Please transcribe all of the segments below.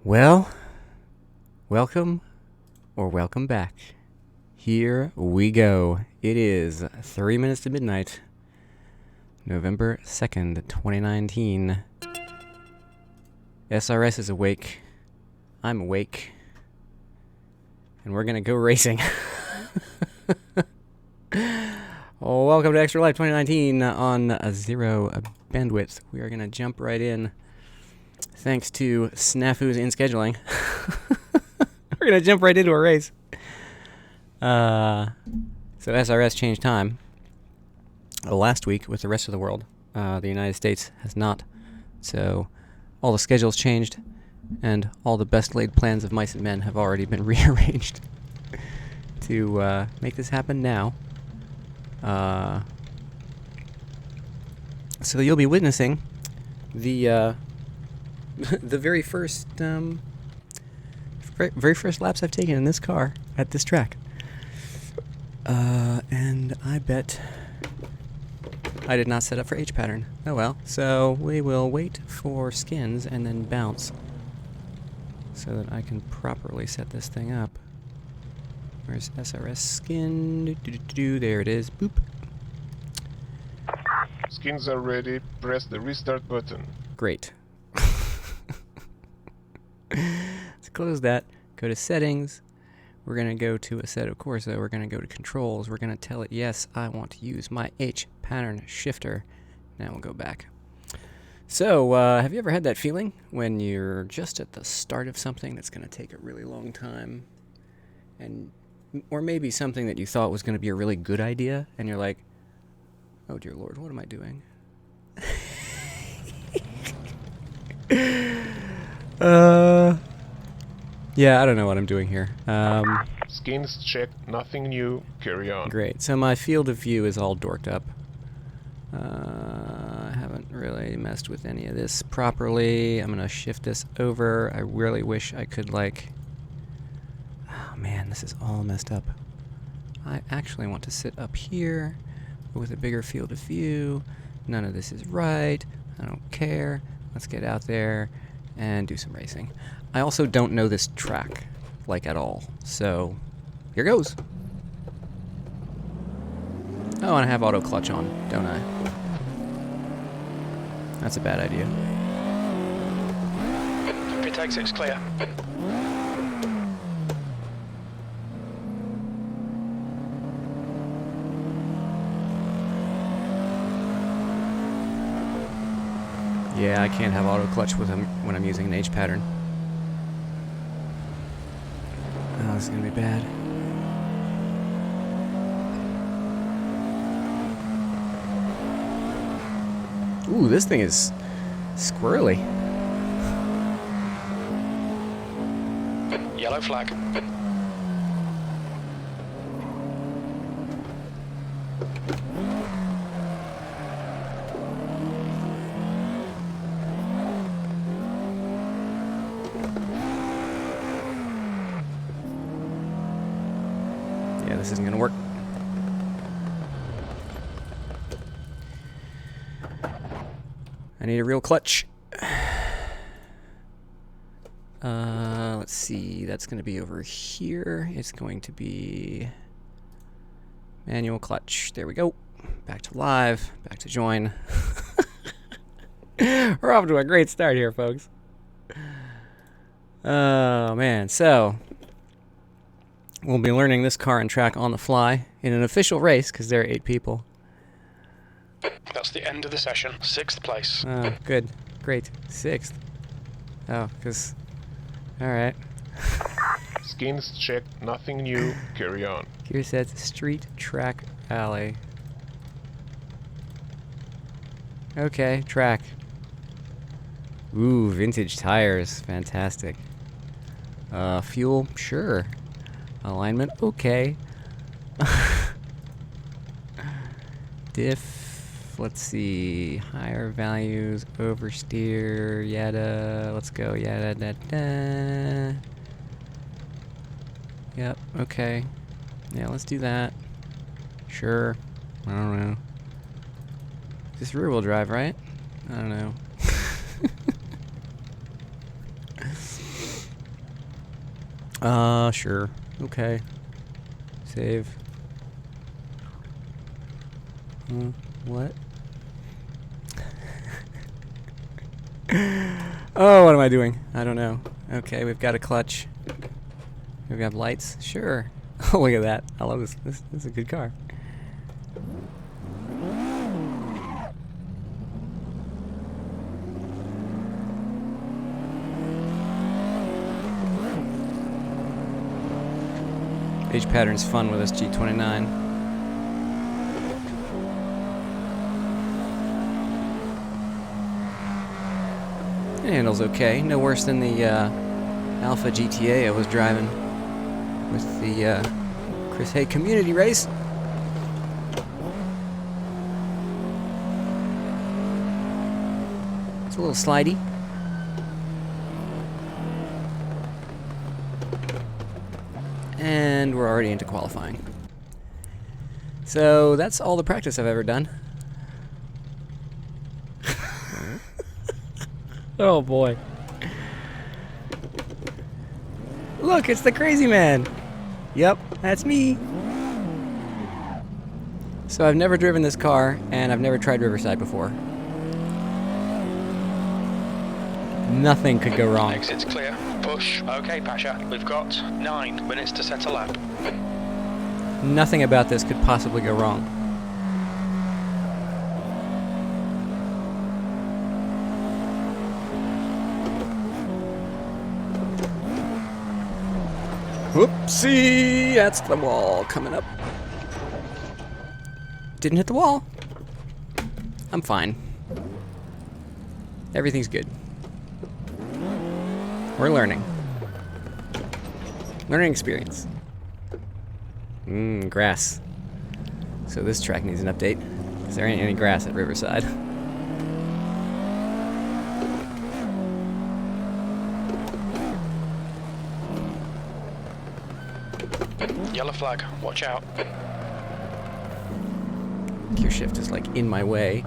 Well, welcome or welcome back. Here we go. It is 3 minutes to midnight, November 2nd, 2019. SRS is awake. I'm awake. And we're going to go racing. Welcome to Extra Life 2019 on zero bandwidth. We are going to jump right in. Thanks to snafus in scheduling. We're going to jump right into a race. So SRS changed time last week with the rest of the world. The United States has not. So all the schedules changed, and all the best laid plans of mice and men have already been rearranged to make this happen now. So you'll be witnessing the the very first laps I've taken in this car at this track. And I bet I did not set up for H pattern. Oh well. So we will wait for skins and then bounce so that I can properly set this thing up. Where's SRS skin? There it is. Boop. Skins are ready. Press the restart button. Great. Let's close that. Go to settings. We're going to go to Assetto Corsa. We're going to go to controls. We're going to tell it, yes, I want to use my H pattern shifter. Now we'll go back. So, have you ever had that feeling when you're just at the start of something that's going to take a really long time? Or maybe something that you thought was going to be a really good idea, and you're like, oh dear Lord, what am I doing? Yeah, I don't know what I'm doing here. Skins checked, nothing new, carry on. Great, so my field of view is all dorked up. I haven't really messed with any of this properly. I'm gonna shift this over. I really wish I could, like... Oh man, this is all messed up. I actually want to sit up here with a bigger field of view. None of this is right. I don't care. Let's get out there and do some racing. I also don't know this track, like, at all. So, here goes. Oh, and I have auto clutch on, don't I? That's a bad idea. Pit exit's clear. Yeah, I can't have auto clutch with him when I'm using an H pattern. Oh, this is gonna be bad. Ooh, this thing is squirrely. Yellow flag. Yeah, this isn't gonna work. I need a real clutch. Let's see, that's gonna be over here. It's going to be manual clutch. There we go. Back to live, back to join. We're off to a great start here, folks. Oh man, so we'll be learning this car and track on the fly in an official race because there are 8 people. That's the end of the session. 6th place. Oh, good. Great. 6th. Oh, because... Alright. Skins checked, nothing new, carry on. Gear sets, street, track, alley. Okay, track. Ooh, vintage tires. Fantastic. Fuel, sure. Alignment, okay. Diff, let's see. Higher values, oversteer, yada. Let's go, yada, da, da. Yep, okay. Yeah, let's do that. Sure. I don't know. This rear wheel drive, right? I don't know. Sure. Okay. Save. What? Oh, what am I doing? I don't know. Okay, we've got a clutch. We've got lights. Sure. Oh, look at that. I love this. This is a good car. Age pattern's fun with this G29. It handles okay. No worse than the Alpha GTA I was driving with the Chris Hay community race. It's a little slidey. And we're already into qualifying. So that's all the practice I've ever done. Oh boy. Look, it's the crazy man. Yep, that's me. So I've never driven this car, and I've never tried Riverside before. Nothing could go wrong. Exit's clear. Push. Okay, Pasha. We've got 9 minutes to set a lap. Nothing about this could possibly go wrong. Whoopsie! That's the wall coming up. Didn't hit the wall. I'm fine. Everything's good. We're learning. Learning experience. Grass. So this track needs an update, because there ain't any grass at Riverside. Yellow flag. Watch out. Gear shift is like in my way.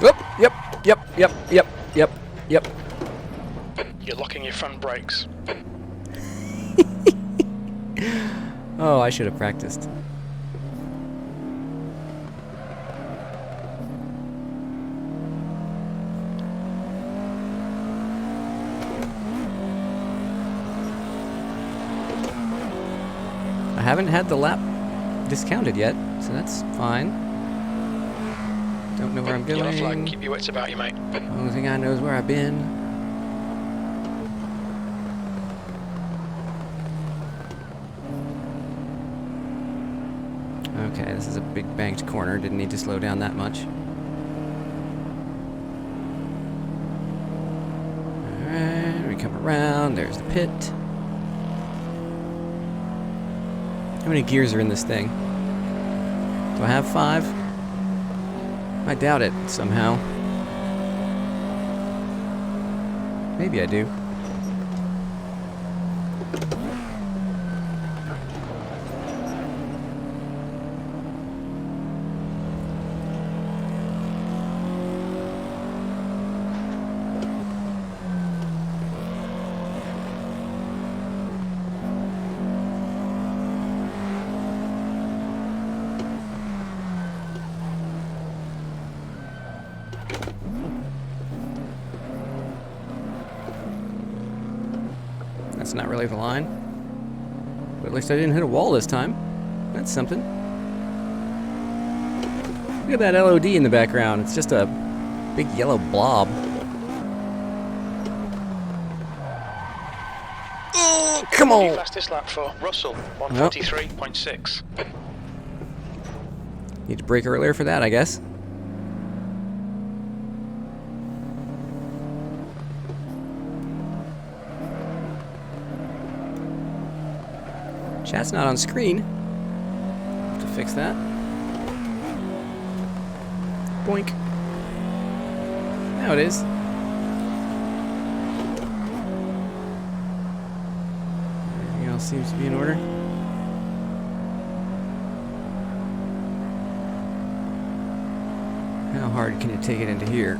Whoop! Yep. You're locking your front brakes. Oh, I should have practiced. I haven't had the lap discounted yet, so that's fine. Don't know where I'm going. Yellow flag. Keep your wits about you, mate. Only thing I know is where I've been. Okay, this is a big banked corner. Didn't need to slow down that much. Alright, we come around. There's the pit. How many gears are in this thing? Do I have 5? I doubt it, somehow. Maybe I do. That's not really the line. But at least I didn't hit a wall this time. That's something. Look at that LOD in the background. It's just a big yellow blob. Oh, come on! Fastest lap for Russell, 1:43.6. Need to brake earlier for that, I guess. Chat's not on screen. Have to fix that. Boink. Now it is. Everything else seems to be in order. How hard can you take it into here?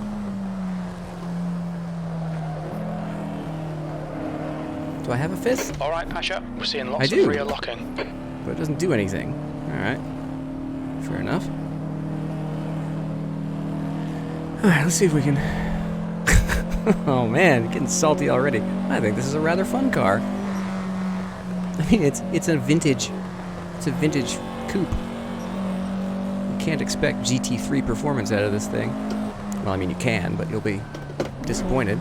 Do I have a fifth? All right, Pasha. We're seeing lots I do. of rear locking. But it doesn't do anything. Alright. Fair enough. Alright, let's see if we can... Oh man, getting salty already. I think this is a rather fun car. I mean, it's a vintage coupe. You can't expect GT3 performance out of this thing. Well, I mean, you can, but you'll be disappointed.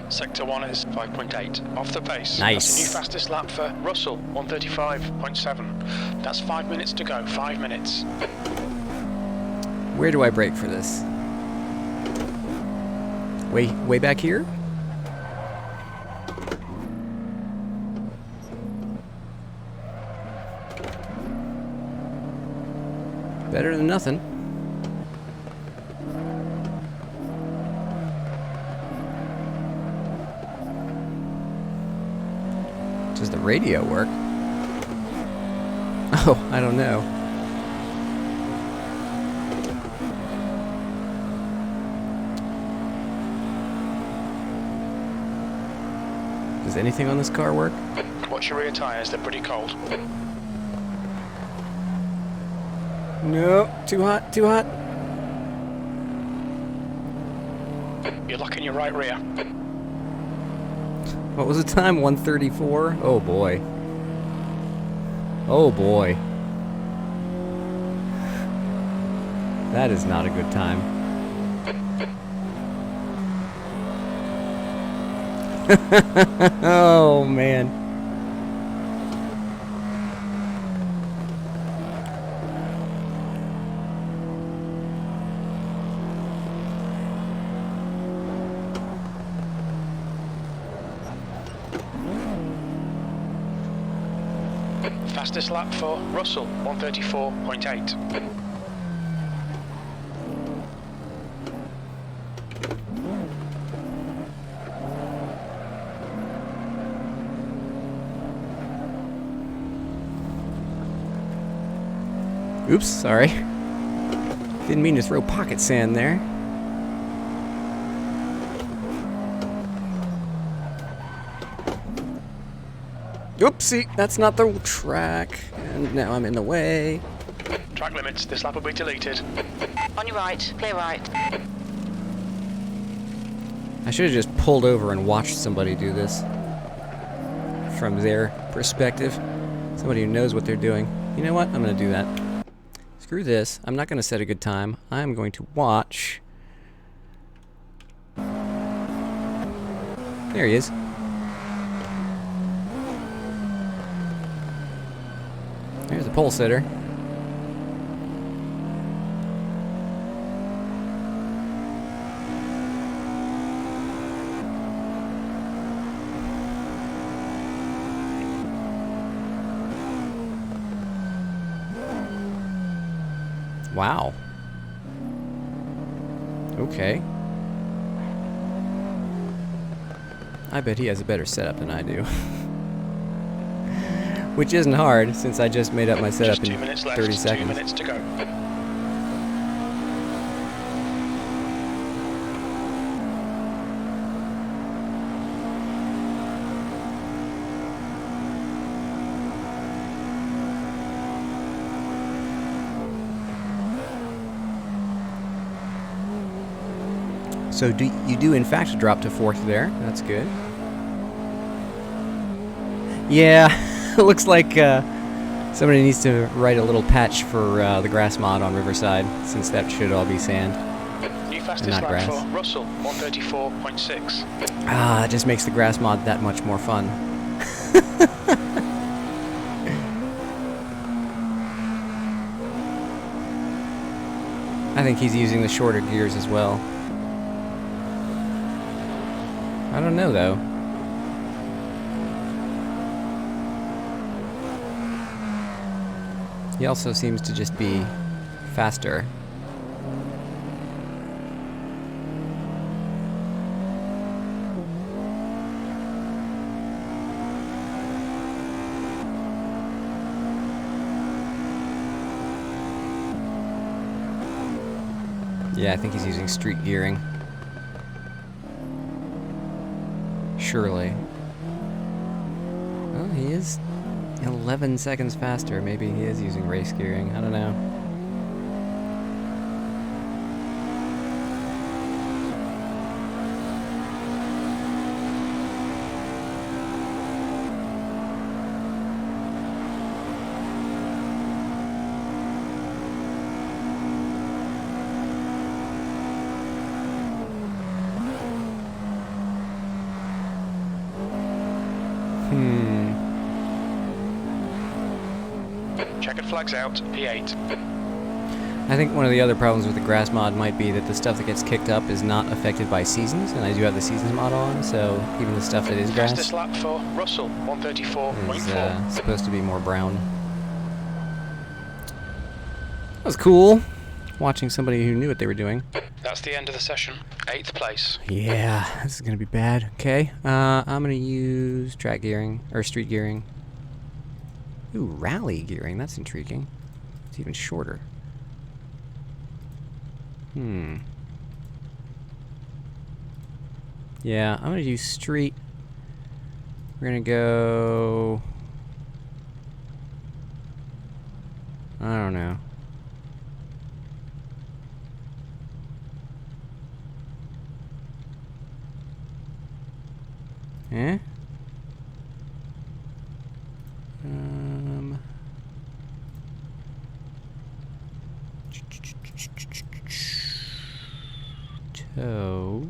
Sector 1 is 5.8. Off the pace. Nice. That's the new fastest lap for Russell, 135.7. That's 5 minutes to go. 5 minutes. Where do I brake for this? Way back here? Better than nothing. Does the radio work? Oh, I don't know. Does anything on this car work? Watch your rear tyres, they're pretty cold. No, too hot, too hot. You're locking your right rear. What was the time? 134? Oh boy. Oh boy. That is not a good time. Oh man. Fastest lap for Russell, 134.8. Oops, sorry. Didn't mean to throw pocket sand there. Oopsie, that's not the track. And now I'm in the way. Track limits, this lap will be deleted. On your right, clear right. I should have just pulled over and watched somebody do this. From their perspective. Somebody who knows what they're doing. You know what? I'm going to do that. Screw this. I'm not going to set a good time. I'm going to watch. There he is. Here's the pole sitter. Wow. Okay. I bet he has a better setup than I do. Which isn't hard, since I just made up my setup Just 2 in minutes 30 left, seconds. 2 minutes to go. So you do in fact drop to fourth there. That's good. Yeah, it looks like somebody needs to write a little patch for the grass mod on Riverside, since that should all be sand. New fastest Not lap grass. for Russell, 134.6. Ah, it just makes the grass mod that much more fun. I think he's using the shorter gears as well. I don't know, though. He also seems to just be faster. Yeah, I think he's using street gearing. Surely. Well, he is 11 seconds faster. Maybe he is using race gearing. I don't know. Checkered flags out, P8. I think one of the other problems with the grass mod might be that the stuff that gets kicked up is not affected by seasons, and I do have the seasons mod on, so even the stuff that is grass Fastest lap for Russell, 134.4. is supposed to be more brown. That was cool, watching somebody who knew what they were doing. That's the end of the session. 8th place. Yeah, this is gonna be bad. Okay, I'm gonna use track gearing, or street gearing. Ooh, rally gearing, that's intriguing. It's even shorter. Yeah, I'm gonna use street. We're gonna go... I don't know. Eh? Toe.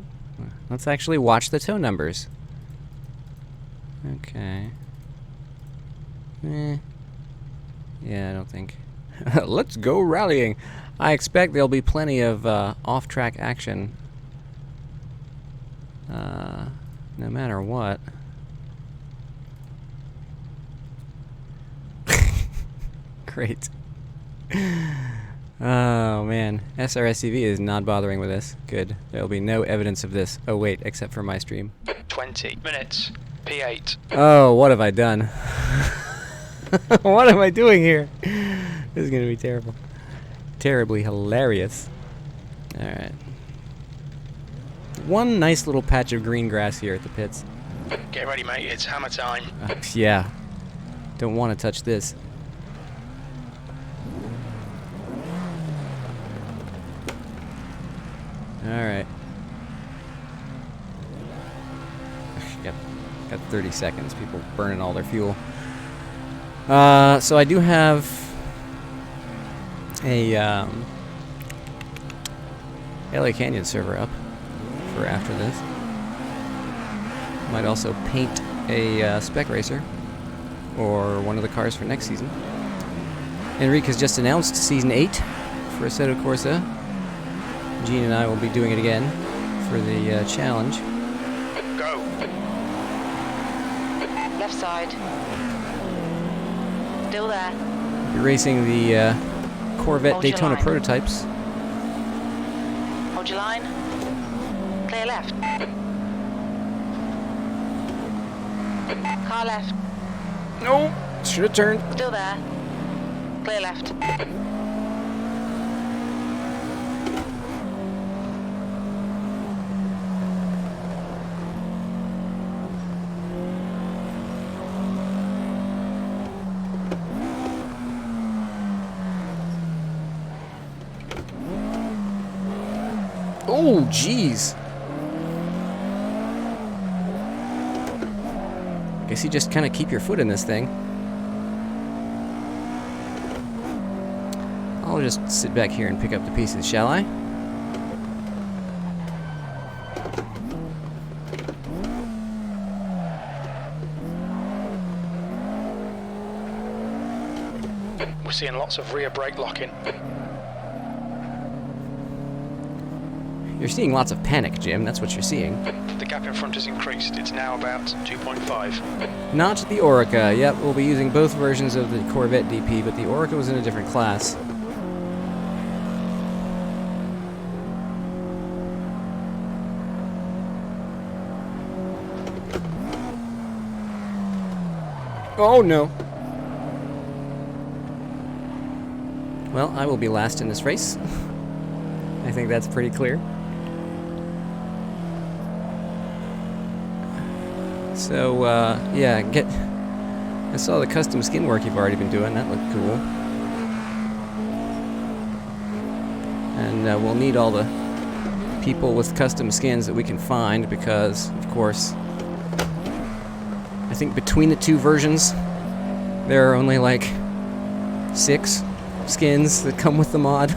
Let's actually watch the toe numbers. Okay. Eh. Yeah, I don't think. Let's go rallying. I expect there'll be plenty of off-track action. No matter what. Great. Oh man, SRSCV is not bothering with this. Good. There'll be no evidence of this. Oh wait, except for my stream. 20 minutes, P8. Oh, what have I done? What am I doing here? This is gonna be terrible. Terribly hilarious. Alright. One nice little patch of green grass here at the pits. Get ready, mate, it's hammer time. Yeah. Don't want to touch this. Alright. Got 30 seconds. People burning all their fuel. So I do have a LA Canyon server up for after this. Might also paint a Spec Racer or one of the cars for next season. Enrique has just announced Season 8 for Assetto Corsa. Gene and I will be doing it again for the challenge. Go. Left side. Still there. We'll be racing the Corvette Hold your Daytona line. prototypes. Hold your line. Clear left. Car left. No, should have turned. Still there. Clear left. Oh, jeez. I guess you just kind of keep your foot in this thing. I'll just sit back here and pick up the pieces, shall I? We're seeing lots of rear brake locking. You're seeing lots of panic, Jim. That's what you're seeing. The gap in front has increased. It's now about 2.5. Not the Orica. Yep, we'll be using both versions of the Corvette DP, but the Orica was in a different class. Oh no! Well, I will be last in this race. I think that's pretty clear. So, yeah, I saw the custom skin work you've already been doing. That looked cool. And we'll need all the people with custom skins that we can find because, of course, I think between the two versions, there are only like 6 skins that come with the mod.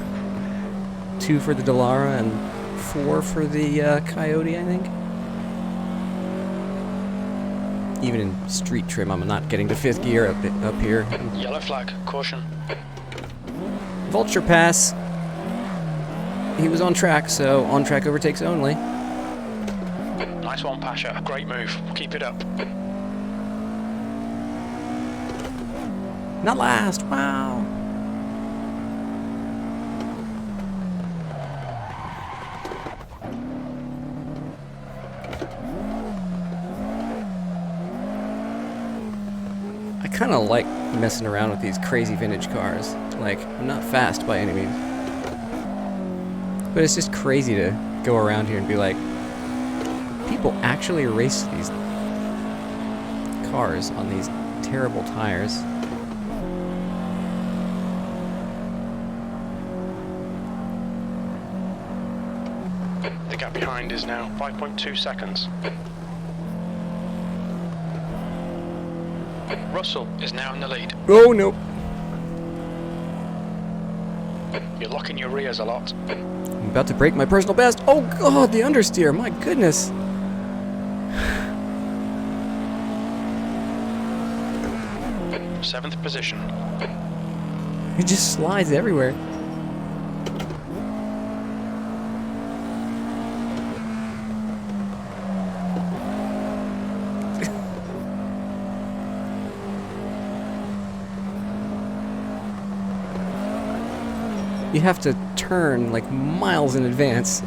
2 for the Dallara and 4 for the Coyote, I think. Even in street trim, I'm not getting to 5th gear up here. Yellow flag, caution. Vulture pass. He was on track, so on track overtakes only. Nice one, Pasha. Great move. Keep it up. Not last. Wow. I kind of like messing around with these crazy vintage cars. Like, I'm not fast by any means. But it's just crazy to go around here and be like, people actually race these cars on these terrible tires. The gap behind is now 5.2 seconds. Russell is now in the lead. Oh no! You're locking your rears a lot. I'm about to break my personal best. Oh god, the understeer, my goodness. 7th position. It just slides everywhere. You have to turn like miles in advance.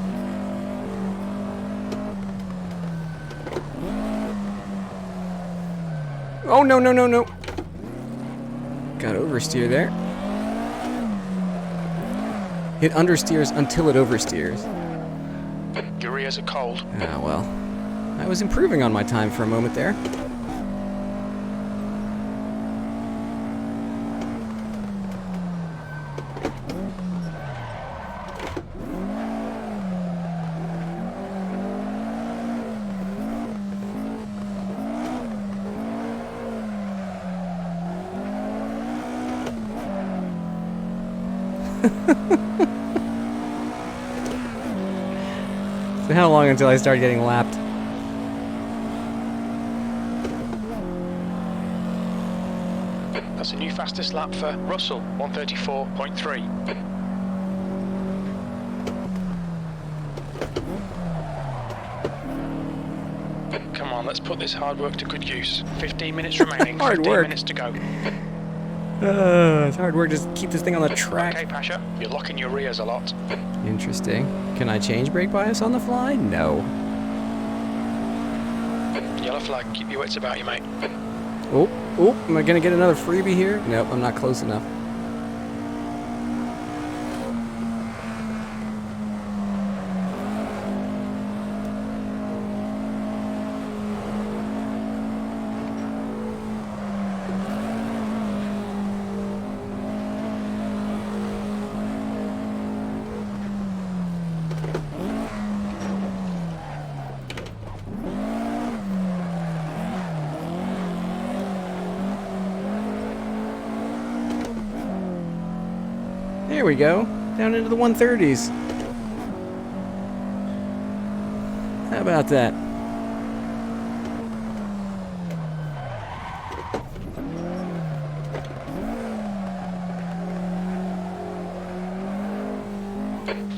Oh no no no no! Got oversteer there. It understeers until it oversteers. Your rears are cold. Ah well, I was improving on my time for a moment there. So how long until I start getting lapped? That's a new fastest lap for Russell, 134.3. Come on, let's put this hard work to good use. 15 minutes remaining, Hard 15 work. minutes to go. It's hard work just to keep this thing on the track. Okay, Pasha, you're locking your rears a lot. Interesting. Can I change brake bias on the fly? No. Yellow flag, keep your wits about you, mate. Oh, am I gonna get another freebie here? Nope, I'm not close enough. There we go. Down into the 130s. How about that?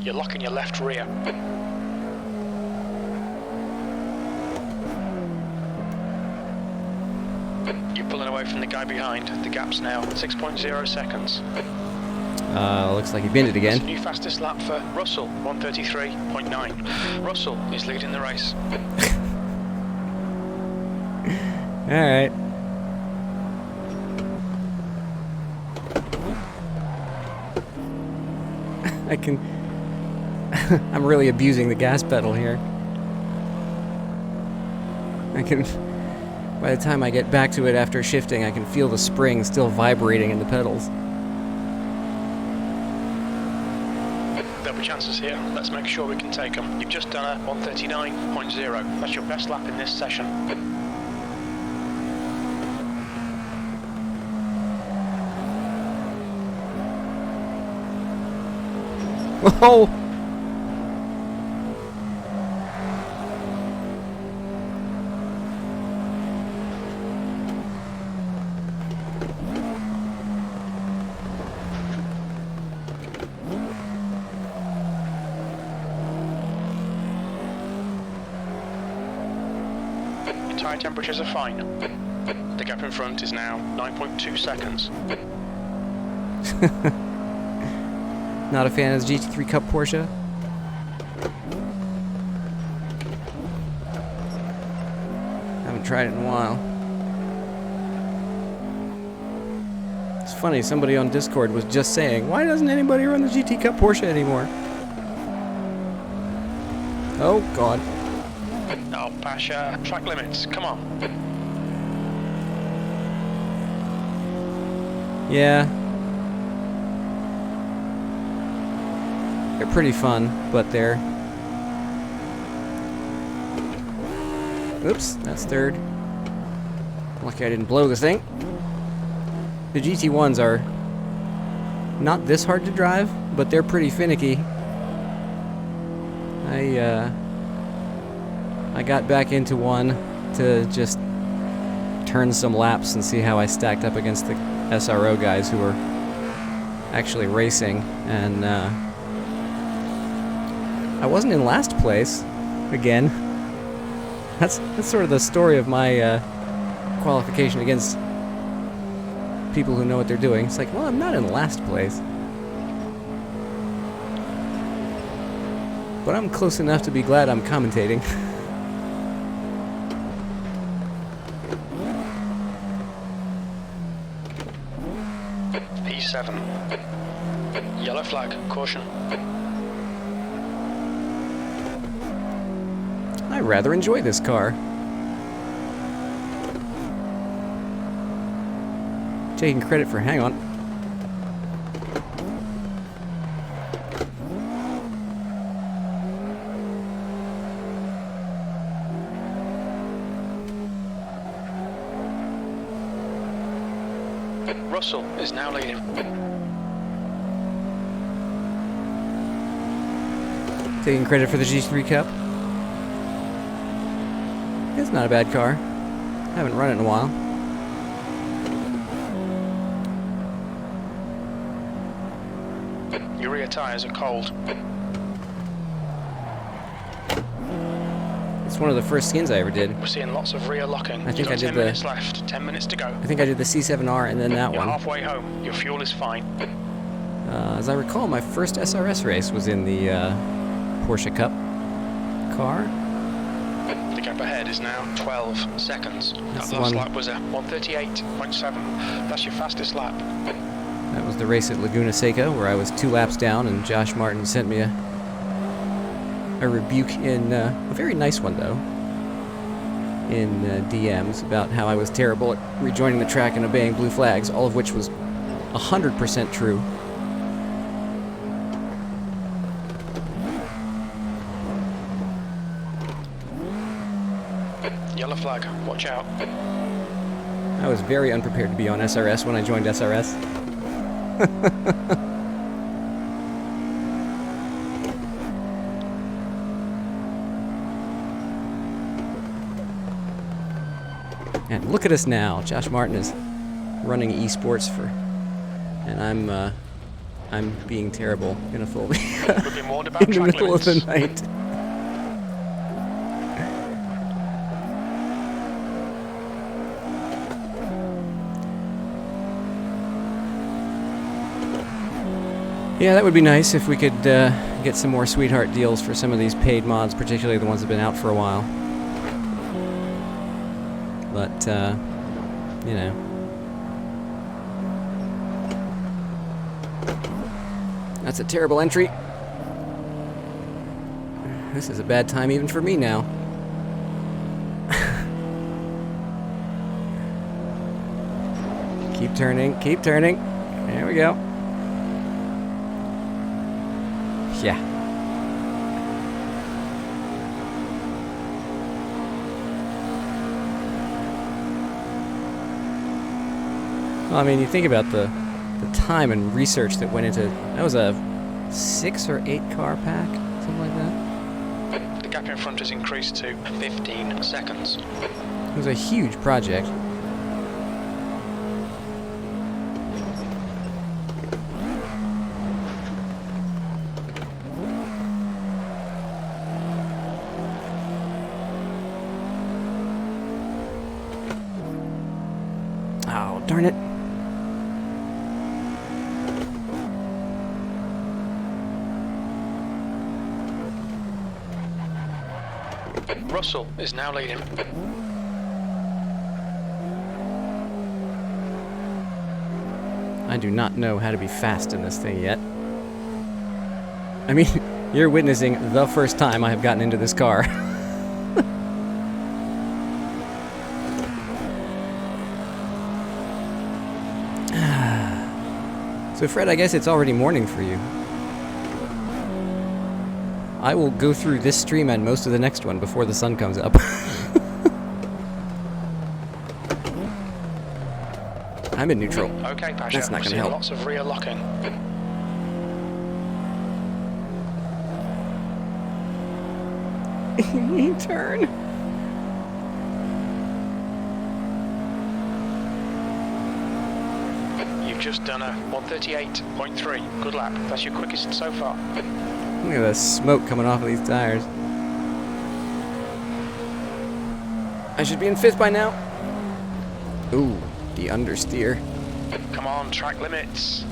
You're locking your left rear. away from the guy behind. The gap's now 6.0 seconds. Looks like he binned it That's again. a new fastest lap for Russell, 133.9. Russell is leading the race. Alright. I can... I'm really abusing the gas pedal here. I can... By the time I get back to it after shifting, I can feel the spring still vibrating in the pedals. There'll be chances here. Let's make sure we can take them. You've just done a 139.0. That's your best lap in this session. Whoa! Tyre temperatures are fine. The gap in front is now 9.2 seconds. Not a fan of the GT3 Cup Porsche? Haven't tried it in a while. It's funny, somebody on Discord was just saying, why doesn't anybody run the GT Cup Porsche anymore? Oh, God. Oh, Pasha, track limits, come on. Yeah. They're pretty fun, but they're... Oops, that's third. Lucky I didn't blow the thing. The GT1s are not this hard to drive, but they're pretty finicky. I got back into one to just turn some laps and see how I stacked up against the SRO guys who were actually racing, and I wasn't in last place again. That's sort of the story of my qualification against people who know what they're doing. It's like, well, I'm not in last place, but I'm close enough to be glad I'm commentating. P7. Yellow flag, caution. I rather enjoy this car. Taking credit for hang on. Russell is now leading. Taking credit for the G3 Cup. It's not a bad car. Haven't run it in a while. Your rear tyres are cold. It's one of the first skins I ever did. We're seeing lots of rear locking. I think I did 10 minutes left, 10 minutes to go. I think I did the C7R and then that You're one. halfway home. Your fuel is fine. As I recall, my first SRS race was in the Porsche Cup car. The gap ahead is now 12 seconds. That's That the last one. lap was a 138.7. That's your fastest lap. That was the race at Laguna Seca where I was 2 laps down and Josh Martin sent me a rebuke in a very nice one though in DMs about how I was terrible at rejoining the track and obeying blue flags, all of which was 100% true. Yellow flag, watch out. I was very unprepared to be on SRS when I joined SRS. And look at us now. Josh Martin is running esports and I'm being terrible in a Fulvia We've been warned about in the track middle of the limits. night. Yeah, that would be nice if we could get some more sweetheart deals for some of these paid mods, particularly the ones that have been out for a while. But, you know. That's a terrible entry. This is a bad time even for me now. Keep turning, keep turning. There we go. Yeah. Well, I mean, you think about the time and research that went into... That was a 6 or 8 car pack? Something like that? The gap in front has increased to 15 seconds. It was a huge project. Oh, darn it. Russell is now leading. I do not know how to be fast in this thing yet. I mean, you're witnessing the first time I have gotten into this car. So Fred, I guess it's already morning for you. I will go through this stream and most of the next one before the sun comes up. I'm in neutral. Okay, Pasha. That's not We're gonna seeing help. lots of rear locking. Turn. You've just done a 138.3. Good lap. That's your quickest so far. Look at the smoke coming off of these tires. I should be in 5th by now. Ooh, the understeer. Come on, track limits.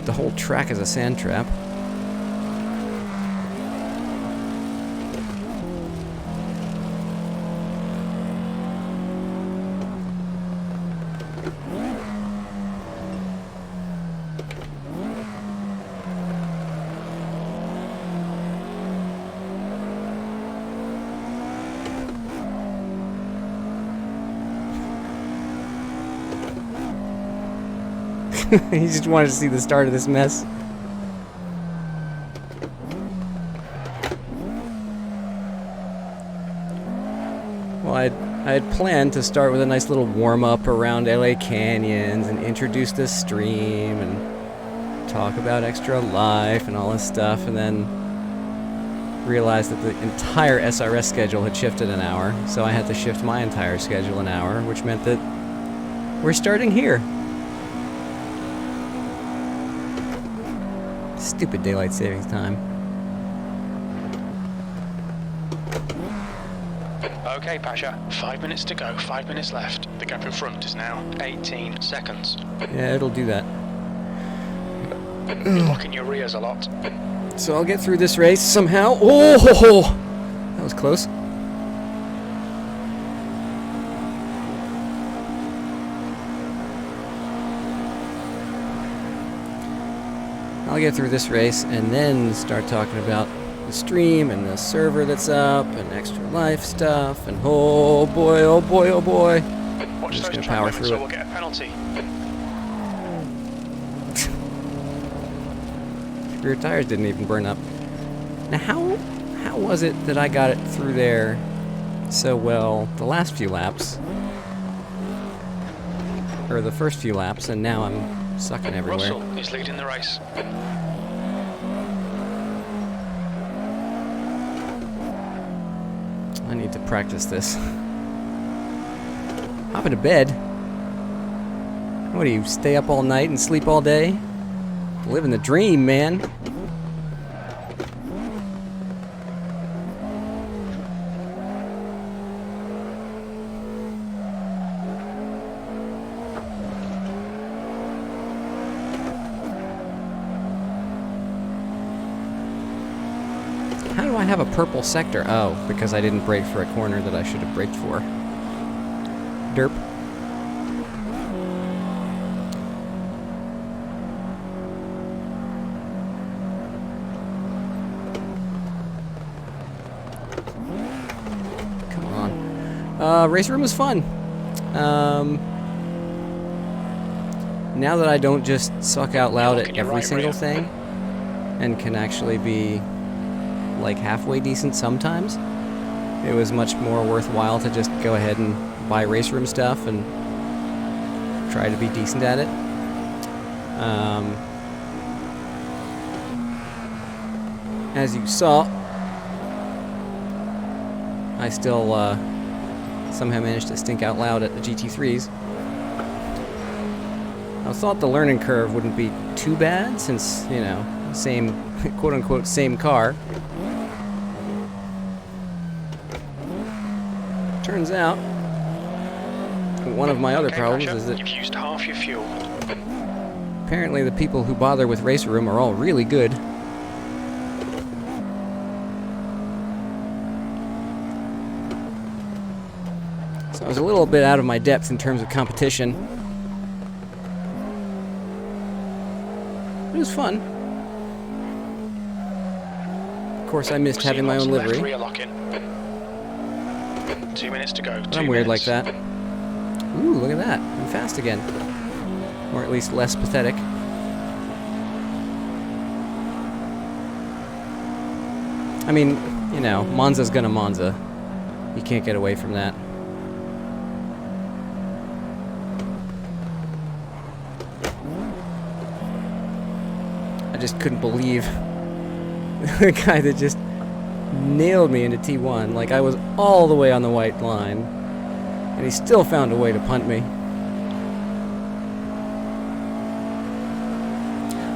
The whole track is a sand trap. He just wanted to see the start of this mess. Well, I had planned to start with a nice little warm-up around LA canyons and introduce the stream and talk about Extra Life and all this stuff, and then realized that the entire SRS schedule had shifted an hour, so I had to shift my entire schedule an hour, which meant that we're starting here. Stupid daylight savings time. Okay, Pasha. 5 minutes to go. 5 minutes left. The gap in front is now 18 seconds. Yeah, it'll do that. You're locking your rears a lot. So I'll get through this race somehow. Oh, that was close. I'll get through this race and then start talking about the stream and the server that's up and Extra Life stuff and oh boy, oh boy, oh boy. Watch just those gonna track power limits through or it. we'll get a penalty. Rear tires didn't even burn up. Now how was it that I got it through there so well the last few laps? Or the first few laps, and now I'm sucking everywhere. Russell is leading the race. I need to practice this. Hop into bed? What do you, stay up all night and sleep all day? Living the dream, man. do I have a purple sector? Oh, because I didn't brake for a corner that I should have braked for. Derp. Come on. Race room was fun. Now that I don't just suck out loud at every single thing and can actually be like halfway decent sometimes, it was much more worthwhile to just go ahead and buy race room stuff and try to be decent at it. As you saw, I still somehow managed to stink out loud at the GT3s. I thought the learning curve wouldn't be too bad since, you know, same, quote-unquote, same car. Turns out, one of my other problems is that you've used half your fuel. Apparently the people who bother with race room are all really good. So I was a little bit out of my depth in terms of competition. It was fun. Of course, I missed having my own livery. 2 minutes to go. I'm weird like that. Ooh, look at that. I'm fast again. Or at least less pathetic. I mean, you know, Monza's gonna Monza. You can't get away from that. I just couldn't believe the guy that just nailed me into T1. Like, I was all the way on the white line, and he still found a way to punt me.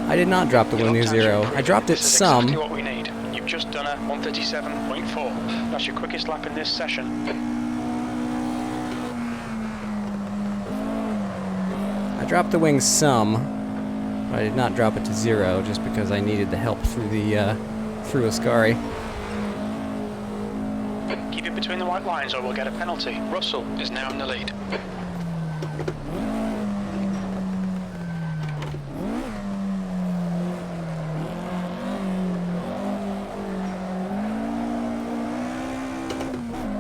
I did not drop the wing near zero. I dropped it some. Exactly what we need. You've just done a 137.4. That's your quickest lap in this session. I dropped the wing some. I did not drop it to zero just because I needed the help through the through Ascari. Keep it between the white lines or we'll get a penalty. Russell is now in the lead.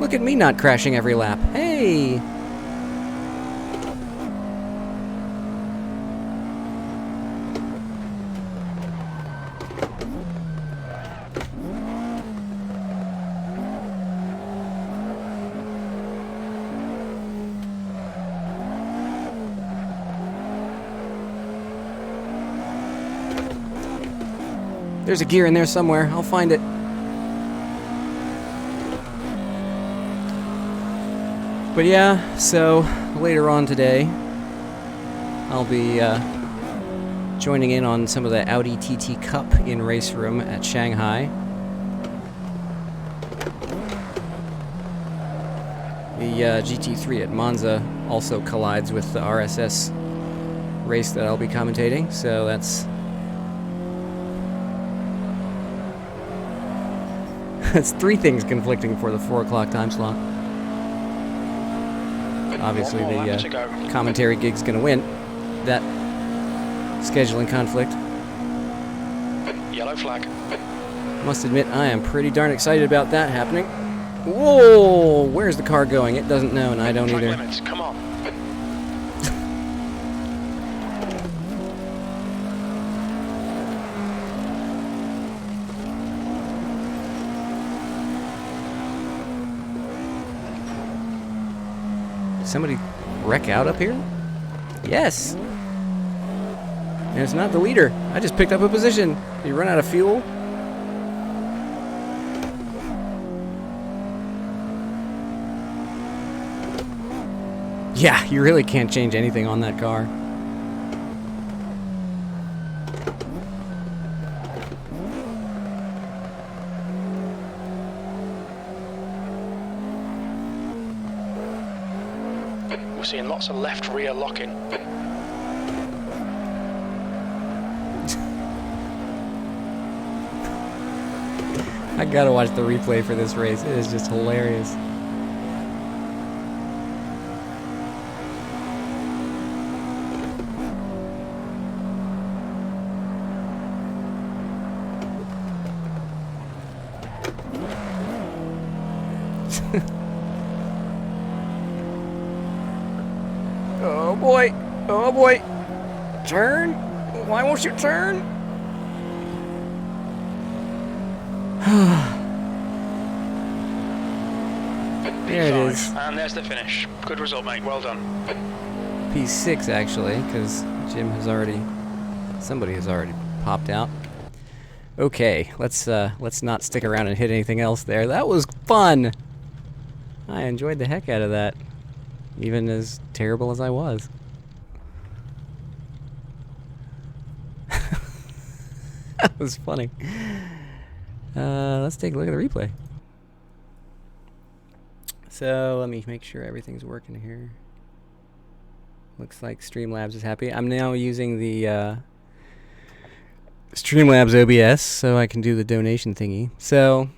Look at me not crashing every lap. Hey! There's a gear in there somewhere. I'll find it. But yeah, so later on today, I'll be joining in on some of the Audi TT Cup in race room at Shanghai. The GT3 at Monza also collides with the RSS race that I'll be commentating, so that's that's three things conflicting for the 4 o'clock time slot. Obviously, the commentary gig's gonna win that scheduling conflict. Yellow flag. Must admit, I am pretty darn excited about that happening. Whoa! Where's the car going? It doesn't know, and I don't either. Limits. Come on. Somebody wreck out up here? Yes! And it's not the leader. I just picked up a position. Did you run out of fuel? Yeah, you really can't change anything on that car. We're seeing lots of left rear locking. I gotta watch the replay for this race. It is just hilarious. Oh boy! Oh boy! Turn! Why won't you turn? There it is. And there's the finish. Good result, mate. Well done. P6 actually, because Jim has already, somebody has already popped out. Okay, let's not stick around and hit anything else there. That was fun. I enjoyed the heck out of that, even as terrible as I was. That was funny. Let's take a look at the replay. So let me make sure everything's working here. Looks like Streamlabs is happy. I'm now using the Streamlabs OBS so I can do the donation thingy. So,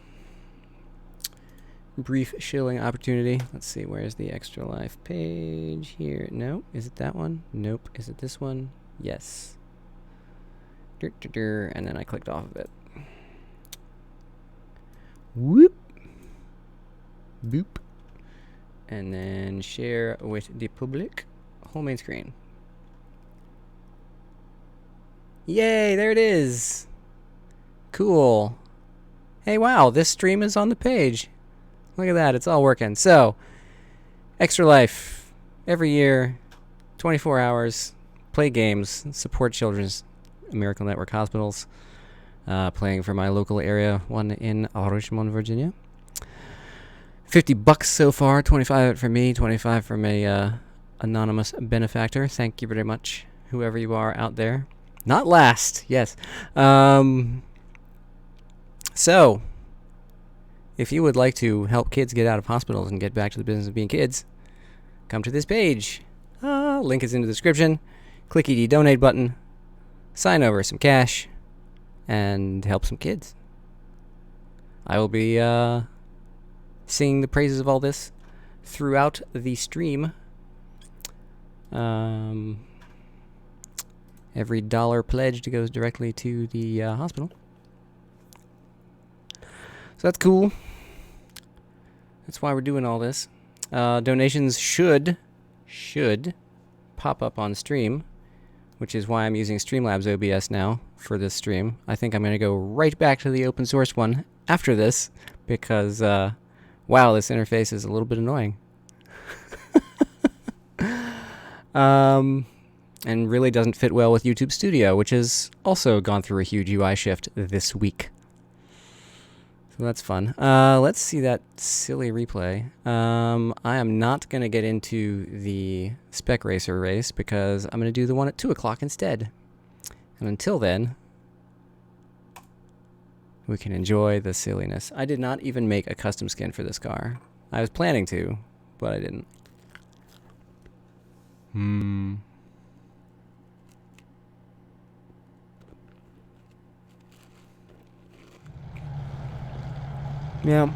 brief shilling opportunity. Let's see, where's the Extra Life page here? No, is it that one? Nope. Is it this one? Yes. And then I clicked off of it. Whoop. Boop. And then share with the public. Whole main screen. Yay, there it is. Cool. Hey, wow, this stream is on the page. Look at that, it's all working. So, Extra Life, every year, 24 hours, play games, support children's Miracle Network hospitals. Playing for my local area, one in Richmond, Virginia. $50 so far, 25 from me, 25 from a anonymous benefactor. Thank you very much, whoever you are out there. Not last, yes. So, if you would like to help kids get out of hospitals and get back to the business of being kids, come to this page. Link is in the description. Click the donate button. Sign over some cash. And help some kids. I will be singing the praises of all this throughout the stream. Every dollar pledged goes directly to the hospital. So that's cool. That's why we're doing all this. Donations should pop up on stream, which is why I'm using Streamlabs OBS now for this stream. I think I'm going to go right back to the open source one after this because, wow, this interface is a little bit annoying. And really doesn't fit well with YouTube Studio, which has also gone through a huge UI shift this week. So that's fun. Let's see that silly replay. I am not going to get into the Spec Racer race because I'm going to do the one at 2 o'clock instead. And until then, we can enjoy the silliness. I did not even make a custom skin for this car. I was planning to, but I didn't. Yeah.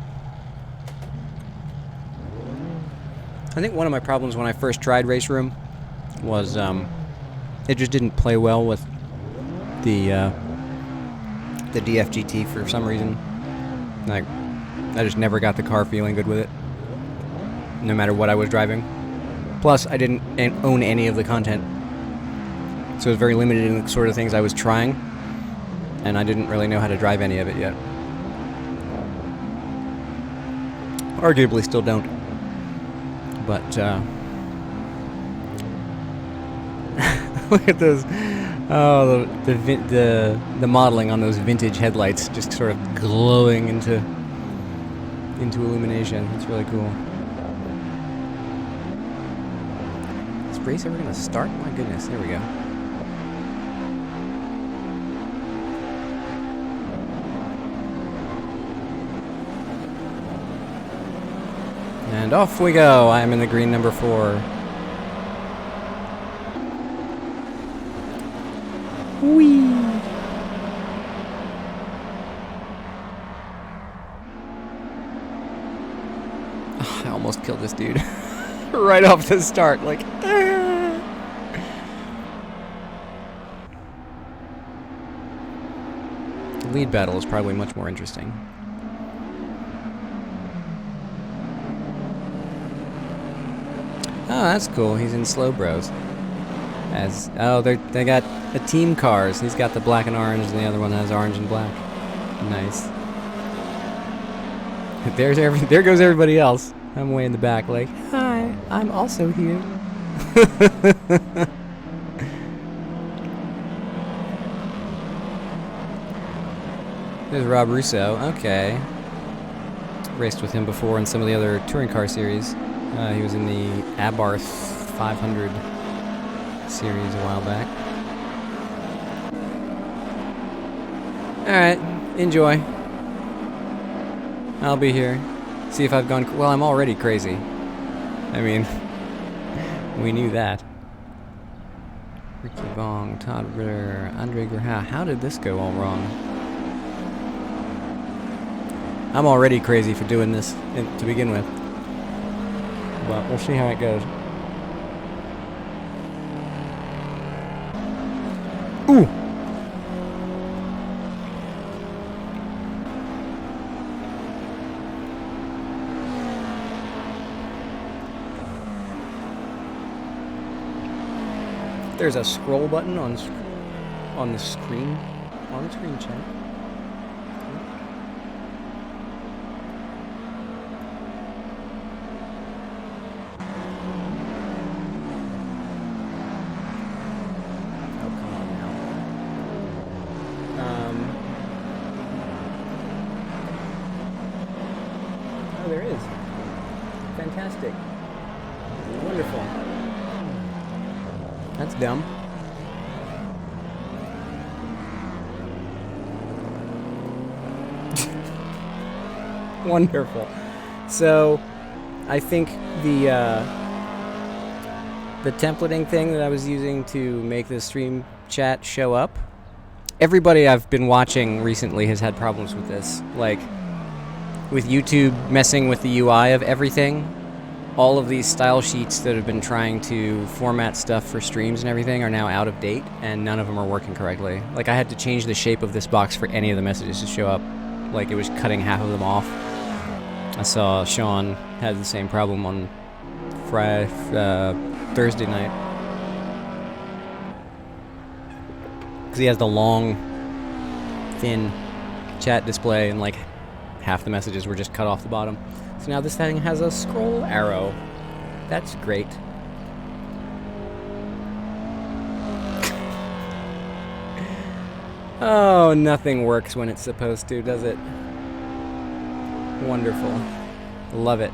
I think one of my problems when I first tried Race Room was it just didn't play well with the DFGT for some reason. Like, I just never got the car feeling good with it, no matter what I was driving. Plus, I didn't own any of the content, so it was very limited in the sort of things I was trying, and I didn't really know how to drive any of it yet. Arguably still don't. But, look at those. Oh, the modeling on those vintage headlights just sort of glowing into illumination. It's really cool. Is this race ever going to start? My goodness, there we go. And off we go. I am in the green number 4. Whee! almost killed this dude right off the start. Like, The lead battle is probably much more interesting. Oh, that's cool. He's in Slow Bros. They got a team cars. He's got the black and orange, and the other one has orange and black. Nice. There goes everybody else. I'm way in the back, like, hi, I'm also here. There's Rob Russo. Okay. Raced with him before in some of the other touring car series. He was in the Abarth 500 series a while back. Alright, enjoy. I'll be here. See if I've gone... Well, I'm already crazy. I mean, we knew that. Ricky Bong, Todd Ritter, Andre Graham. How did this go all wrong? I'm already crazy for doing this to begin with. But we'll see how it goes. Ooh! There's a scroll button on the screen. On screen chat. Oh, there is. Fantastic. Wonderful. That's dumb. Wonderful. So, I think the templating thing that I was using to make the stream chat show up, everybody I've been watching recently has had problems with this. Like, with YouTube messing with the UI of everything, all of these style sheets that have been trying to format stuff for streams and everything are now out of date, and none of them are working correctly. Like, I had to change the shape of this box for any of the messages to show up. Like, it was cutting half of them off. I saw Sean had the same problem on Thursday night. Because he has the long, thin chat display, and like half the messages were just cut off the bottom. So now this thing has a scroll arrow. That's great. Oh, nothing works when it's supposed to, does it? Wonderful. Love it.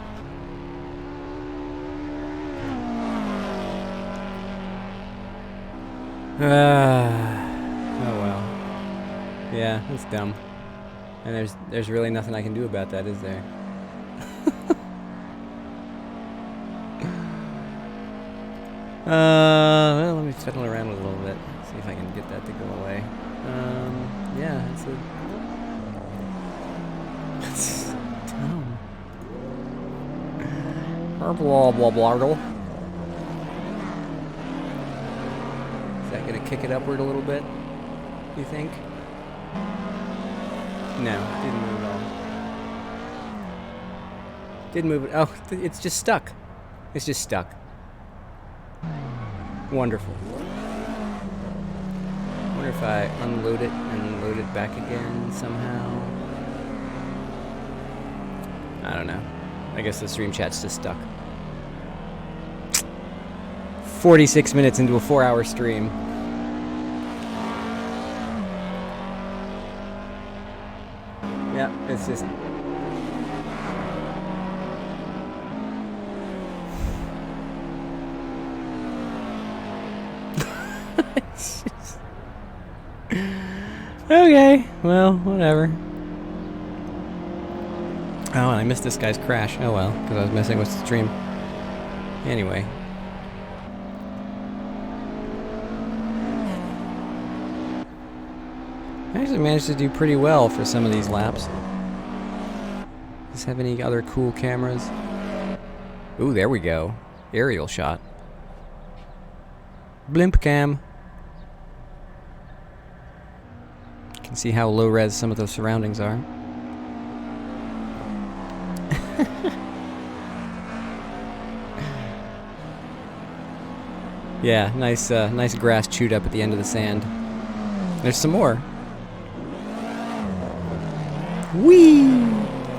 Oh well. Yeah, that's dumb. And there's really nothing I can do about that, is there? Well, let me fiddle around with it a little bit. See if I can get that to go away. Yeah, it's dumb. Blah, blah, blah, blah. Is that gonna kick it upward a little bit, you think? No, didn't move at all. Didn't move it. Oh, it's just stuck. It's just stuck. Wonderful. I wonder if I unload it and load it back again somehow. I don't know. I guess the stream chat's just stuck. 46 minutes into a 4-hour stream. Yeah, it's just... it's just... Okay, well, whatever. Oh, and I missed this guy's crash. Oh well, because I was messing with the stream. Anyway. I actually managed to do pretty well for some of these laps. Does this have any other cool cameras? Ooh, there we go. Aerial shot. Blimp cam. You can see how low res some of those surroundings are. Yeah, nice, nice grass chewed up at the end of the sand. There's some more. Whee!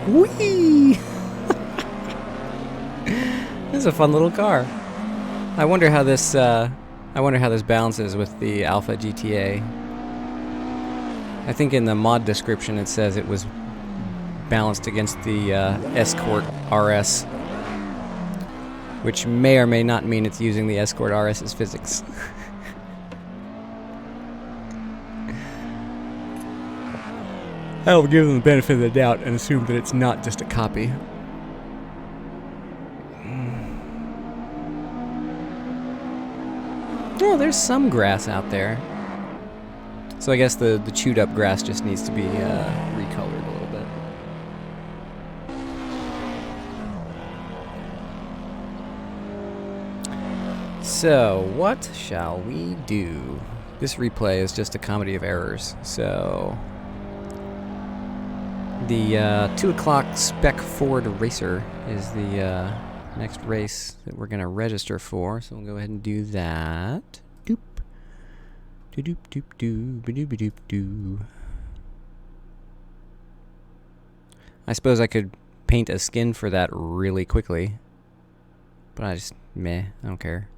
Whee! This is a fun little car. I wonder how this balances with the Alpha GTA. I think in the mod description it says it was balanced against the Escort RS, which may or may not mean it's using the Escort RS's physics. I'll give them the benefit of the doubt and assume that it's not just a copy. Oh, there's some grass out there. So I guess the chewed up grass just needs to be recolored a little bit. So, what shall we do? This replay is just a comedy of errors, so... The 2 o'clock Spec Ford Racer is the next race that we're going to register for, so we'll go ahead and do that. Doop. Doop doop doop doop doop doop. I suppose I could paint a skin for that really quickly, but I just, meh, I don't care.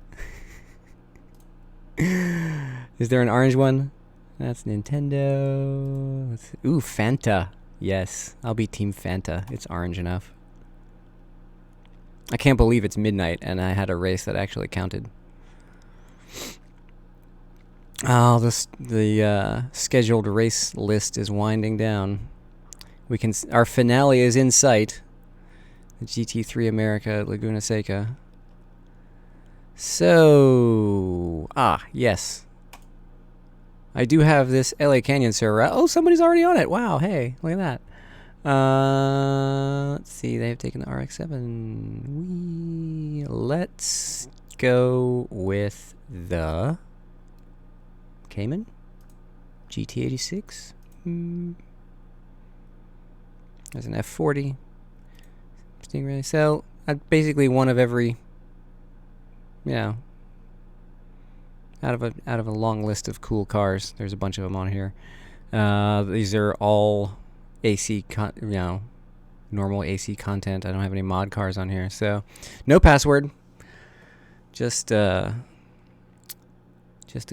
Is there an orange one? That's Nintendo. Ooh, Fanta. Yes, I'll be Team Fanta. It's orange enough. I can't believe it's midnight and I had a race that actually counted. Oh, the scheduled race list is winding down. Our finale is in sight. The GT3 America at Laguna Seca. So, yes. I do have this LA Canyon server. Oh, somebody's already on it. Wow, hey, look at that. Let's see, they've taken the RX-7. Let's go with the Cayman? GT86? There's an F40. Stingray. So, basically one of every, you know, out of a long list of cool cars. There's a bunch of them on here. These are all AC, normal AC content. I don't have any mod cars on here, so no password. Just a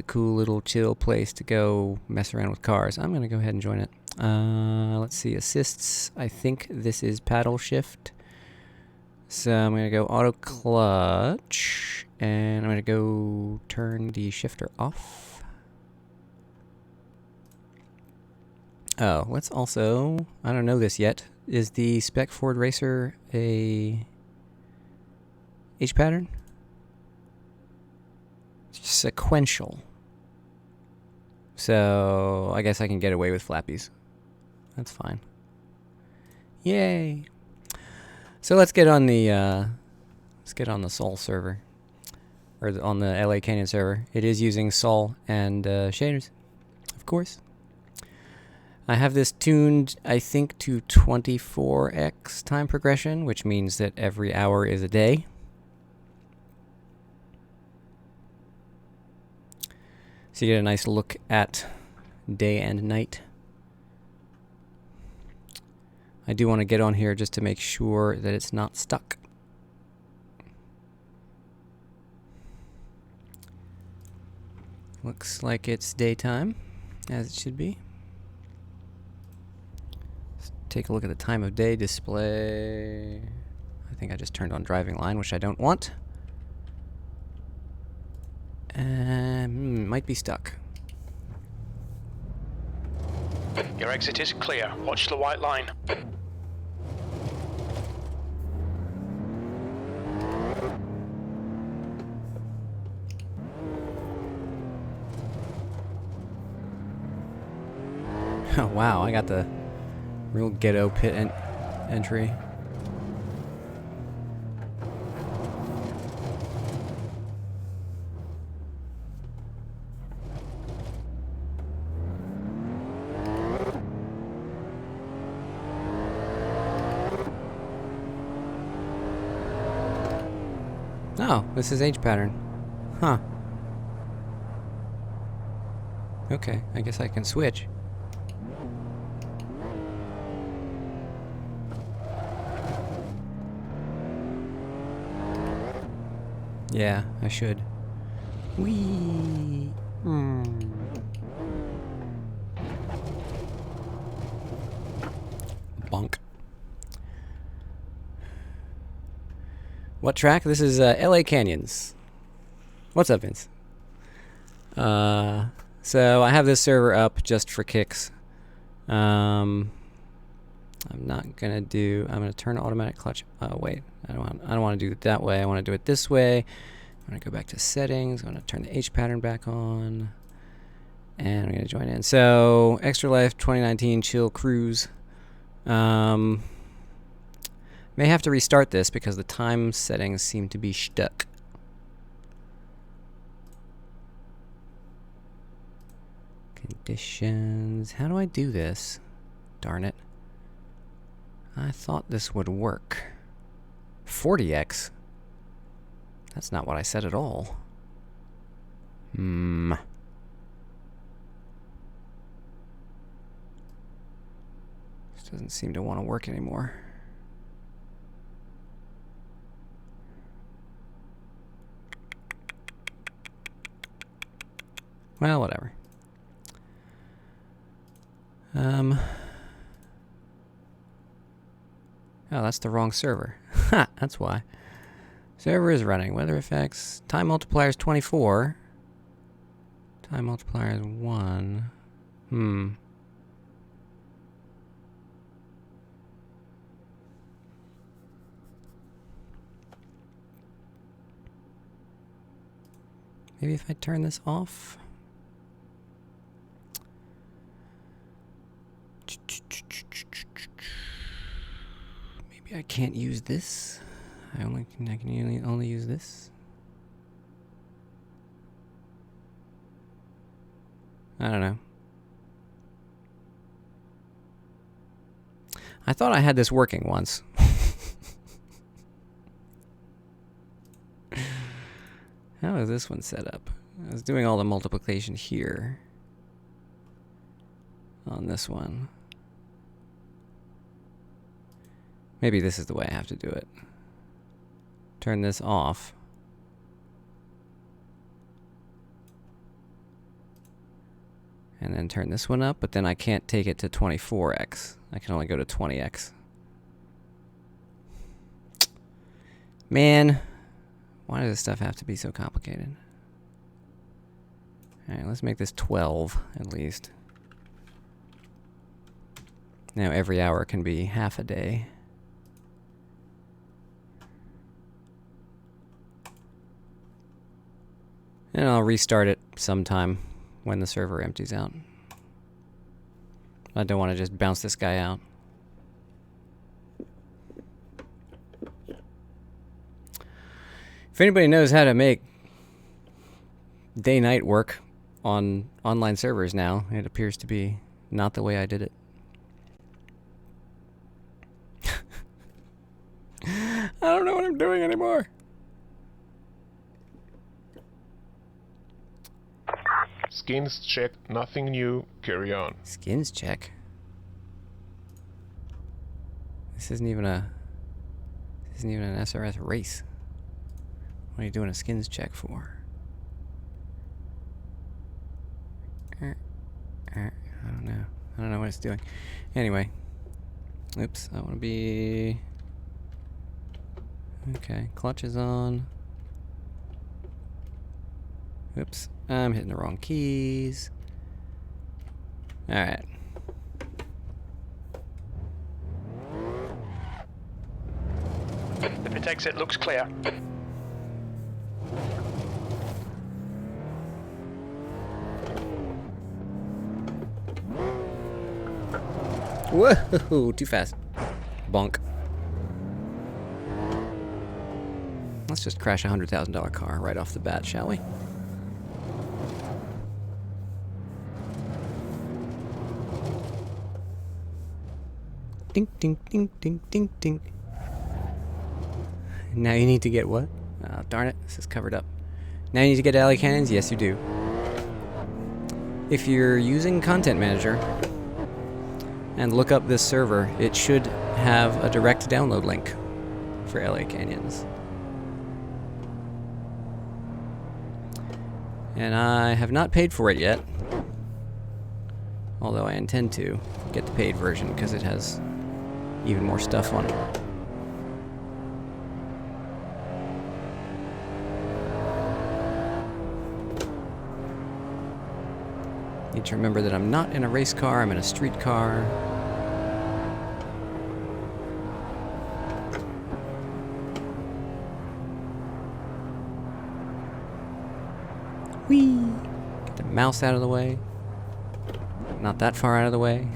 cool little chill place to go mess around with cars. I'm gonna go ahead and join it. Let's see, assists. I think this is paddle shift. So I'm gonna go auto clutch. And I'm going to go turn the shifter off. Oh, let's also... I don't know this yet. Is the Spec Ford Racer a H pattern? Sequential. So I guess I can get away with flappies. That's fine. Yay! So let's get on the Sol server. Or on the LA Canyon server. It is using Sol and shaders, of course. I have this tuned, I think, to 24x time progression, which means that every hour is a day. So you get a nice look at day and night. I do want to get on here just to make sure that it's not stuck. Looks like it's daytime, as it should be. Let's take a look at the time of day display. I think I just turned on driving line, which I don't want. Might be stuck. Your exit is clear. Watch the white line. Oh, wow, I got the real ghetto pit entry. Oh, this is H pattern. Huh. Okay, I guess I can switch. Yeah, I should. Whee! Bonk. What track? This is LA Canyons. What's up, Vince? So I have this server up just for kicks. I'm not gonna do. I'm gonna turn automatic clutch. Oh wait, I don't want to do it that way. I want to do it this way. I'm gonna go back to settings. I'm gonna turn the H pattern back on, and I'm gonna join in. So Extra Life 2019 Chill Cruise. May have to restart this because the time settings seem to be stuck. Conditions. How do I do this? Darn it. I thought this would work. 40x? That's not what I said at all. This doesn't seem to want to work anymore. Well, whatever. Oh, that's the wrong server. Ha! That's why. Server is running. Weather effects. Time multiplier is 24. Time multiplier is 1. Maybe if I turn this off. Maybe I can't use this. I can only use this. I don't know. I thought I had this working once. How is this one set up? I was doing all the multiplication here on this one. Maybe this is the way I have to do it. Turn this off. And then turn this one up, but then I can't take it to 24x. I can only go to 20x. Man, why does this stuff have to be so complicated? Alright, let's make this 12 at least. Now every hour can be half a day. And I'll restart it sometime when the server empties out. I don't want to just bounce this guy out. If anybody knows how to make day-night work on online servers now, it appears to be not the way I did it. I don't know what I'm doing anymore. Skins checked, nothing new, carry on. Skins check? This isn't even an SRS race. What are you doing a skins check for? I don't know. I don't know what it's doing. Anyway. Oops, I want to be... Okay, clutch is on. Oops, I'm hitting the wrong keys. Alright. The pit exit looks clear. Whoa, too fast. Bonk. Let's just crash a $100,000 car right off the bat, shall we? Ding, ding, ding, ding, ding, ding. Now you need to get what? Oh, darn it, this is covered up. Now you need to get alley cannons? Yes, you do. If you're using Content Manager and look up this server, it should have a direct download link for LA Canyons. And I have not paid for it yet, although I intend to get the paid version because it has even more stuff on it. Need to remember that I'm not in a race car, I'm in a street car. Whee! Get the mouse out of the way. Not that far out of the way.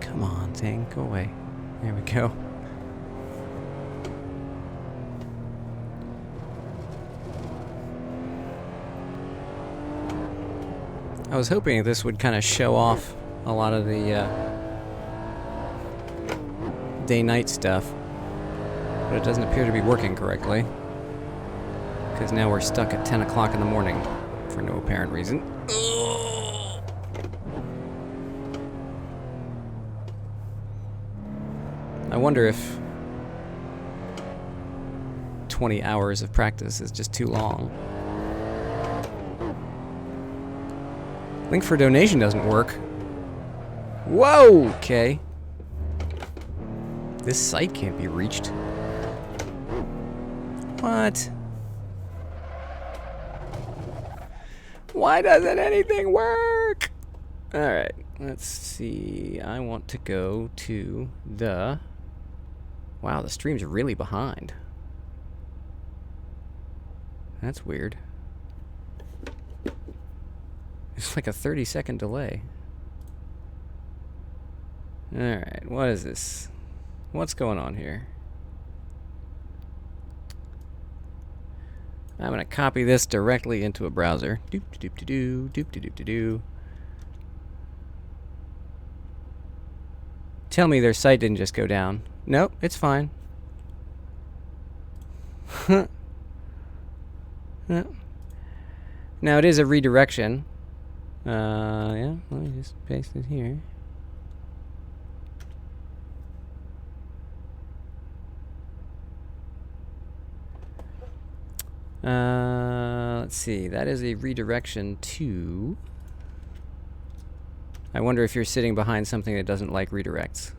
Come on, thing, go away. There we go. I was hoping this would kind of show off a lot of the day-night stuff, but it doesn't appear to be working correctly, because now we're stuck at 10 o'clock in the morning for no apparent reason. I wonder if 20 hours of practice is just too long. Link for donation doesn't work. Whoa! Okay. This site can't be reached. What? Why doesn't anything work? Alright, let's see. I want to go to the... Wow, the stream's really behind. That's weird. It's like a 30-second delay. Alright, what is this? What's going on here? I'm going to copy this directly into a browser. Doop-de-doop-de-doo, doop-de-doop-de-doo. Tell me their site didn't just go down. Nope, it's fine. Yeah. Now it is a redirection. Yeah, let me just paste it here. Let's see, that is a redirection to... I wonder if you're sitting behind something that doesn't like redirects.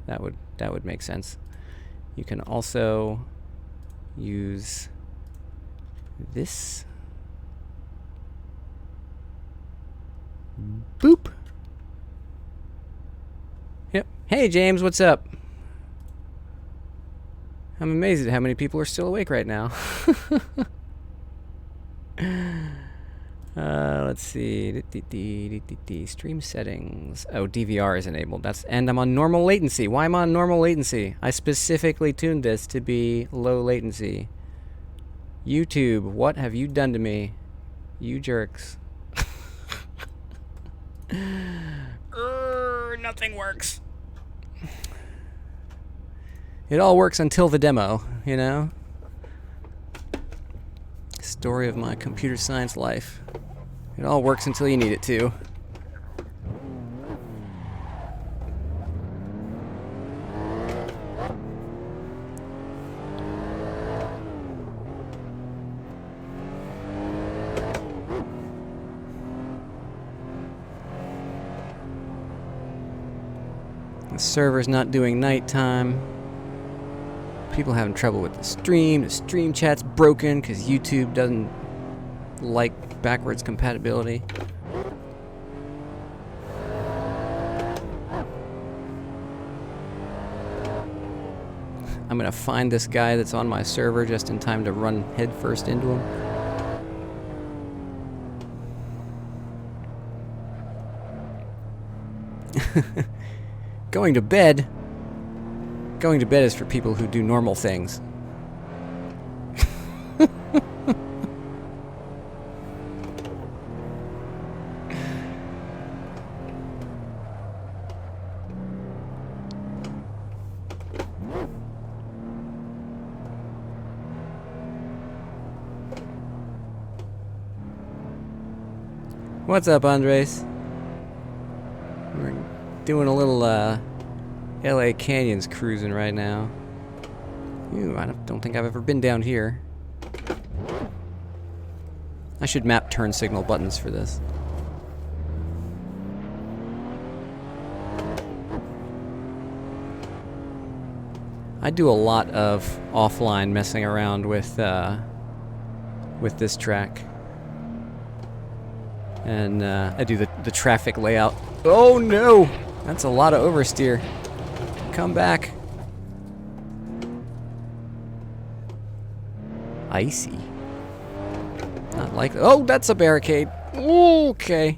That would make sense. You can also use this. Boop. Yep. Hey James, what's up? I'm amazed at how many people are still awake right now. Let's see. Stream settings. Oh, DVR is enabled. And I'm on normal latency. Why am I on normal latency? I specifically tuned this to be low latency. YouTube, what have you done to me? You jerks. Nothing works. It all works until the demo, you know? Story of my computer science life. It all works until you need it to. The server's not doing nighttime. People having trouble with the stream. The stream chat's broken because YouTube doesn't like backwards compatibility. I'm gonna find this guy that's on my server just in time to run headfirst into him. Going to bed is for people who do normal things. What's up, Andres? We're doing a little LA Canyons cruising right now. Ooh, I don't think I've ever been down here. I should map turn signal buttons for this. I do a lot of offline messing around with this track. And I do the traffic layout. Oh no! That's a lot of oversteer. Come back. Icy. Not like... Oh, that's a barricade. Okay.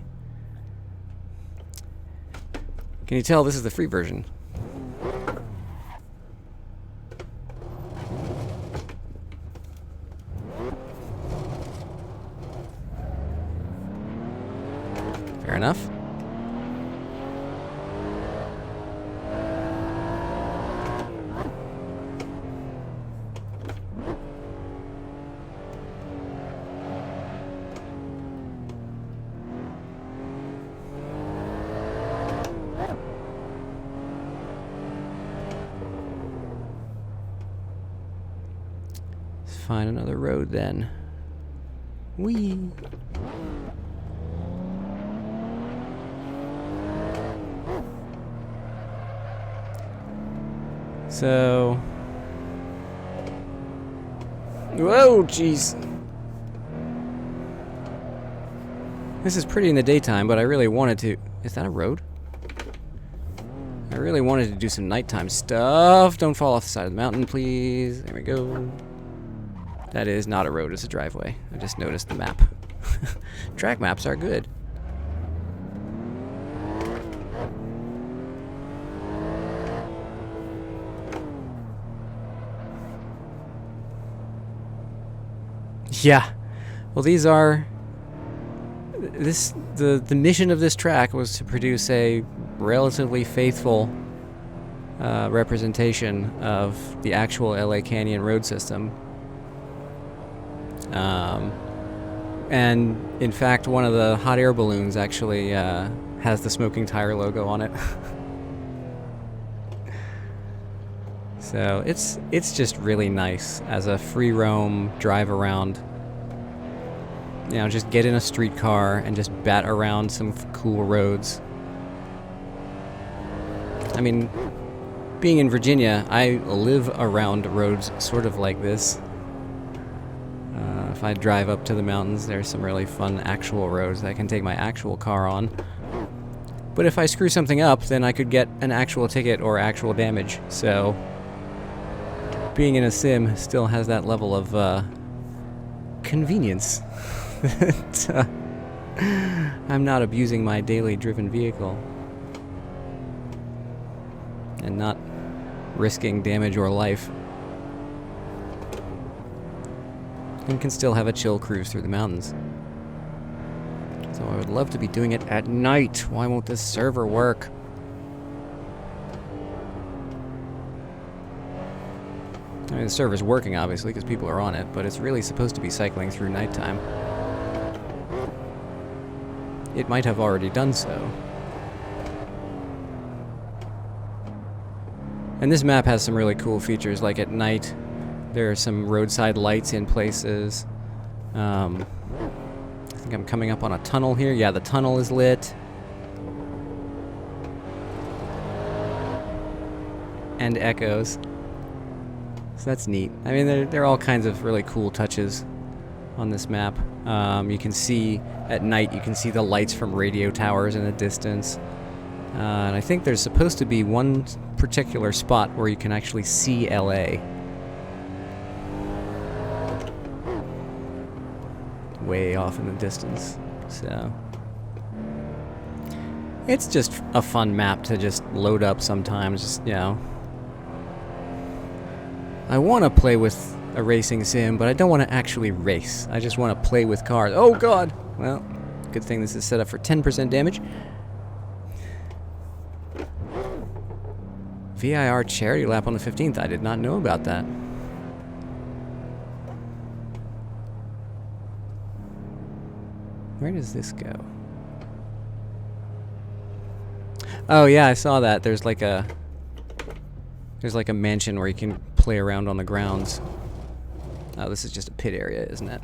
Can you tell this is the free version? Fair enough. Let's find another road then. Whee! So... Whoa, jeez. This is pretty in the daytime, but I really wanted to... Is that a road? I really wanted to do some nighttime stuff. Don't fall off the side of the mountain, please. There we go. That is not a road, it's a driveway. I just noticed the map. Track maps are good. Yeah. Well, these are... The mission of this track was to produce a relatively faithful representation of the actual LA Canyon road system. And in fact, one of the hot air balloons actually has the smoking tire logo on it. So it's just really nice as a free roam drive around. You know, just get in a streetcar and just bat around some cool roads. I mean, being in Virginia, I live around roads sort of like this. If I drive up to the mountains, there's some really fun actual roads that I can take my actual car on. But if I screw something up, then I could get an actual ticket or actual damage. So, being in a sim still has that level of convenience. That, I'm not abusing my daily driven vehicle. And not risking damage or life. And can still have a chill cruise through the mountains. So I would love to be doing it at night. Why won't this server work? I mean, the server's working, obviously, because people are on it, but it's really supposed to be cycling through nighttime. It might have already done so. And this map has some really cool features, like at night, there are some roadside lights in places. I think I'm coming up on a tunnel here. Yeah, the tunnel is lit. And echoes. So that's neat. I mean, there are all kinds of really cool touches on this map. You can see, at night, you can see the lights from radio towers in the distance. And I think there's supposed to be one particular spot where you can actually see LA. Way off in the distance. So it's just a fun map to just load up sometimes, just, you know. I want to play with a racing sim, but I don't want to actually race. I just want to play with cars. Oh god! Well, good thing this is set up for 10% damage. VIR charity lap on the 15th. I did not know about that. Where does this go? Oh yeah, I saw that. There's like a mansion where you can play around on the grounds. Oh, this is just a pit area, isn't it?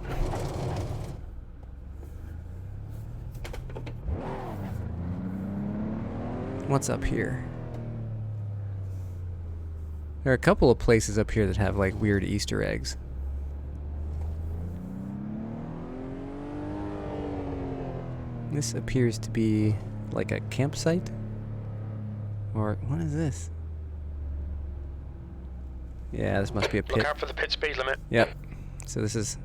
What's up here? There are a couple of places up here that have like weird Easter eggs. This appears to be like a campsite? Or what is this? Yeah, this must be a pit. Look out for the pit speed limit. Yep. So this is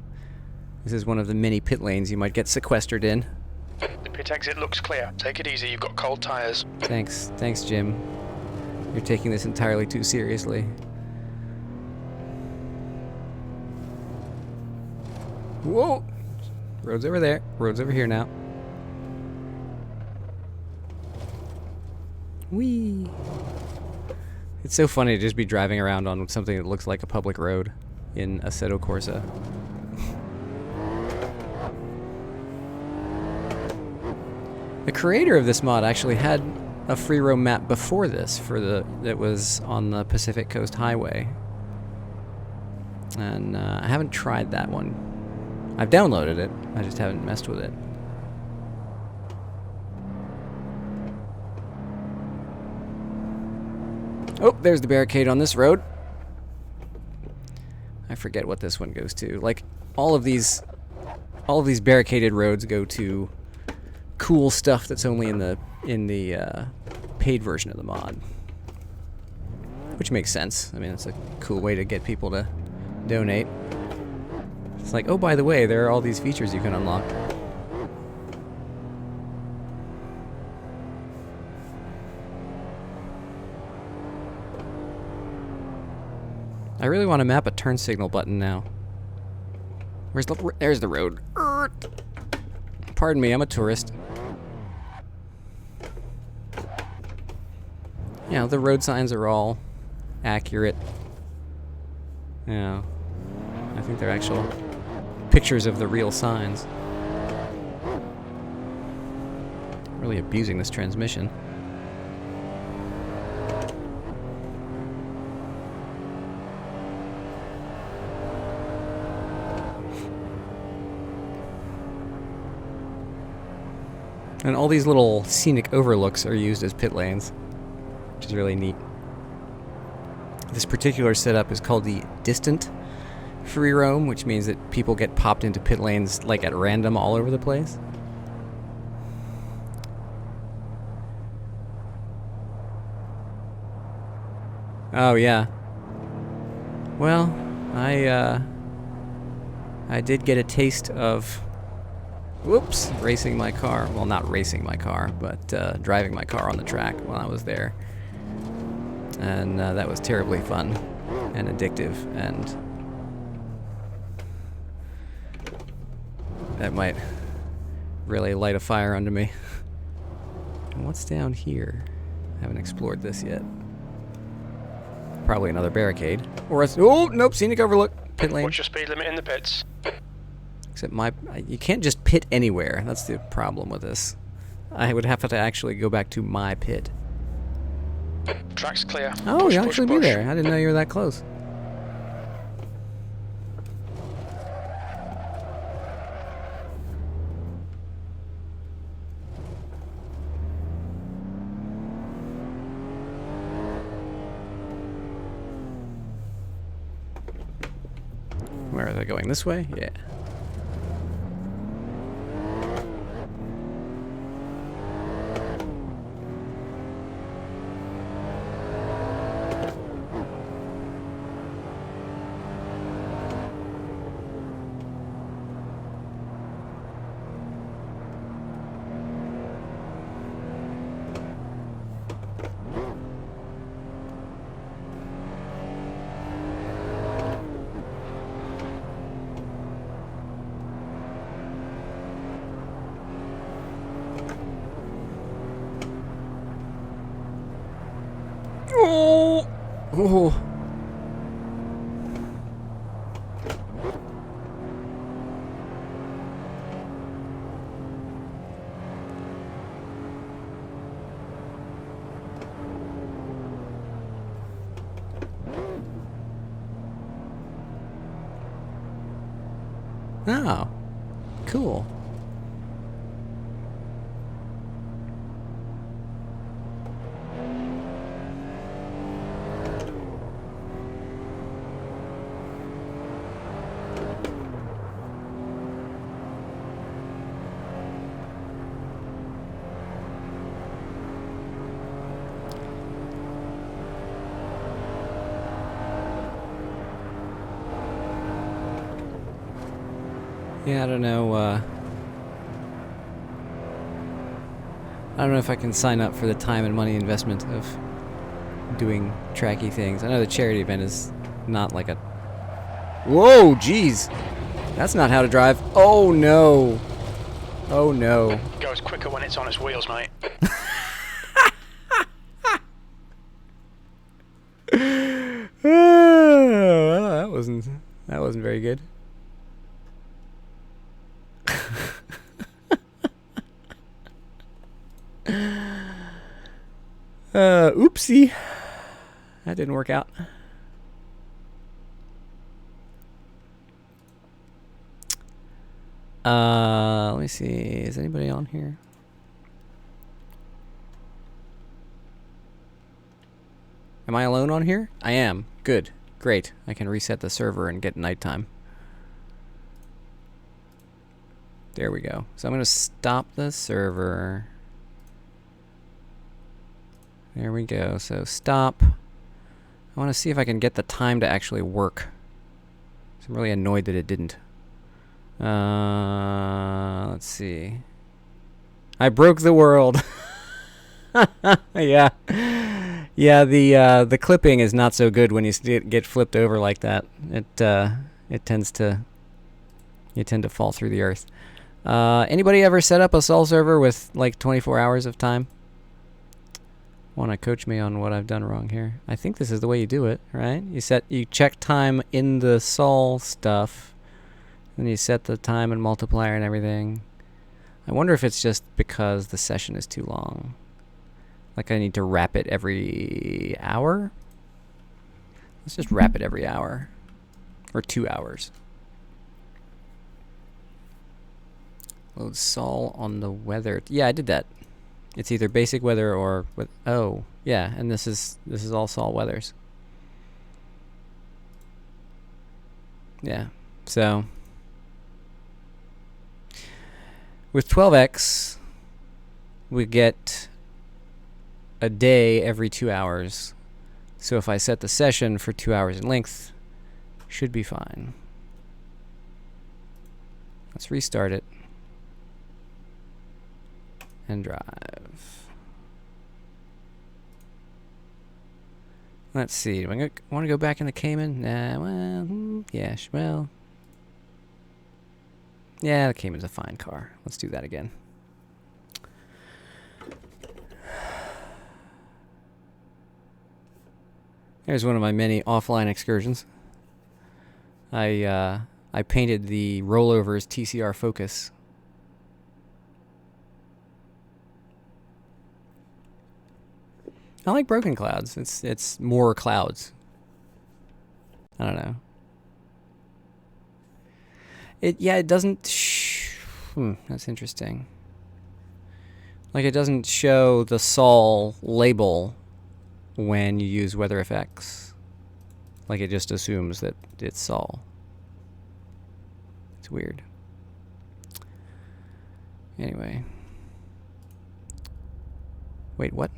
one of the many pit lanes you might get sequestered in. The pit exit looks clear. Take it easy, you've got cold tires. Thanks, Jim. You're taking this entirely too seriously. Whoa! Road's over there. Road's over here now. Whee! It's so funny to just be driving around on something that looks like a public road in Assetto Corsa. The creator of this mod actually had a free roam map before this that was on the Pacific Coast Highway. And I haven't tried that one. I've downloaded it, I just haven't messed with it. Oh, there's the barricade on this road. I forget what this one goes to. Like all of these barricaded roads go to cool stuff that's only in the paid version of the mod, which makes sense. I mean, it's a cool way to get people to donate. It's like, oh, by the way, there are all these features you can unlock. I really want to map a turn signal button now. There's the road. Pardon me, I'm a tourist. Yeah, the road signs are all accurate. Yeah, I think they're actual pictures of the real signs. Really abusing this transmission. And all these little scenic overlooks are used as pit lanes, which is really neat. This particular setup is called the distant free roam, which means that people get popped into pit lanes like at random all over the place. Oh yeah. Well, I did get a taste of racing my car. Well, not racing my car, but driving my car on the track while I was there. And that was terribly fun and addictive, and that might really light a fire under me. And what's down here? I haven't explored this yet. Probably another barricade. Or a... Oh, nope, scenic overlook. Pit lane. What's your speed limit in the pits? Except you can't just pit anywhere. That's the problem with this. I would have to actually go back to my pit. Track's clear. Oh, Push, you'll push, actually be push. there. I didn't know you were that close. Where are they going? This way? Yeah. Oh! Oh! Oh, cool. Yeah, I don't know if I can sign up for the time and money investment of doing tracky things. I know the charity event is not like a... Whoa, jeez! That's not how to drive. Oh, no. Oh, no. It goes quicker when it's on its wheels, mate. Well, that wasn't very good. Oopsie. That didn't work out. Let me see. Is anybody on here? Am I alone on here? I am. Good. Great. I can reset the server and get nighttime. There we go. So I'm going to stop the server. There we go. So stop. I want to see if I can get the time to actually work. I'm really annoyed that it didn't. Let's see. I broke the world. Yeah. Yeah, the clipping is not so good when you get flipped over like that. It tends to... You tend to fall through the earth. Anybody ever set up a Sol server with like 24 hours of time? Want to coach me on what I've done wrong here? I think this is the way you do it, right? You check time in the Sol stuff, then you set the time and multiplier and everything. I wonder if it's just because the session is too long. Like I need to wrap it every hour? Let's just wrap it every hour. Or 2 hours. Load Sol on the weather. Yeah, I did that. It's either basic weather or with... Oh, yeah, and this is all Sol weathers. Yeah, so... With 12x, we get a day every 2 hours. So if I set the session for 2 hours in length, should be fine. Let's restart it. And drive. Let's see. Do I want to go back in the Cayman? Nah, well, yeah, well. Yeah, the Cayman's a fine car. Let's do that again. There's one of my many offline excursions. I painted the rollovers TCR Focus. I like broken clouds. It's more clouds. I don't know. It doesn't. That's interesting. Like it doesn't show the Sol label when you use WeatherFX. Like it just assumes that it's Sol. It's weird. Anyway. Wait, what?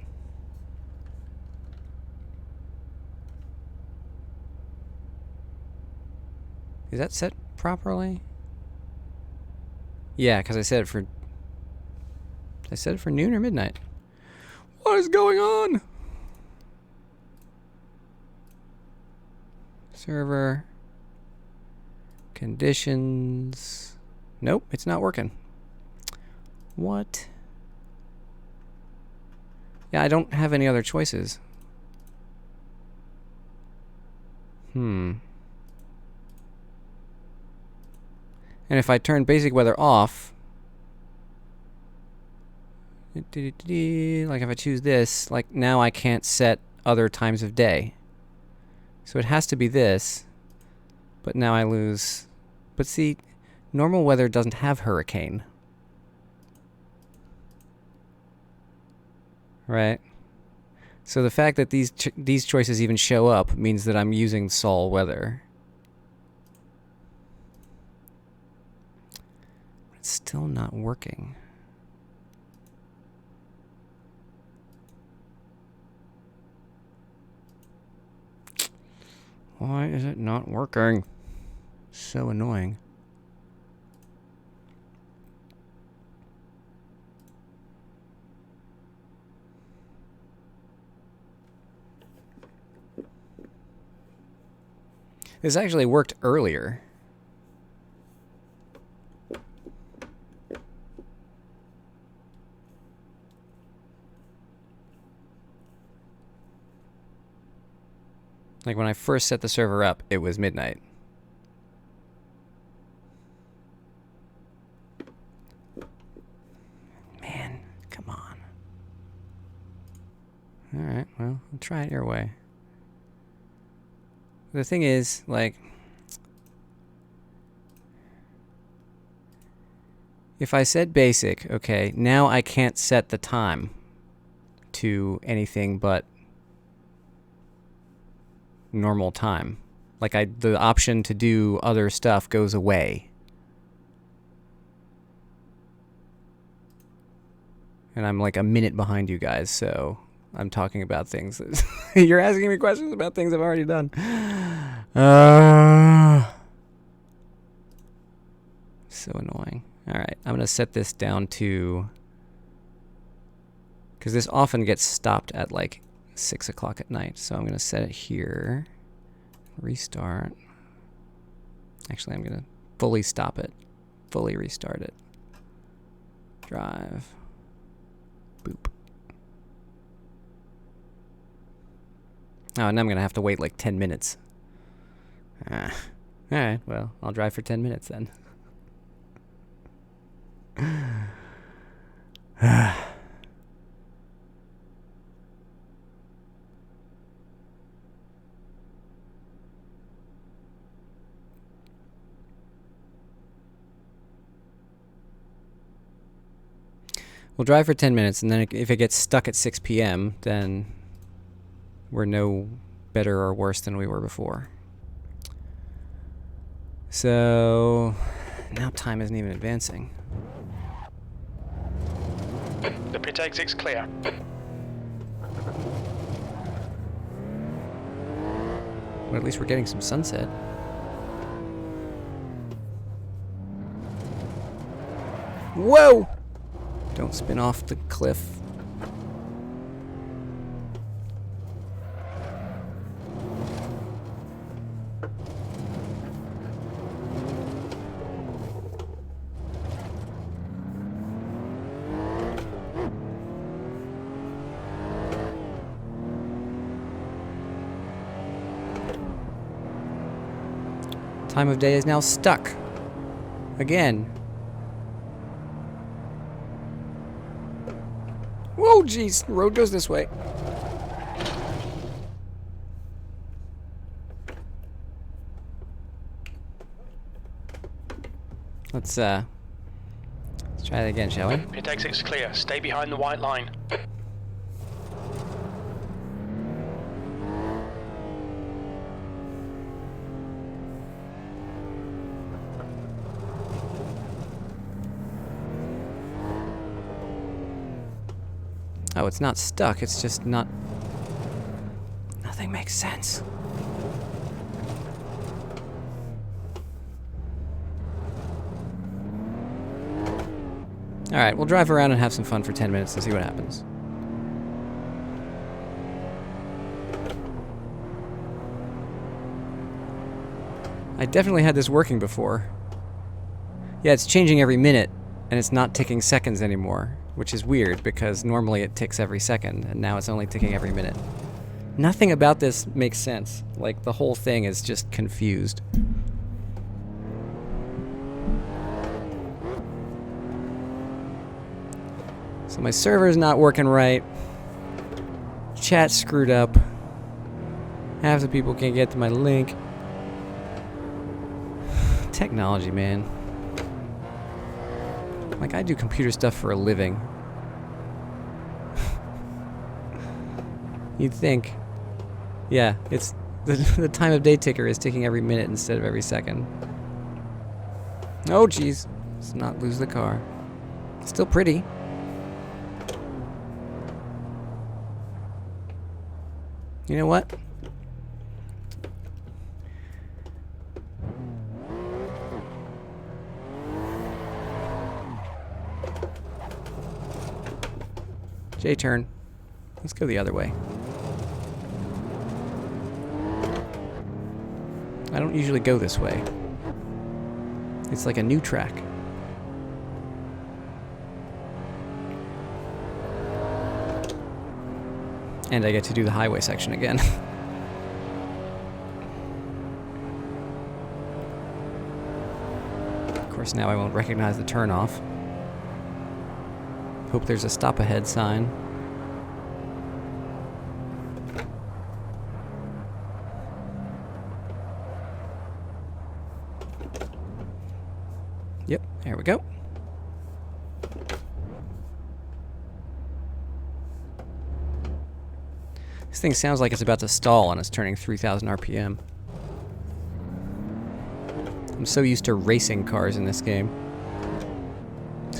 Is that set properly? Yeah, because I set it for... I set it for noon or midnight. What is going on? Server. Conditions. Nope, it's not working. What? Yeah, I don't have any other choices. And if I turn basic weather off, like if I choose this, like now I can't set other times of day. So it has to be this, but now I lose. But see, Normal weather doesn't have hurricane. Right? So the fact that these choices even show up means that I'm using sol weather. It's still not working. Why is it not working? So annoying. This actually worked earlier. Like when I first set the server up, it was midnight. Man, come on. Alright, well, I'll try it your way. The thing is, like, if I said basic, okay, now I can't set the time to anything but normal time. Like, the option to do other stuff goes away. And I'm like a minute behind you guys, so I'm talking about things that you're asking me questions about things I've already done. So annoying. Alright, I'm going to set this down to... because this often gets stopped at like 6 o'clock at night. So I'm going to set it here. Restart. Actually, I'm going to fully stop it. Fully restart it. Drive. Boop. Oh, and I'm going to have to wait like 10 minutes. Alright, well, I'll drive for 10 minutes then. We'll drive for 10 minutes, and then if it gets stuck at 6 p.m., then we're no better or worse than we were before. So now time isn't even advancing. The pit exit's clear. Well, at least we're getting some sunset. Whoa! Don't spin off the cliff. Time of day is now stuck. Again. Whoa, jeez. The road goes this way. Let's try that again, shall we? Pit exit's clear. Stay behind the white line. Oh, it's not stuck. It's just not... Nothing makes sense. Alright, we'll drive around and have some fun for 10 minutes and see what happens. I definitely had this working before. Yeah, it's changing every minute, and it's not ticking seconds anymore, which is weird because normally it ticks every second, and now it's only ticking every minute. Nothing about this makes sense. Like, the whole thing is just confused. So my server's not working right. Chat's screwed up. Half the people can't get to my link. Technology, man. Like, I do computer stuff for a living. You'd think. Yeah, it's... The time of day ticker is ticking every minute instead of every second. Oh, jeez. Let's not lose the car. Still pretty. You know what? J-turn. Let's go the other way. I don't usually go this way. It's like a new track. And I get to do the highway section again. Of course, now I won't recognize the turnoff. Hope there's a stop ahead sign. Yep, there we go. This thing sounds like it's about to stall and it's turning 3,000 RPM. I'm so used to racing cars in this game.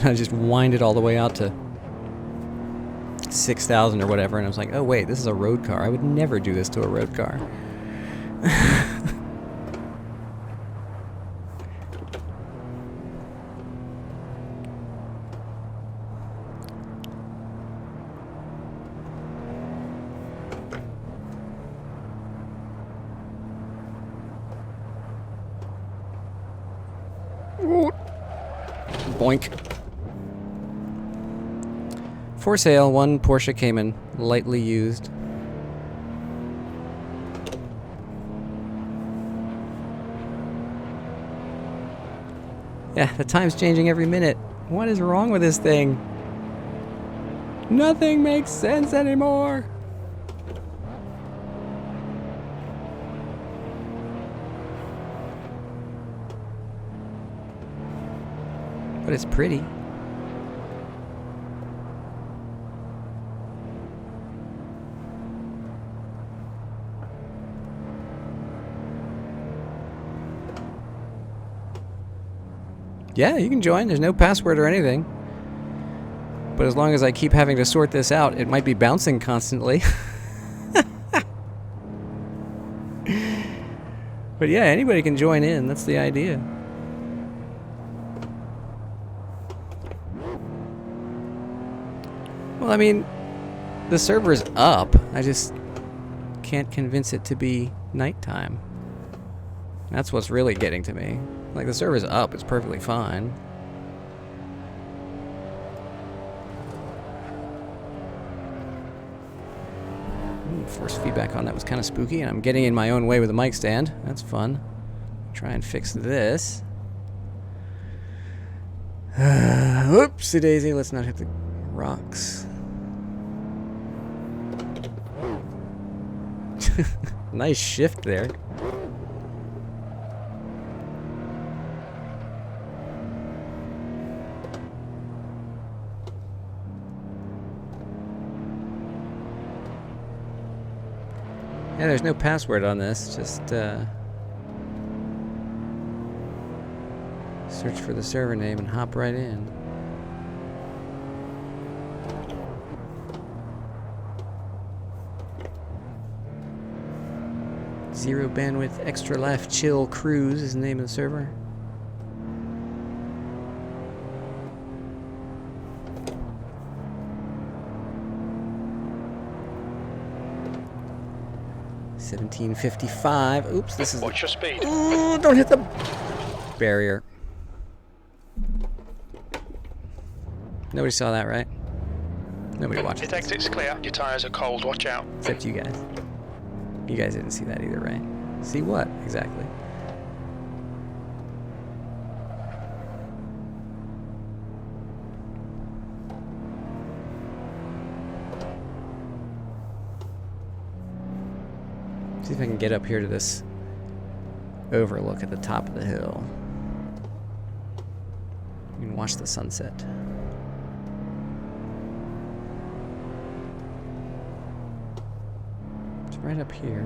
I just wind it all the way out to 6,000 or whatever, and I was like, oh wait, this is a road car. I would never do this to a road car. Boink. For sale, one Porsche Cayman, lightly used. Yeah, the time's changing every minute. What is wrong with this thing? Nothing makes sense anymore. But it's pretty. Yeah, you can join. There's no password or anything. But as long as I keep having to sort this out, it might be bouncing constantly. But yeah, anybody can join in. That's the idea. Well, I mean, the server's up. I just can't convince it to be nighttime. That's what's really getting to me. Like, the server's up. It's perfectly fine. Force feedback on that was kind of spooky, and I'm getting in my own way with the mic stand. That's fun. Try and fix this. Whoopsie daisy. Let's not hit the rocks. Nice shift there. Yeah, there's no password on this. Just search for the server name and hop right in. Zero bandwidth, extra life, chill cruise is the name of the server. $17.55. Oops, this is. Watch your speed. Ooh, don't hit the barrier. Nobody saw that, right? Nobody watched it. Your exit's clear. Your tyres are cold. Watch out. Except you guys. You guys didn't see that either, right? See what, exactly? See if I can get up here to this overlook at the top of the hill. You can watch the sunset. It's right up here.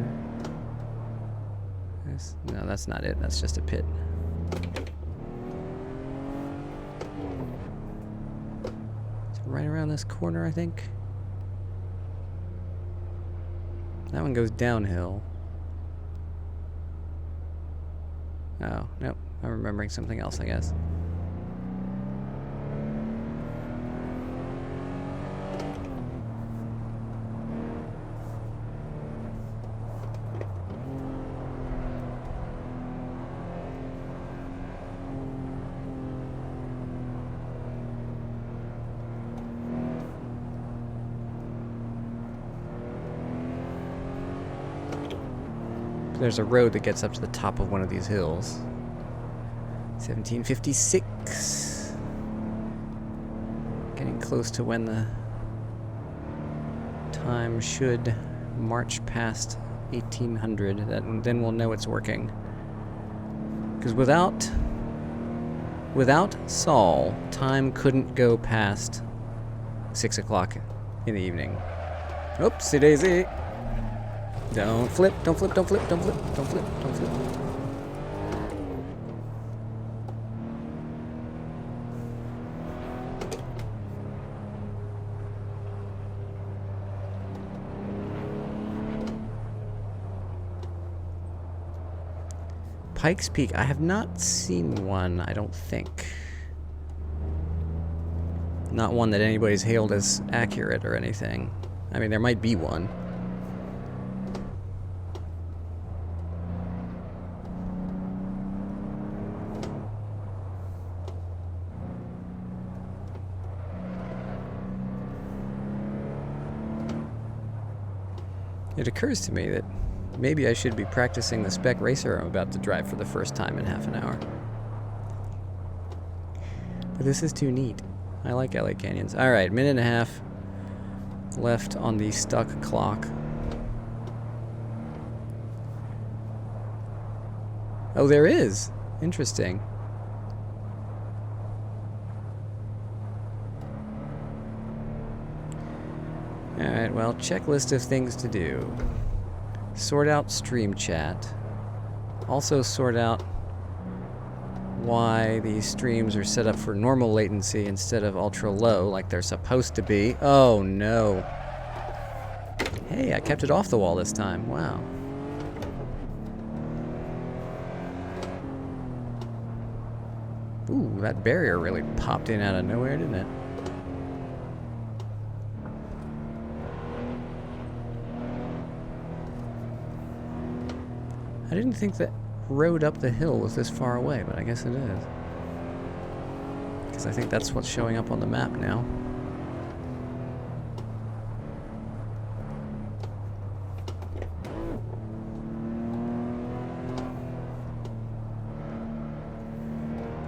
No, that's not it. That's just a pit. It's right around this corner, I think. That one goes downhill. Oh, nope. I'm remembering something else, I guess. There's a road that gets up to the top of one of these hills. 1756. Getting close to when the time should march past 1800. Then we'll know it's working. Because without Saul, time couldn't go past 6 o'clock in the evening. Oopsie daisy. Don't flip, don't flip, don't flip, don't flip, don't flip, don't flip. Pikes Peak, I have not seen one, I don't think. Not one that anybody's hailed as accurate or anything. I mean, there might be one. It occurs to me that maybe I should be practicing the Spec racer I'm about to drive for the first time in half an hour. But this is too neat. I like LA Canyons. Alright, minute and a half left on the stuck clock. Oh, there is! Interesting. Alright, well, checklist of things to do. Sort out stream chat. Also sort out why these streams are set up for normal latency instead of ultra low like they're supposed to be. Oh no. Hey, I kept it off the wall this time. Wow. Ooh, that barrier really popped in out of nowhere, didn't it? I didn't think that road up the hill was this far away, but I guess it is. Because I think that's what's showing up on the map now.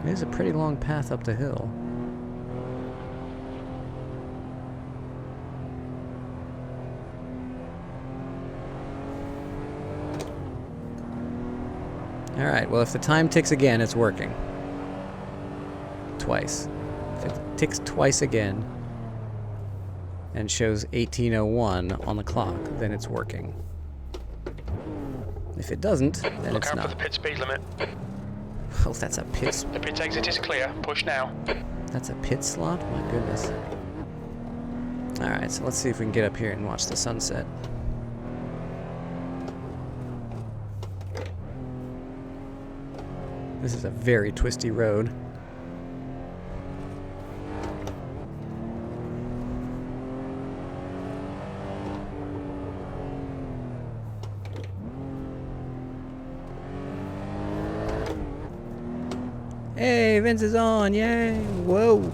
It is a pretty long path up the hill. Alright, well if the time ticks again, it's working. Twice. If it ticks twice again and shows 1801 on the clock, then it's working. If it doesn't, then Look it's out not. for the pit speed limit. Oh, that's a pit. The pit exit is clear. Push now. That's a pit slot? My goodness. Alright, so let's see if we can get up here and watch the sunset. This is a very twisty road. Hey, Vince is on, yay! Whoa!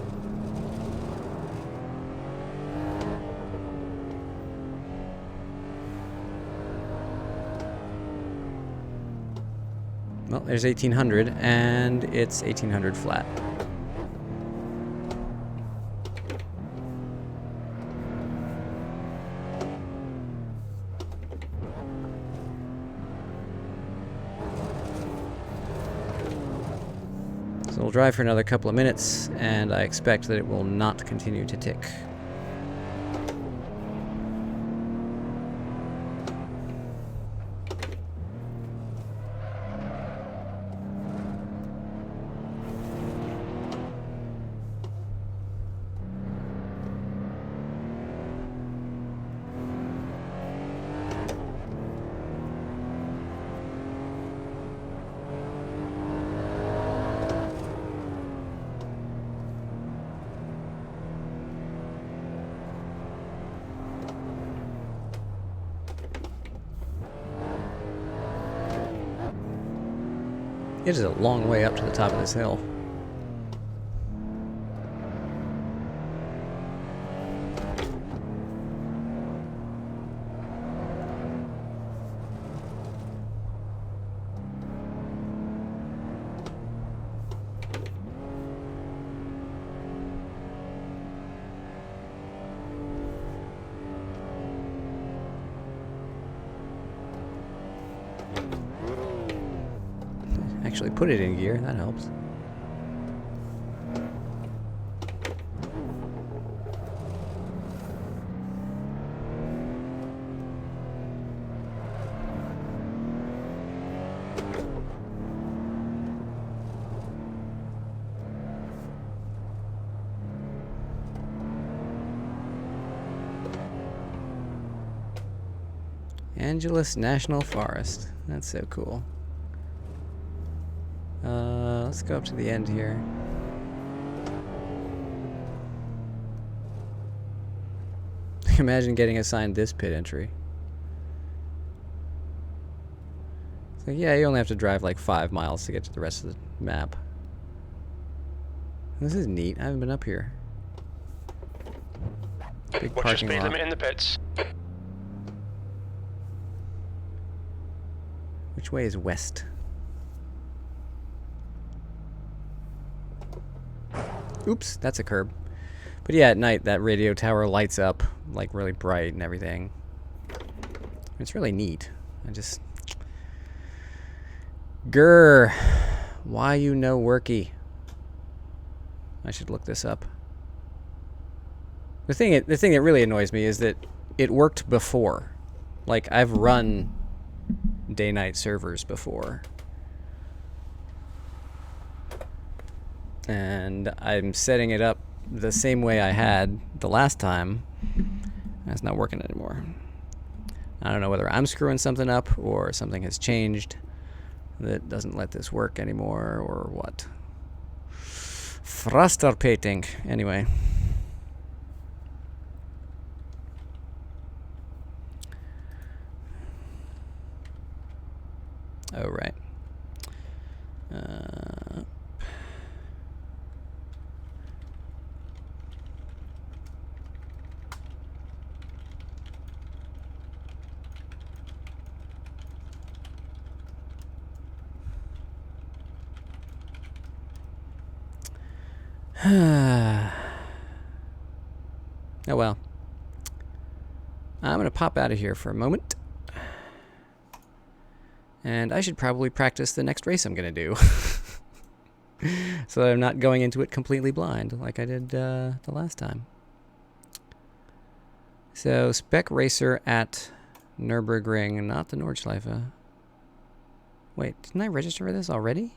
Well, there's 1800, and it's 1800 flat. So we'll drive for another couple of minutes, and I expect that it will not continue to tick. It is a long way up to the top of this hill. Actually put it in gear, that helps. Angeles National Forest. That's so cool. Let's go up to the end here. Imagine getting assigned this pit entry. It's like, yeah, you only have to drive like 5 miles to get to the rest of the map. This is neat. I haven't been up here. Big Watch your parking speed lot. limit in the pits. Which way is west? Oops, that's a curb. But yeah, at night that radio tower lights up like really bright and everything. It's really neat. I just... Grr. Why you no worky? I should look this up. The thing that really annoys me is that it worked before. Like, I've run day-night servers before. And I'm setting it up the same way I had the last time. And it's not working anymore. I don't know whether I'm screwing something up or something has changed that doesn't let this work anymore or what. Frustrating. Anyway. Oh, right. Oh well. I'm going to pop out of here for a moment. And I should probably practice the next race I'm going to do. So that I'm not going into it completely blind like I did the last time. So, Spec Racer at Nurburgring, not the Nordschleife. Wait, didn't I register for this already?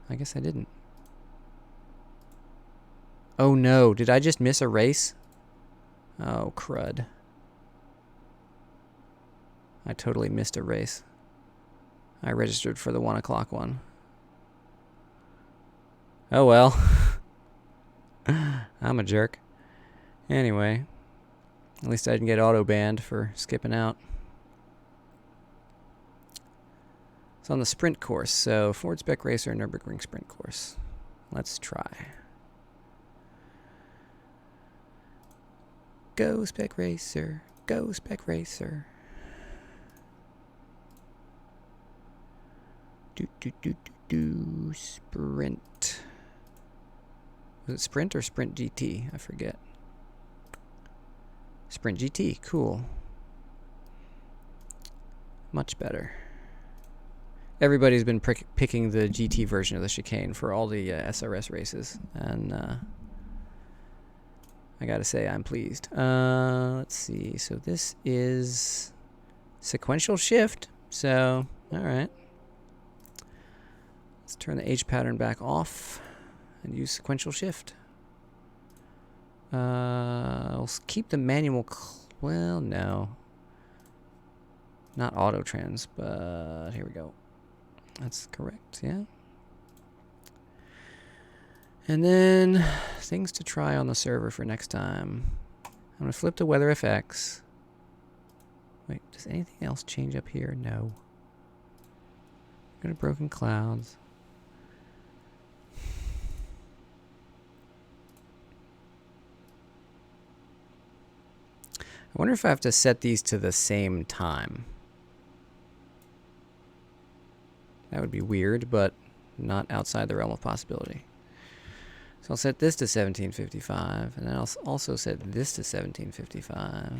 I guess I didn't. Oh no, did I just miss a race? Oh, crud. I totally missed a race. I registered for the 1 o'clock one. Oh well. I'm a jerk. Anyway, at least I didn't get auto banned for skipping out. It's on the sprint course, so Ford Spec Racer Nürburgring sprint course. Let's try. Go Spec Racer, go Spec Racer. Sprint. Was it Sprint or Sprint GT? I forget. Sprint GT, cool. Much better. everybody's been picking the GT version of the chicane for all the SRS races, and I gotta say I'm pleased. Let's see. So this is sequential shift. So all right. Let's turn the H pattern back off and use sequential shift. I'll keep the manual. Well, no. Not auto trans, but here we go. That's correct, yeah. And then things to try on the server for next time. I'm going to flip to Weather FX. Wait, does anything else change up here? No. Go to Broken Clouds. I wonder if I have to set these to the same time. That would be weird, but not outside the realm of possibility. So I'll set this to 1755, and then I'll also set this to 1755.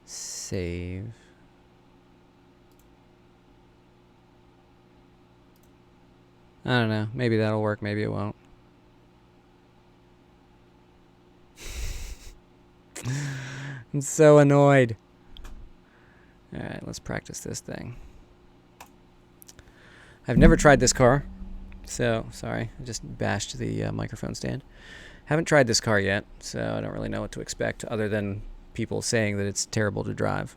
Save. I don't know. Maybe that'll work. Maybe it won't. I'm so annoyed. Alright, let's practice this thing. I've never tried this car. So, sorry. I just bashed the microphone stand. Haven't tried this car yet, so I don't really know what to expect other than people saying that it's terrible to drive.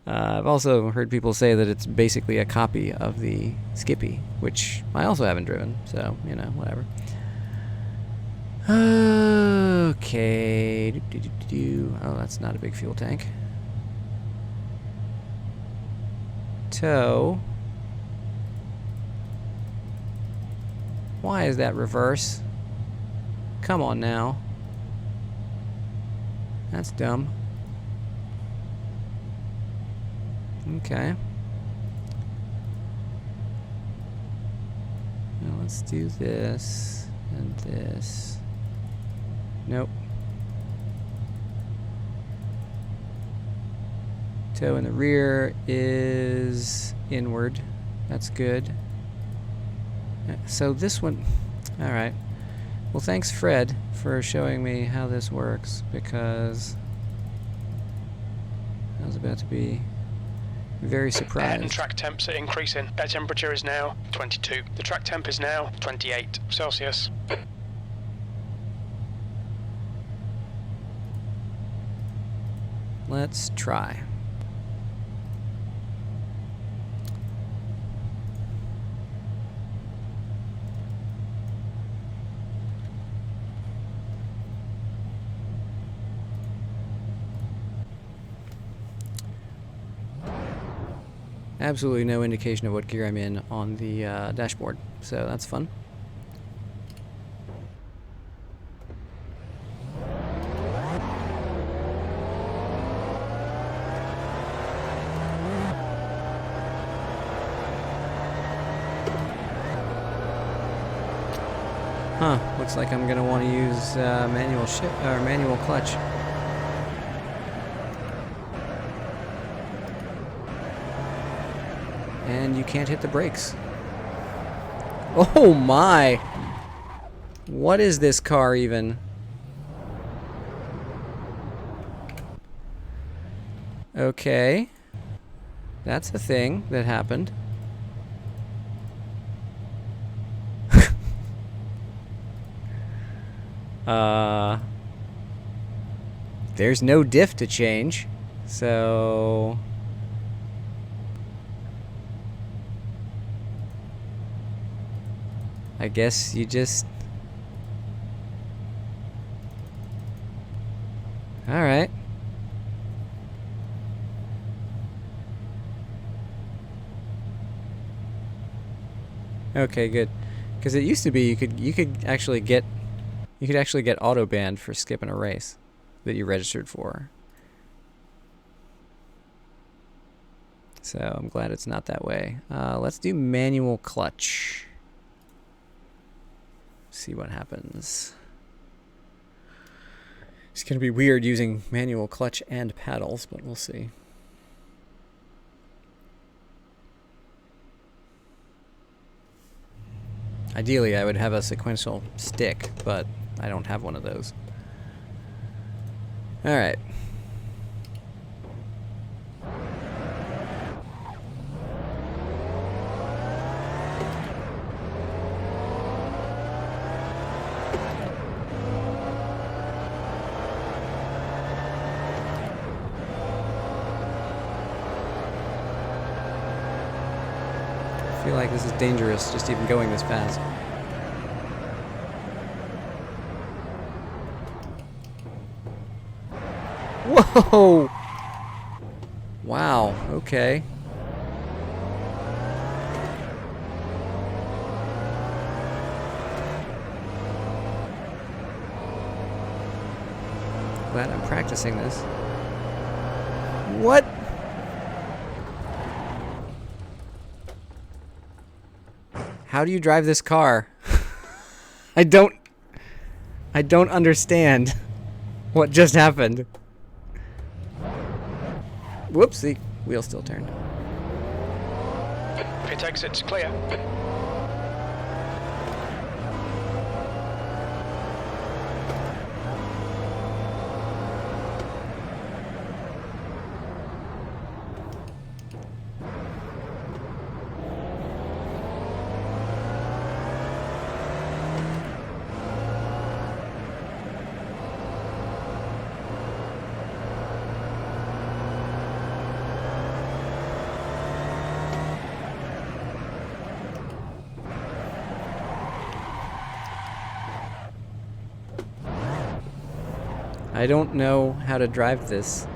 I've also heard people say that it's basically a copy of the Skippy, which I also haven't driven, so, you know, whatever. Okay. Oh, that's not a big fuel tank. Tow. Why is that reverse? Come on now. That's dumb. Okay. Now let's do this and this. Nope. Toe in the rear is inward. That's good. So this one, all right. Well, thanks, Fred, for showing me how this works, because I was about to be very surprised. Air and track temps are increasing. Air temperature is now 22. The track temp is now 28 Celsius. Let's try. Absolutely no indication of what gear I'm in on the dashboard, so that's fun. Huh, looks like I'm gonna want to use manual shift or manual clutch. And you can't hit the brakes. Oh my! What is this car even? Okay. That's a thing that happened. There's no diff to change, so I guess you just... Alright. Okay, good. Because it used to be you could actually get auto banned for skipping a race that you registered for. So I'm glad it's not that way. Let's do manual clutch. See what happens. It's going to be weird using manual clutch and paddles, but we'll see. Ideally, I would have a sequential stick, but I don't have one of those. Alright. I feel like this is dangerous, just even going this fast. Whoa! Wow, okay. Glad I'm practicing this. What? How do you drive this car? I don't understand what just happened. Whoops, the wheel still turned. Pit exit's clear. I don't know how to drive this.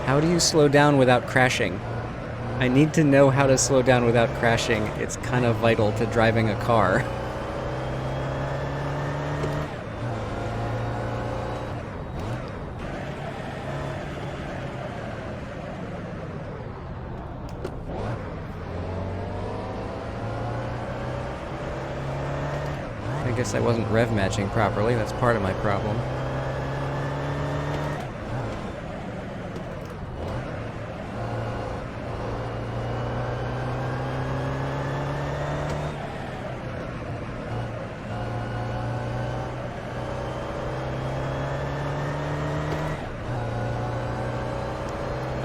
How do you slow down without crashing? I need to know how to slow down without crashing. It's kind of vital to driving a car. I guess I wasn't rev matching properly. That's part of my problem.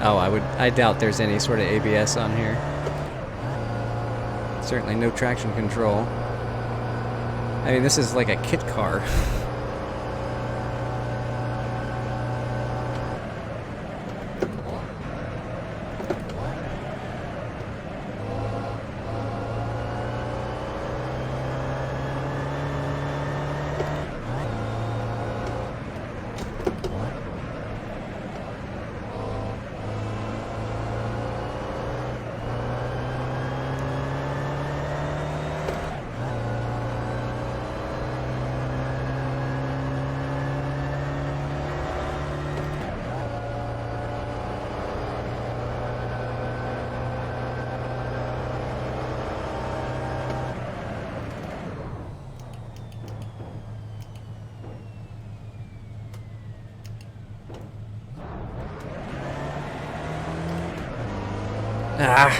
Oh, I doubt there's any sort of ABS on here. Certainly no traction control. I mean, this is like a kit car. Ah.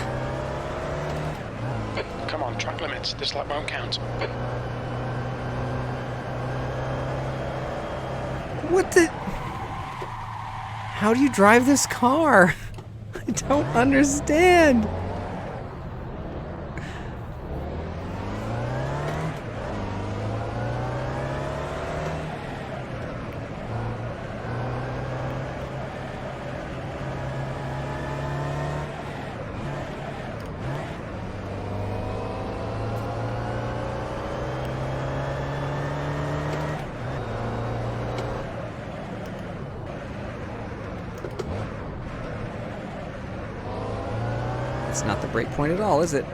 Come on, track limits. This lap won't count. What the? How do you drive this car? I don't understand. It's not the break point at all, is it?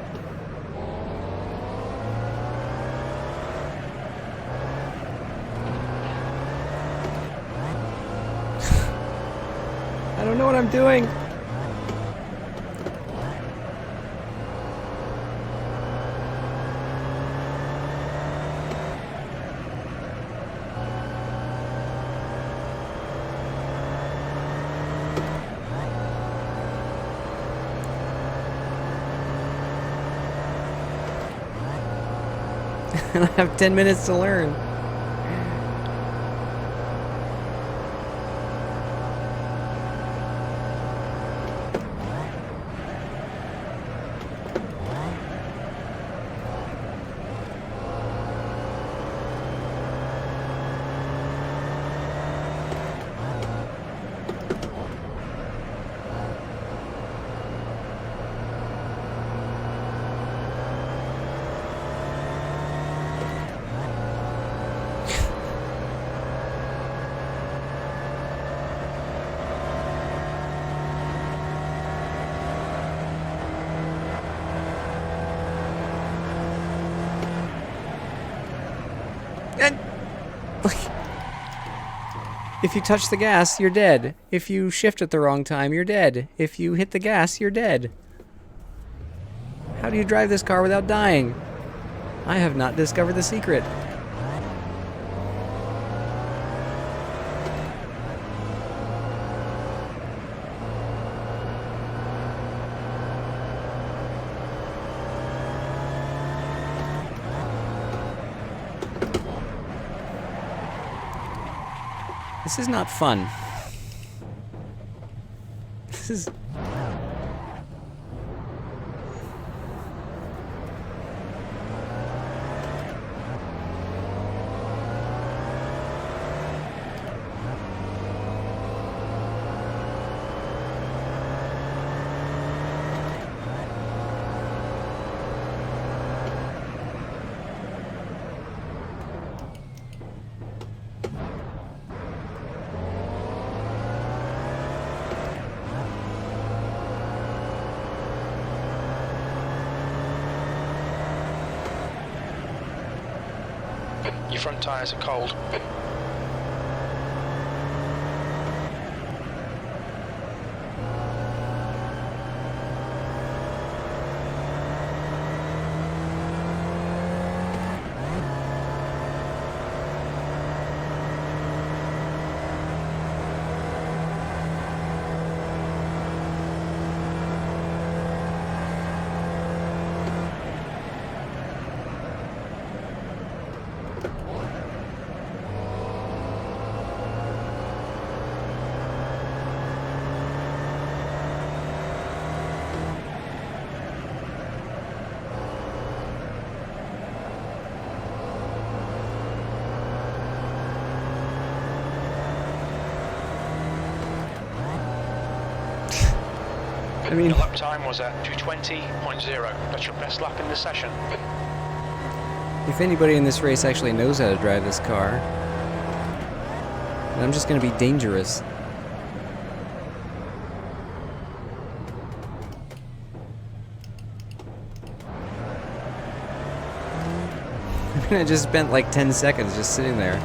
I don't know what I'm doing. And I have 10 minutes to learn. If you touch the gas, you're dead. If you shift at the wrong time, you're dead. If you hit the gas, you're dead. How do you drive this car without dying? I have not discovered the secret. This is not fun. This is... Your front tyres are cold. I mean... Your lap time was at 220.0. That's your best lap in the session. If anybody in this race actually knows how to drive this car, then I'm just going to be dangerous. I just spent like 10 seconds just sitting there.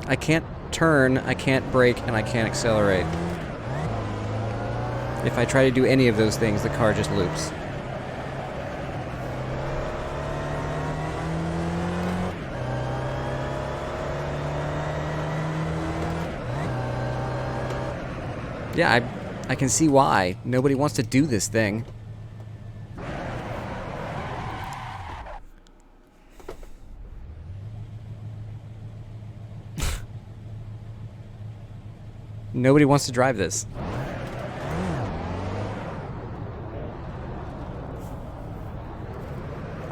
I can't turn, I can't brake, and I can't accelerate. If I try to do any of those things, the car just loops. Yeah, I can see why. Nobody wants to do this thing. Nobody wants to drive this.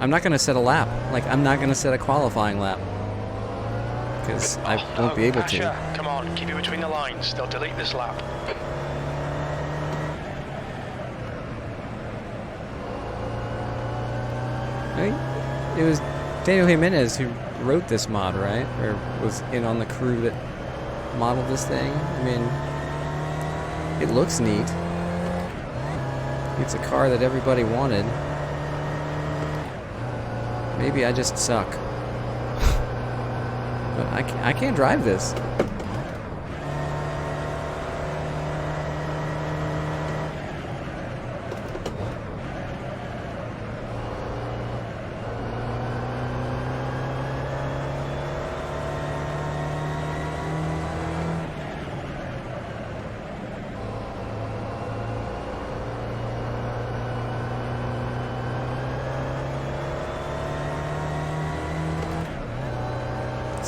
I'm not going to set a lap. Like, I'm not going to set a qualifying lap. Because I won't be able to. Come on, keep it between the lines. They'll delete this lap. I mean, it was Daniel Jimenez who wrote this mod, right? Or was in on the crew that modeled this thing. I mean, it looks neat. It's a car that everybody wanted. Maybe I just suck. But I can't drive this.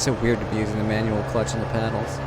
so weird to be using the manual clutch and the paddles.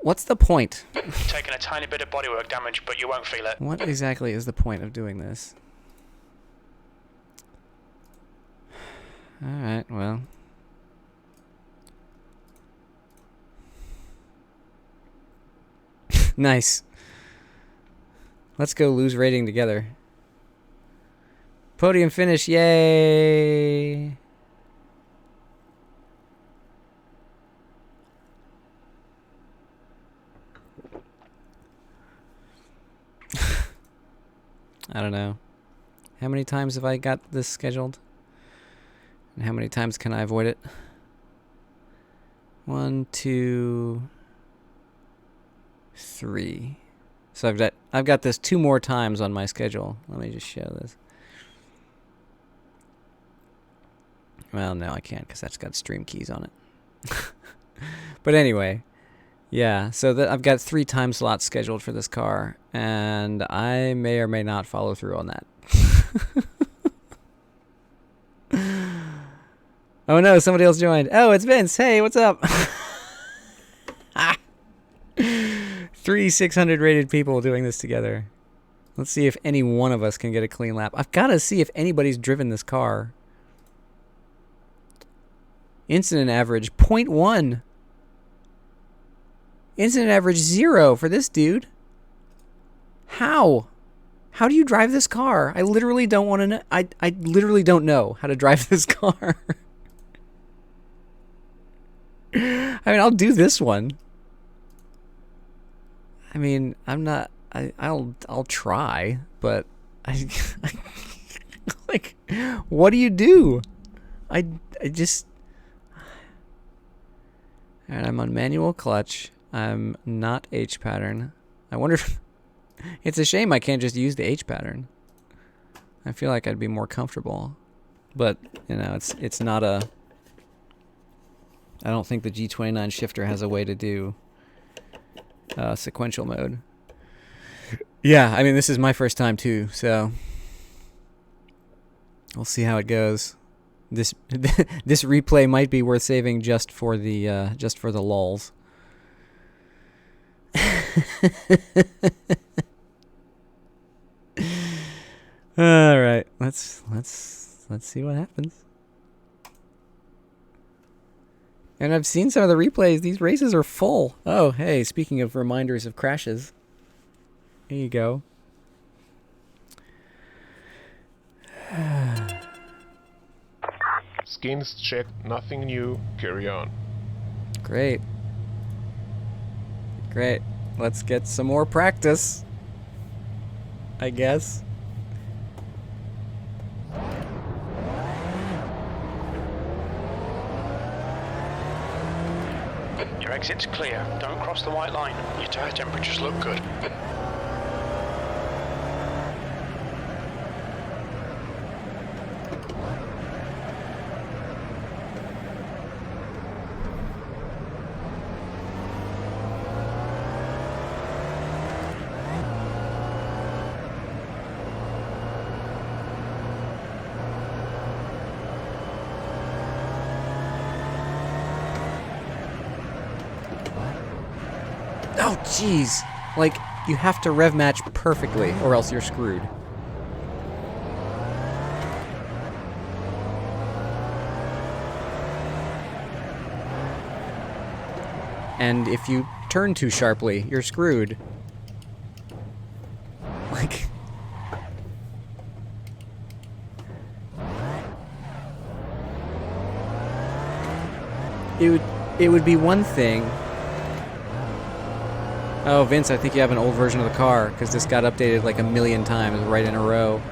What's the point? You've taken a tiny bit of bodywork damage, but you won't feel it. What exactly is the point of doing this? Alright, well. Nice. Let's go lose rating together. Podium finish, yay! I don't know. How many times have I got this scheduled? And how many times can I avoid it? 1, 2, 3. So I've got this 2 more times on my schedule. Let me just show this. Well, no, I can't because that's got stream keys on it. But anyway, yeah. So I've got 3 time slots scheduled for this car, and I may or may not follow through on that. Oh no, somebody else joined. Oh, it's Vince. Hey, what's up? 3 600 rated people doing this together. Let's see if any one of us can get a clean lap. I've got to see if anybody's driven this car. Incident average 0.1. Incident average 0 for this dude. How? How do you drive this car? I literally don't want to know. I literally don't know how to drive this car. I mean, I'll do this one. I mean, I'm not. I'll try, but I like. What do you do? I just. All right, I'm on manual clutch. I'm not H pattern. I wonder if it's a shame I can't just use the H pattern. I feel like I'd be more comfortable, but you know, it's not a. I don't think the G29 shifter has a way to do sequential mode. Yeah, I mean, this is my first time too, so we'll see how it goes. This this replay might be worth saving just for the lulz. All right, let's see what happens. And I've seen some of the replays. These races are full. Oh, hey, speaking of reminders of crashes. Here you go. Skins checked, nothing new, carry on. Great. Great. Let's get some more practice, I guess. Your exit's clear. Don't cross the white line. Your tyre temperatures look good. Oh, jeez. Like, you have to rev match perfectly, or else you're screwed. And if you turn too sharply, you're screwed. it would be one thing. Oh, Vince, I think you have an old version of the car, because this got updated like a million times right in a row.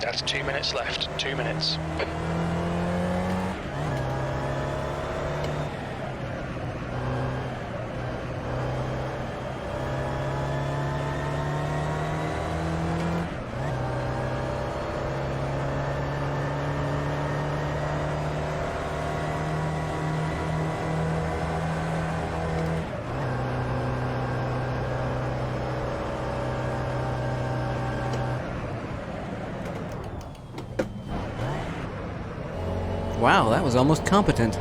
That's 2 minutes left. 2 minutes. Wow, that was almost competent.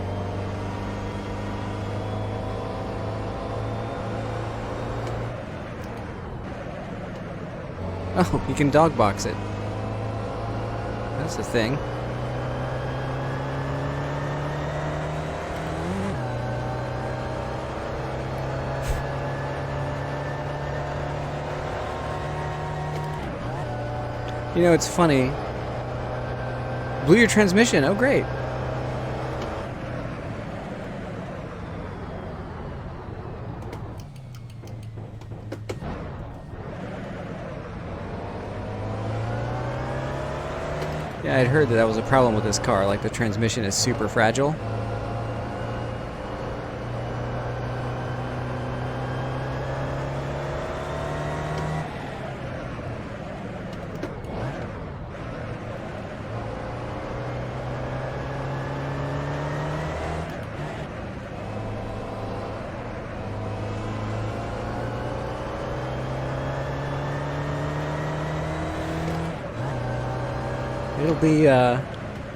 Oh, you can dog box it. That's a thing. You know, it's funny. Blew your transmission. Oh, great. Yeah, I'd heard that was a problem with this car, like the transmission is super fragile.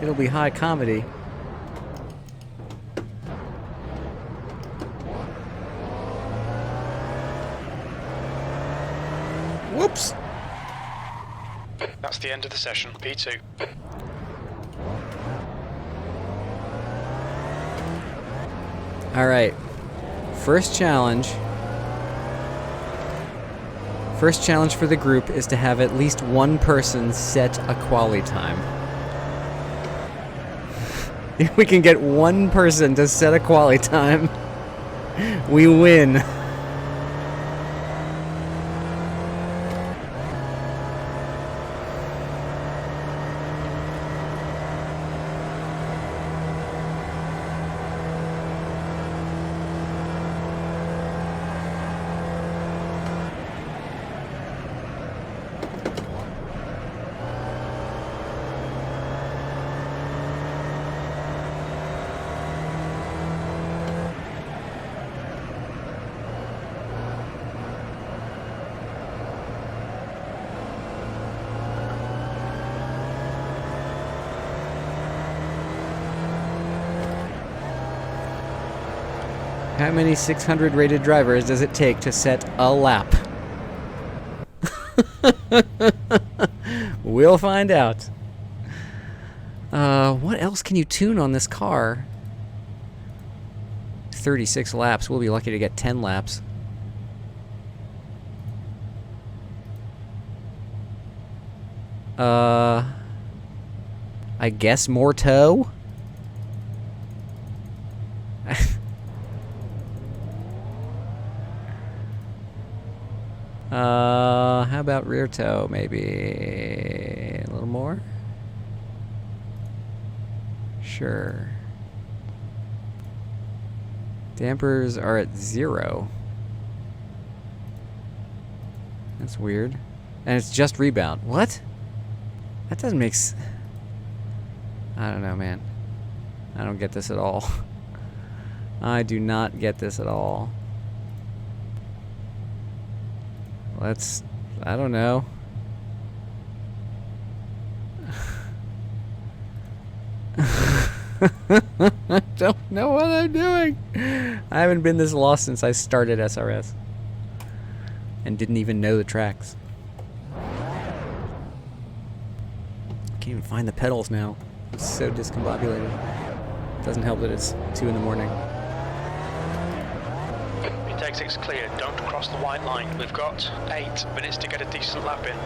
It'll be high comedy. Whoops! That's the end of the session. P2. Alright. First challenge. First challenge for the group is to have at least one person set a quali time. If we can get one person to set a quali time, we win. How many 600 rated drivers does it take to set a lap? We'll find out. What else can you tune on this car? 36 laps. We'll be lucky to get 10 laps. I guess more tow? How about rear toe, maybe? A little more? Sure. Dampers are at 0. That's weird. And it's just rebound. What? That doesn't make I don't know, man. I don't get this at all. I do not get this at all. Let's... I don't know. I don't know what I'm doing. I haven't been this lost since I started SRS. And didn't even know the tracks. Can't even find the pedals now. It's so discombobulated. Doesn't help that it's 2 in the morning. Intake 6 clear, don't cross the white line. We've got 8 minutes to get a decent lap in.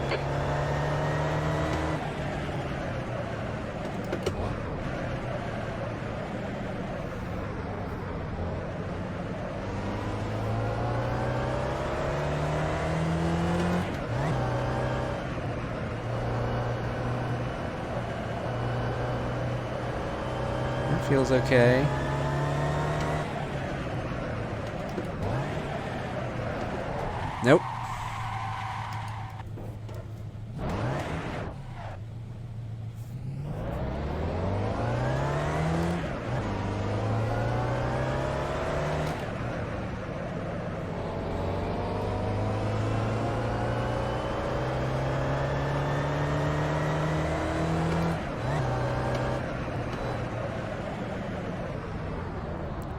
That feels okay. Nope.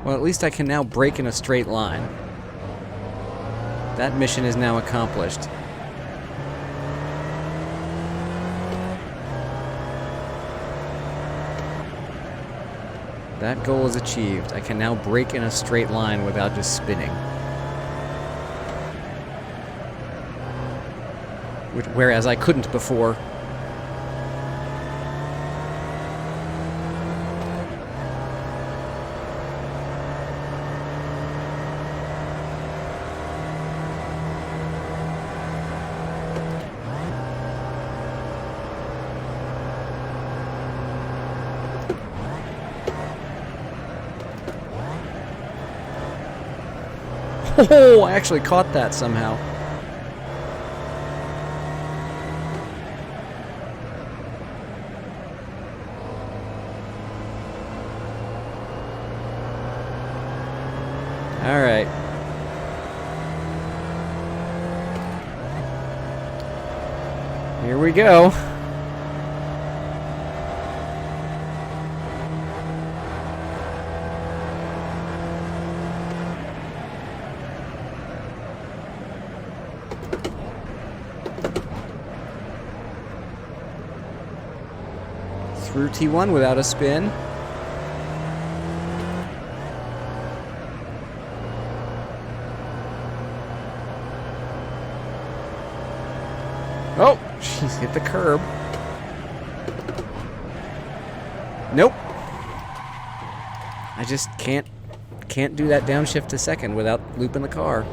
Well, at least I can now brake in a straight line. That mission is now accomplished. That goal is achieved. I can now brake in a straight line without just spinning. Whereas I couldn't before. Oh, I actually caught that somehow. All right. Here we go. Through T1 without a spin. Oh, she's hit the curb. Nope. I just can't do that downshift to second without looping the car.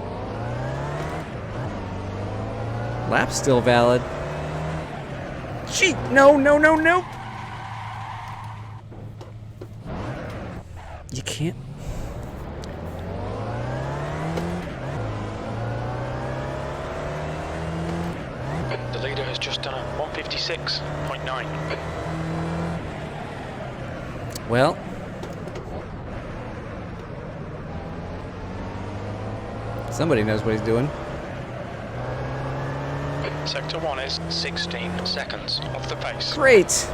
Lap's still valid. No. You can't. The leader has just done a 156.9. Well. Somebody knows what he's doing. Sector 1 is 16 seconds off the pace. Great.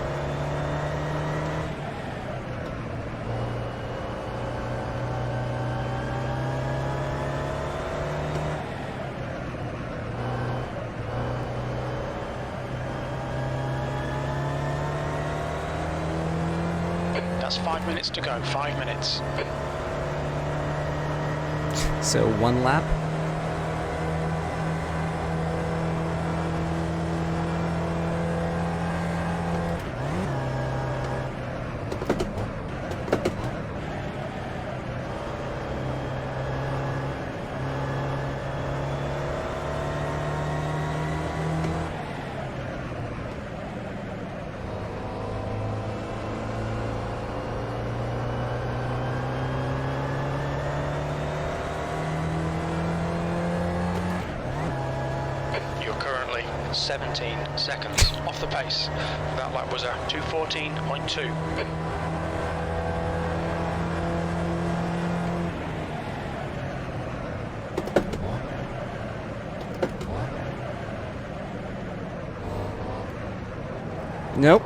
That's 5 minutes to go, 5 minutes. So 1 lap. You're currently 17 seconds off the pace. That lap was a 2:14.2. Nope.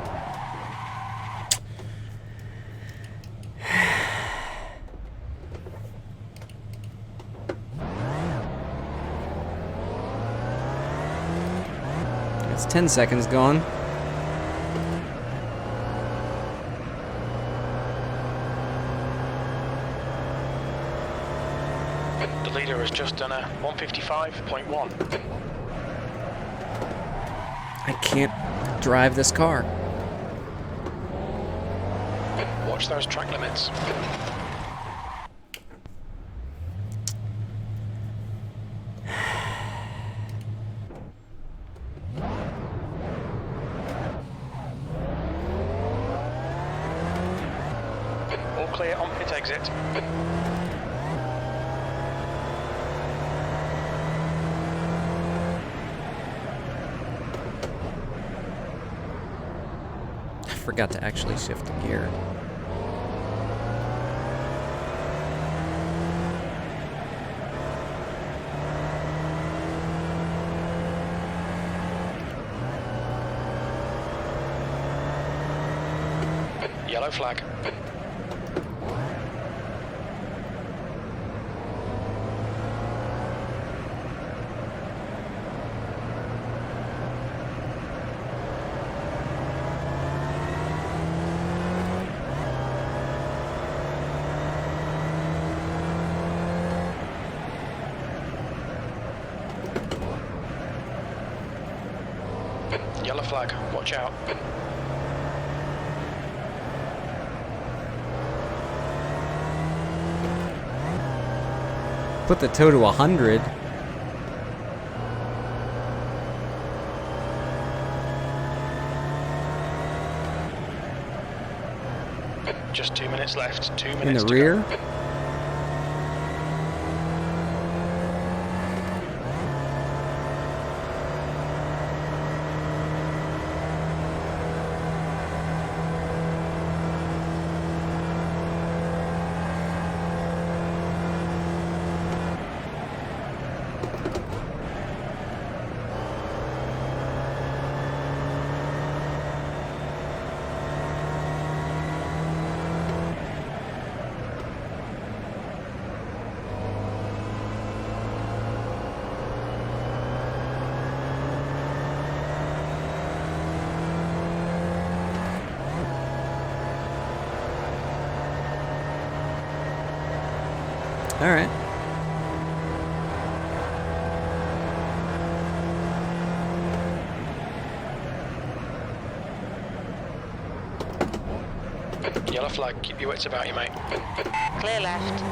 It's 10 seconds gone. The leader has just done a 155.1. I can't drive this car. Watch those track limits. All clear on pit exit. I forgot to actually shift gear. Yellow flag. Yellow flag, watch out. Put the tow to 100. Just 2 minutes left, 2 minutes In the to rear? go. All right. Yellow flag, keep your wits about you, mate. Clear left.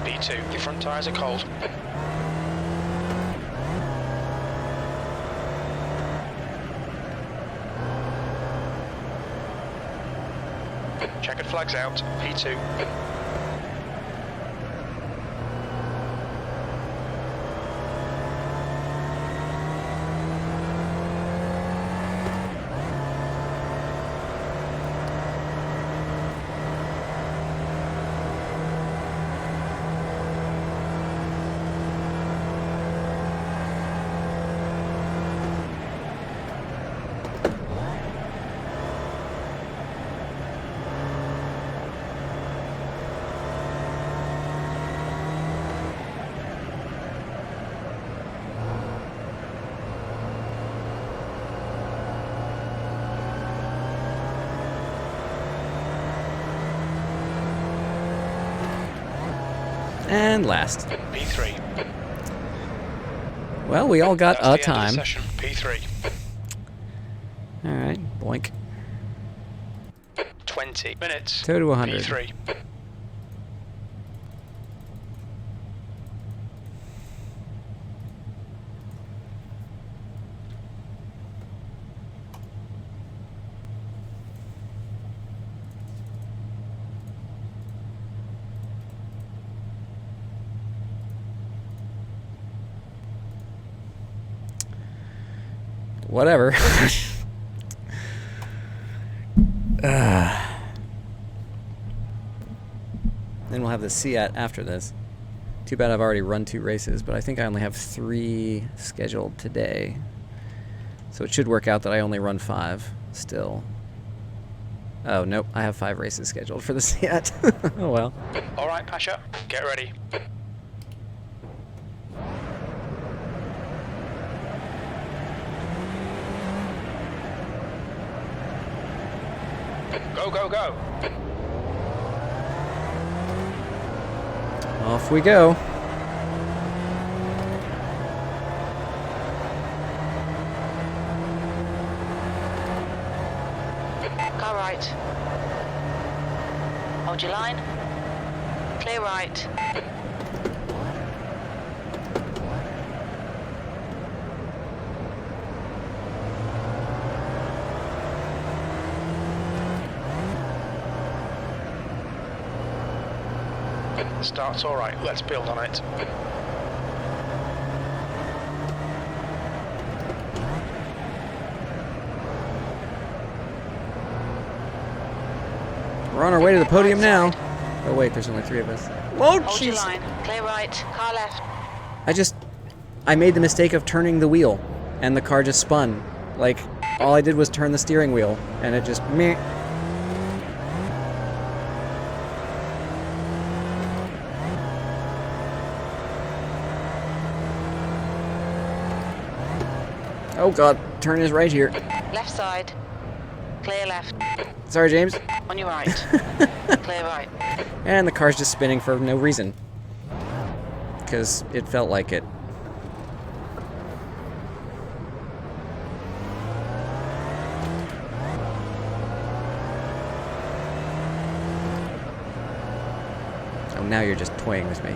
B2, your front tyres are cold. Checkered flags out, P2. And last. P3. Well, we all got That's a the end of time. the session. P3. All right, boink. 20 minutes. Tow to 100. P3. whatever. Then we'll have the Seat after this. Too bad I've already run 2 races, but I think I only have 3 scheduled today. So it should work out that I only run 5 still. Oh, nope, I have 5 races scheduled for the Seat. Oh well. All right, Pasha, get ready. Go, go, go. Off we go. Car right. Hold your line. Clear right. Start's all right. Let's build on it. We're on our way to the podium now. Oh wait, there's only 3 of us. Oh Hold your jeez! line. Clear right. Car left. I made the mistake of turning the wheel, and the car just spun. Like, all I did was turn the steering wheel, and it just meh. Oh god, turn is right here. Left side. Clear left. Sorry, James. On your right. Clear right. And the car's just spinning for no reason. Because it felt like it. Oh, now you're just toying with me.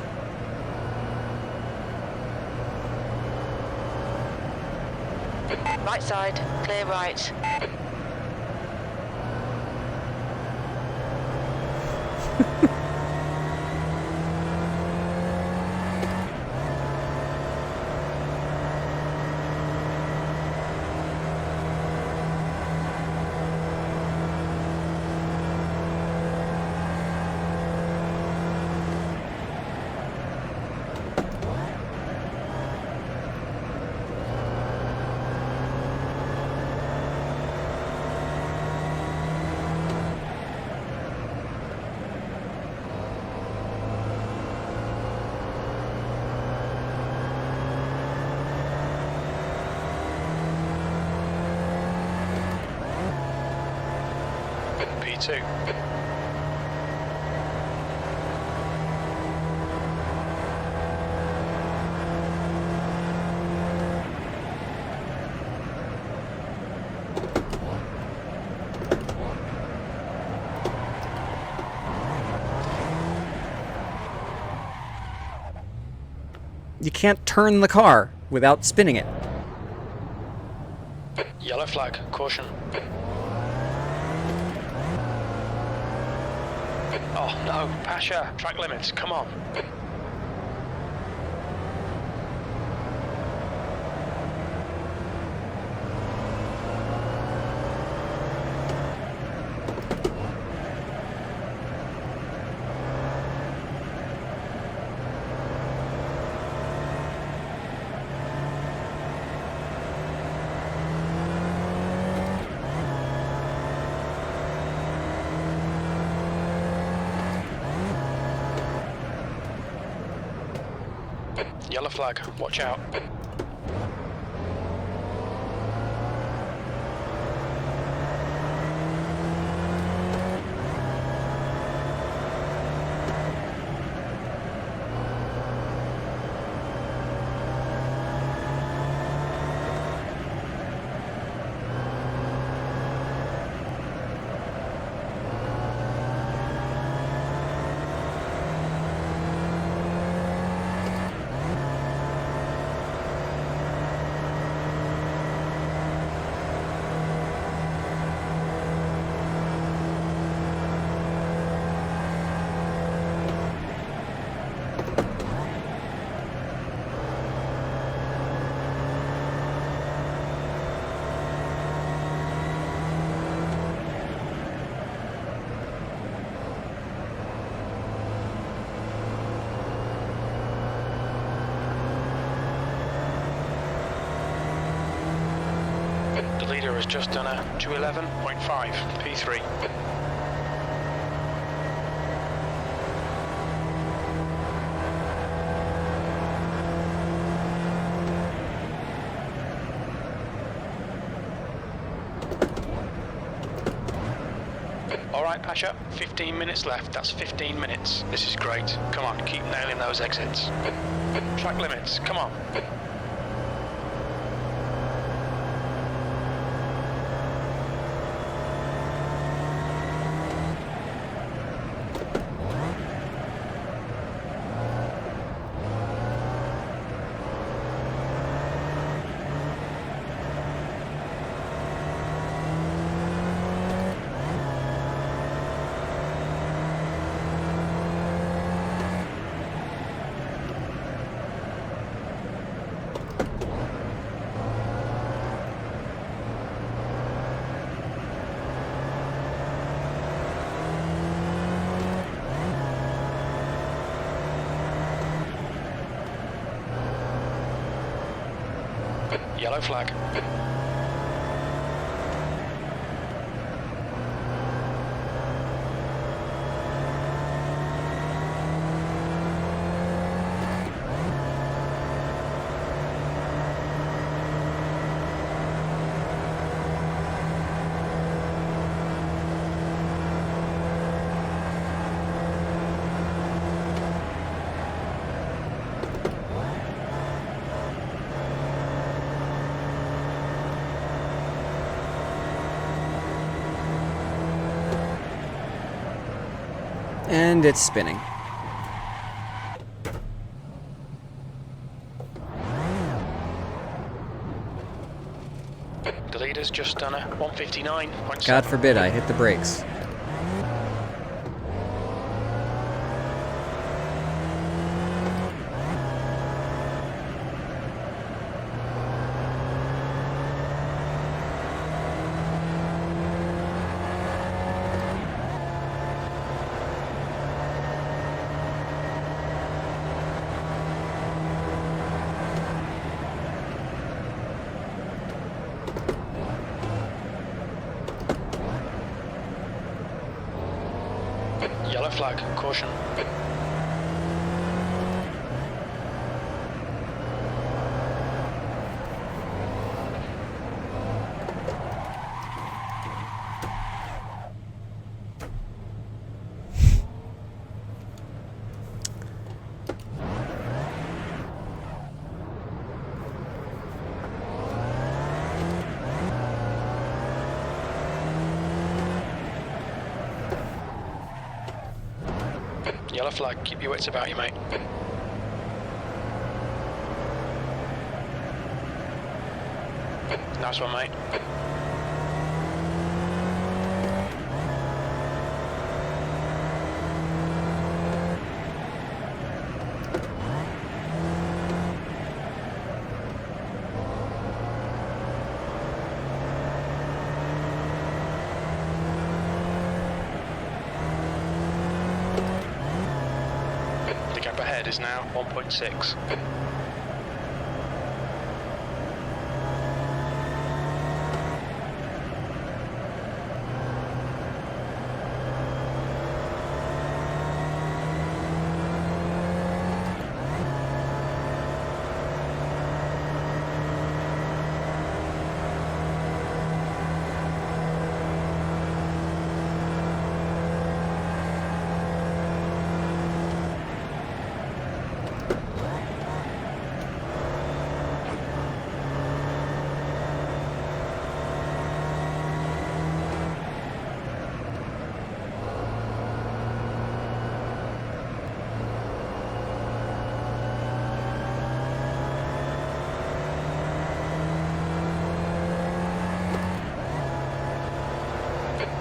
Right side. Clear right. P2. You can't turn the car without spinning it. Yellow flag. Caution. Oh no, Pasha, track limits, come on. Yellow flag, watch out. leader has just done a 211.5 P3. Alright, Pasha, 15 minutes left. That's 15 minutes. This is great. Come on, keep nailing those exits. Track limits, come on. Yellow flag. And it's spinning. The leader's just done a 159.7. God forbid I hit the brakes. Yellow flag, caution. Yellow flag, keep your wits about you, mate. Nice one, mate. The gap ahead is now 1.6.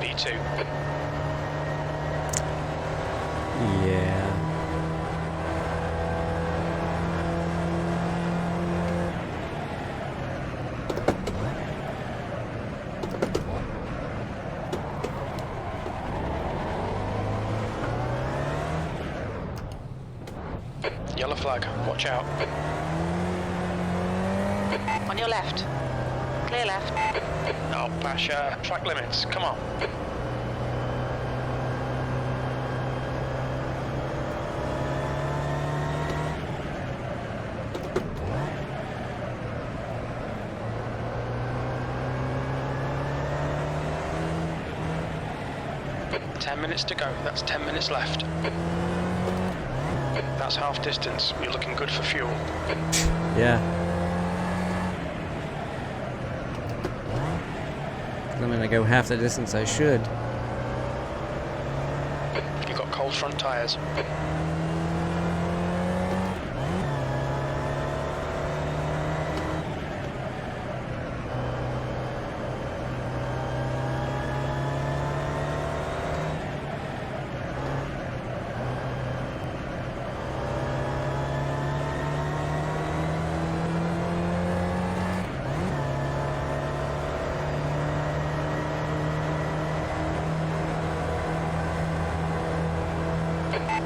B2. Yeah. Yellow flag, watch out. On your left. Clear left. No, Pasha. Track limits. Come on. Minutes to go. That's 10 minutes left. That's half distance. You're looking good for fuel. Yeah. I'm gonna go half the distance I should. You've got cold front tyres.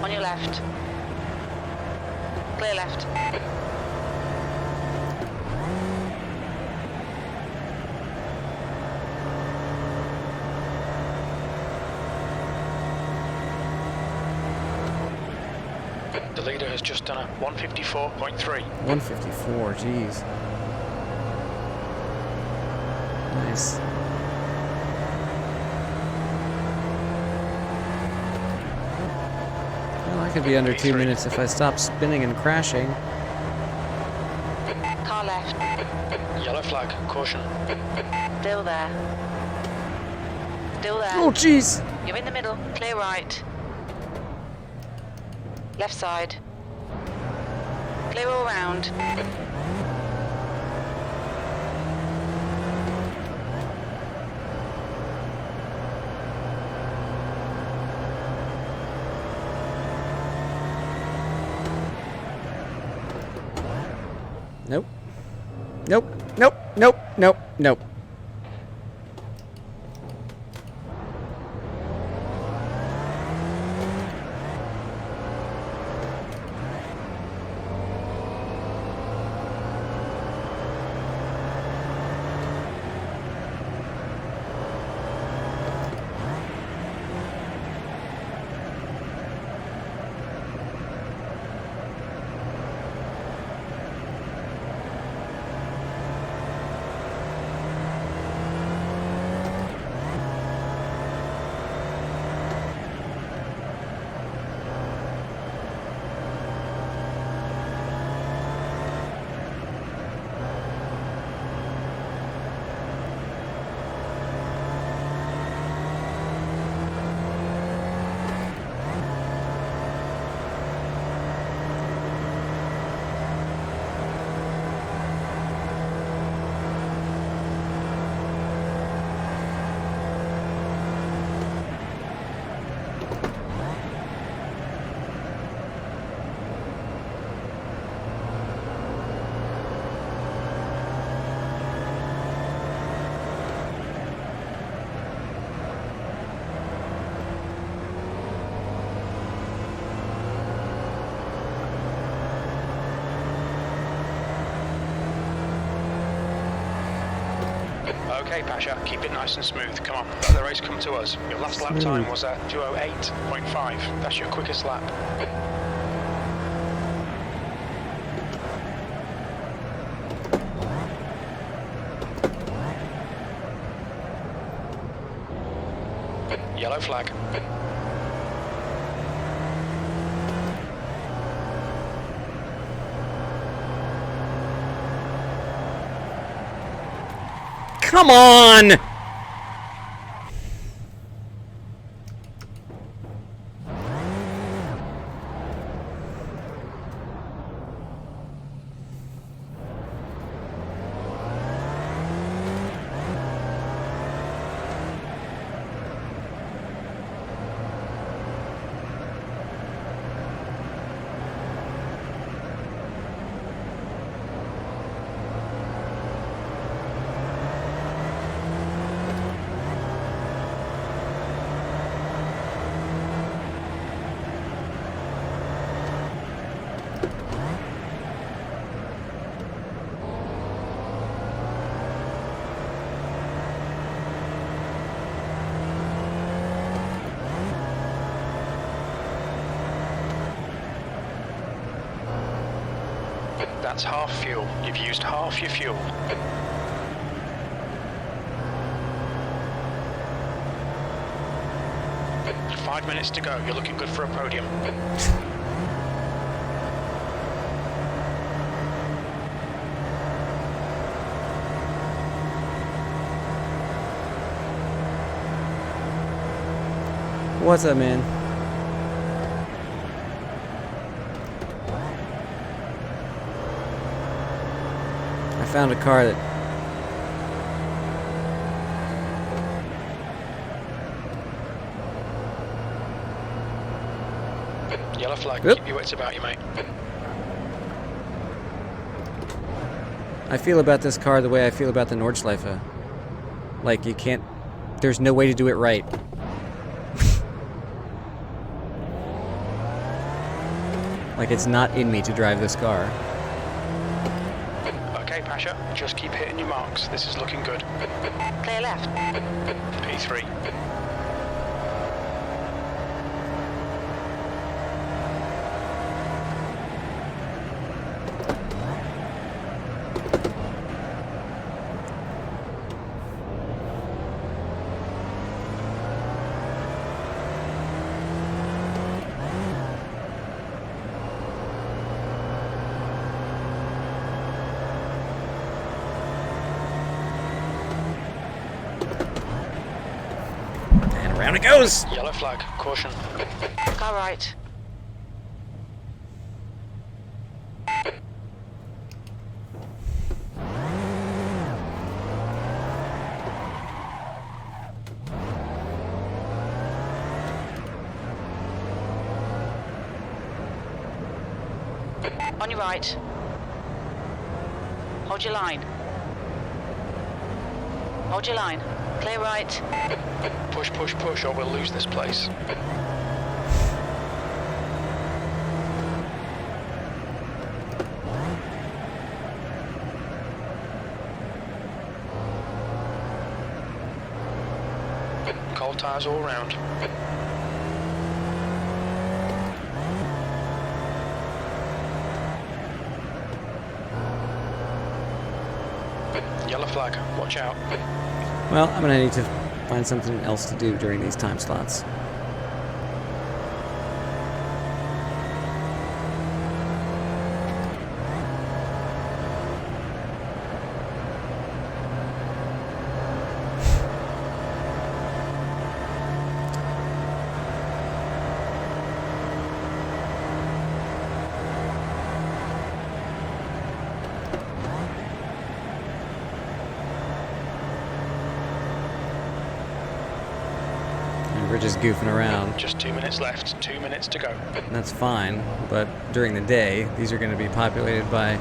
On your left. Clear left. The leader has just done a 154.3. 154, jeez. Nice. Well, I could be under 2 minutes if I stop spinning and crashing. Car left. Yellow flag. Caution. Still there. Still there. Oh, jeez! You're in the middle. Clear right. Left side. Clear all round. Nope. Nope. Nope. Nope. Nope. Nope. Okay, Pasha, keep it nice and smooth. Come on, let the race come to us. Your last lap time was at 2:08.5. That's your quickest lap. Yellow flag. Come on! That's half fuel. You've used half your fuel. Five minutes to go. You're looking good for a podium. What's up, man? I found a car that... Yellow flag. Oop. Keep your wits about you, mate. I feel about this car the way I feel about the Nordschleife. Like, you can't... There's no way to do it right. Like, it's not in me to drive this car. Okay, Pasha. Just keep hitting your marks. This is looking good. Clear left. P3. Down it goes! Yellow flag. Caution. Car right. On your right. Hold your line. Hold your line. Clear right. Push, push, push, or we'll lose this place. Cold tires all round. Yellow flag, watch out. Well, I'm gonna need to find something else to do during these time slots. We're just goofing around. Just 2 minutes left, 2 minutes to go. And that's fine, but during the day, these are going to be populated by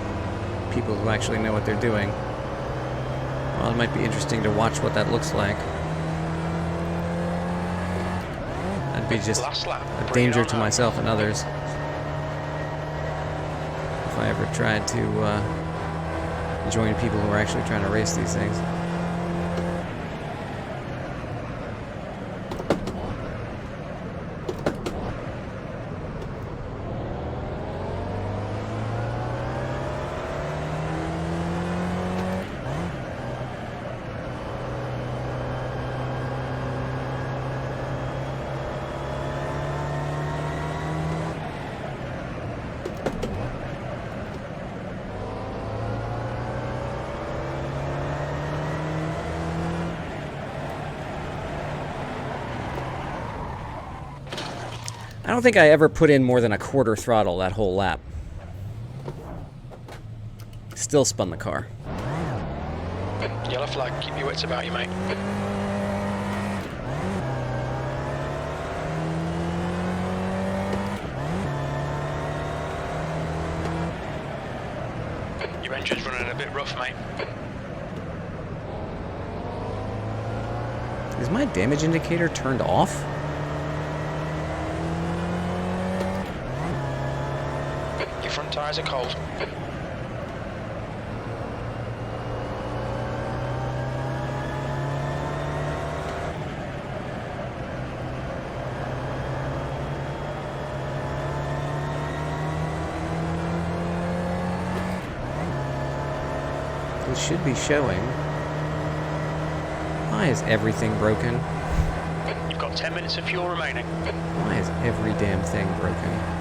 people who actually know what they're doing. Well, it might be interesting to watch what that looks like. That'd be just Last lap. a Bring it danger on to home. myself and others if I ever tried to join people who are actually trying to race these things. I don't think I ever put in more than a quarter throttle that whole lap. Still spun the car. Yellow flag, keep your wits about you, mate. Your engine's running a bit rough, mate. Is my damage indicator turned off? Your front tyres are cold. This should be showing. Why is everything broken? You've got 10 minutes of fuel remaining. Why is every damn thing broken?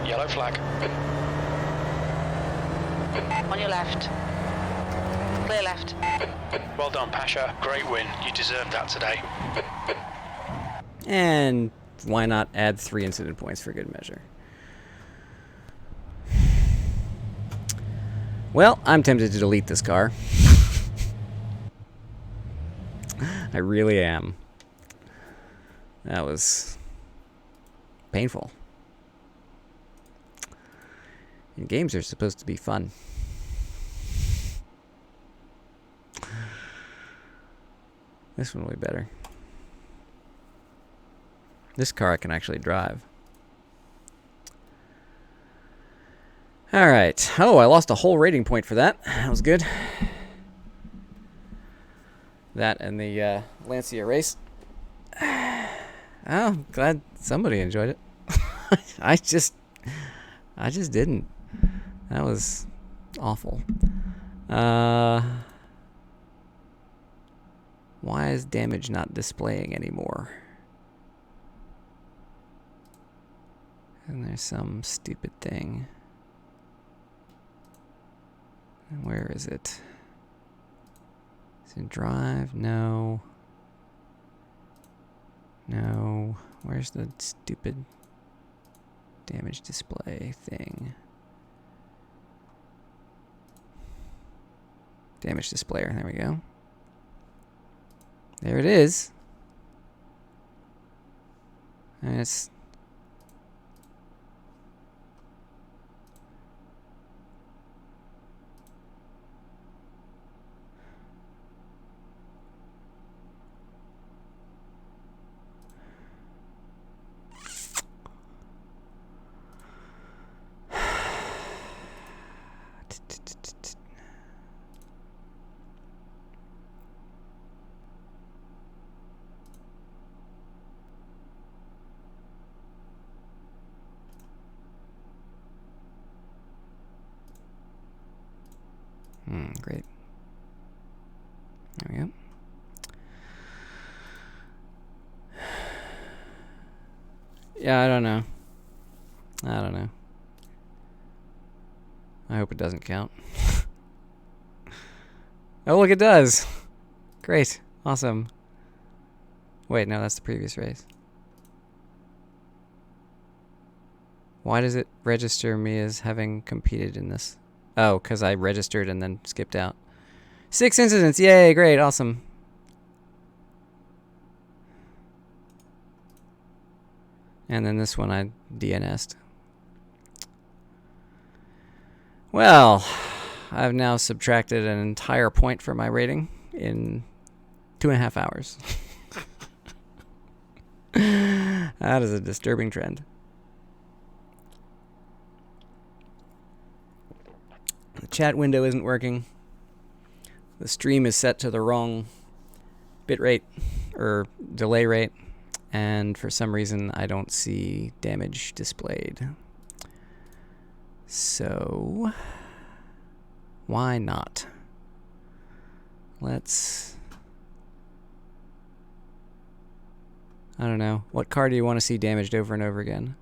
Yellow flag. On your left. Clear left. Well done, Pasha. Great win. You deserved that today. And why not add 3 incident points for good measure? Well, I'm tempted to delete this car. I really am. That was painful. And games are supposed to be fun. This one will be better. This car I can actually drive. Alright. Oh, I lost a whole rating point for that. That was good. That and the Lancia race. Oh, glad somebody enjoyed it. I just didn't. That was awful. Why is damage not displaying anymore? And there's some stupid thing. Where is it? Is it drive? No. No. Where's the stupid damage display thing? Damage displayer. There we go. There it is. And it's great. There we go. Yeah, I don't know. I hope it doesn't count. Oh, look, it does. Great. Awesome. Wait, no, that's the previous race. Why does it register me as having competed in this? Oh, because I registered and then skipped out. 6 incidents. Yay, great, awesome. And then this one I DNS'd. Well, I've now subtracted an entire point from my rating in 2.5 hours. That is a disturbing trend. The chat window isn't working. The stream is set to the wrong bitrate or delay rate, and for some reason I don't see damage displayed. So why not? Let's, I don't know. What car do you want to see damaged over and over again?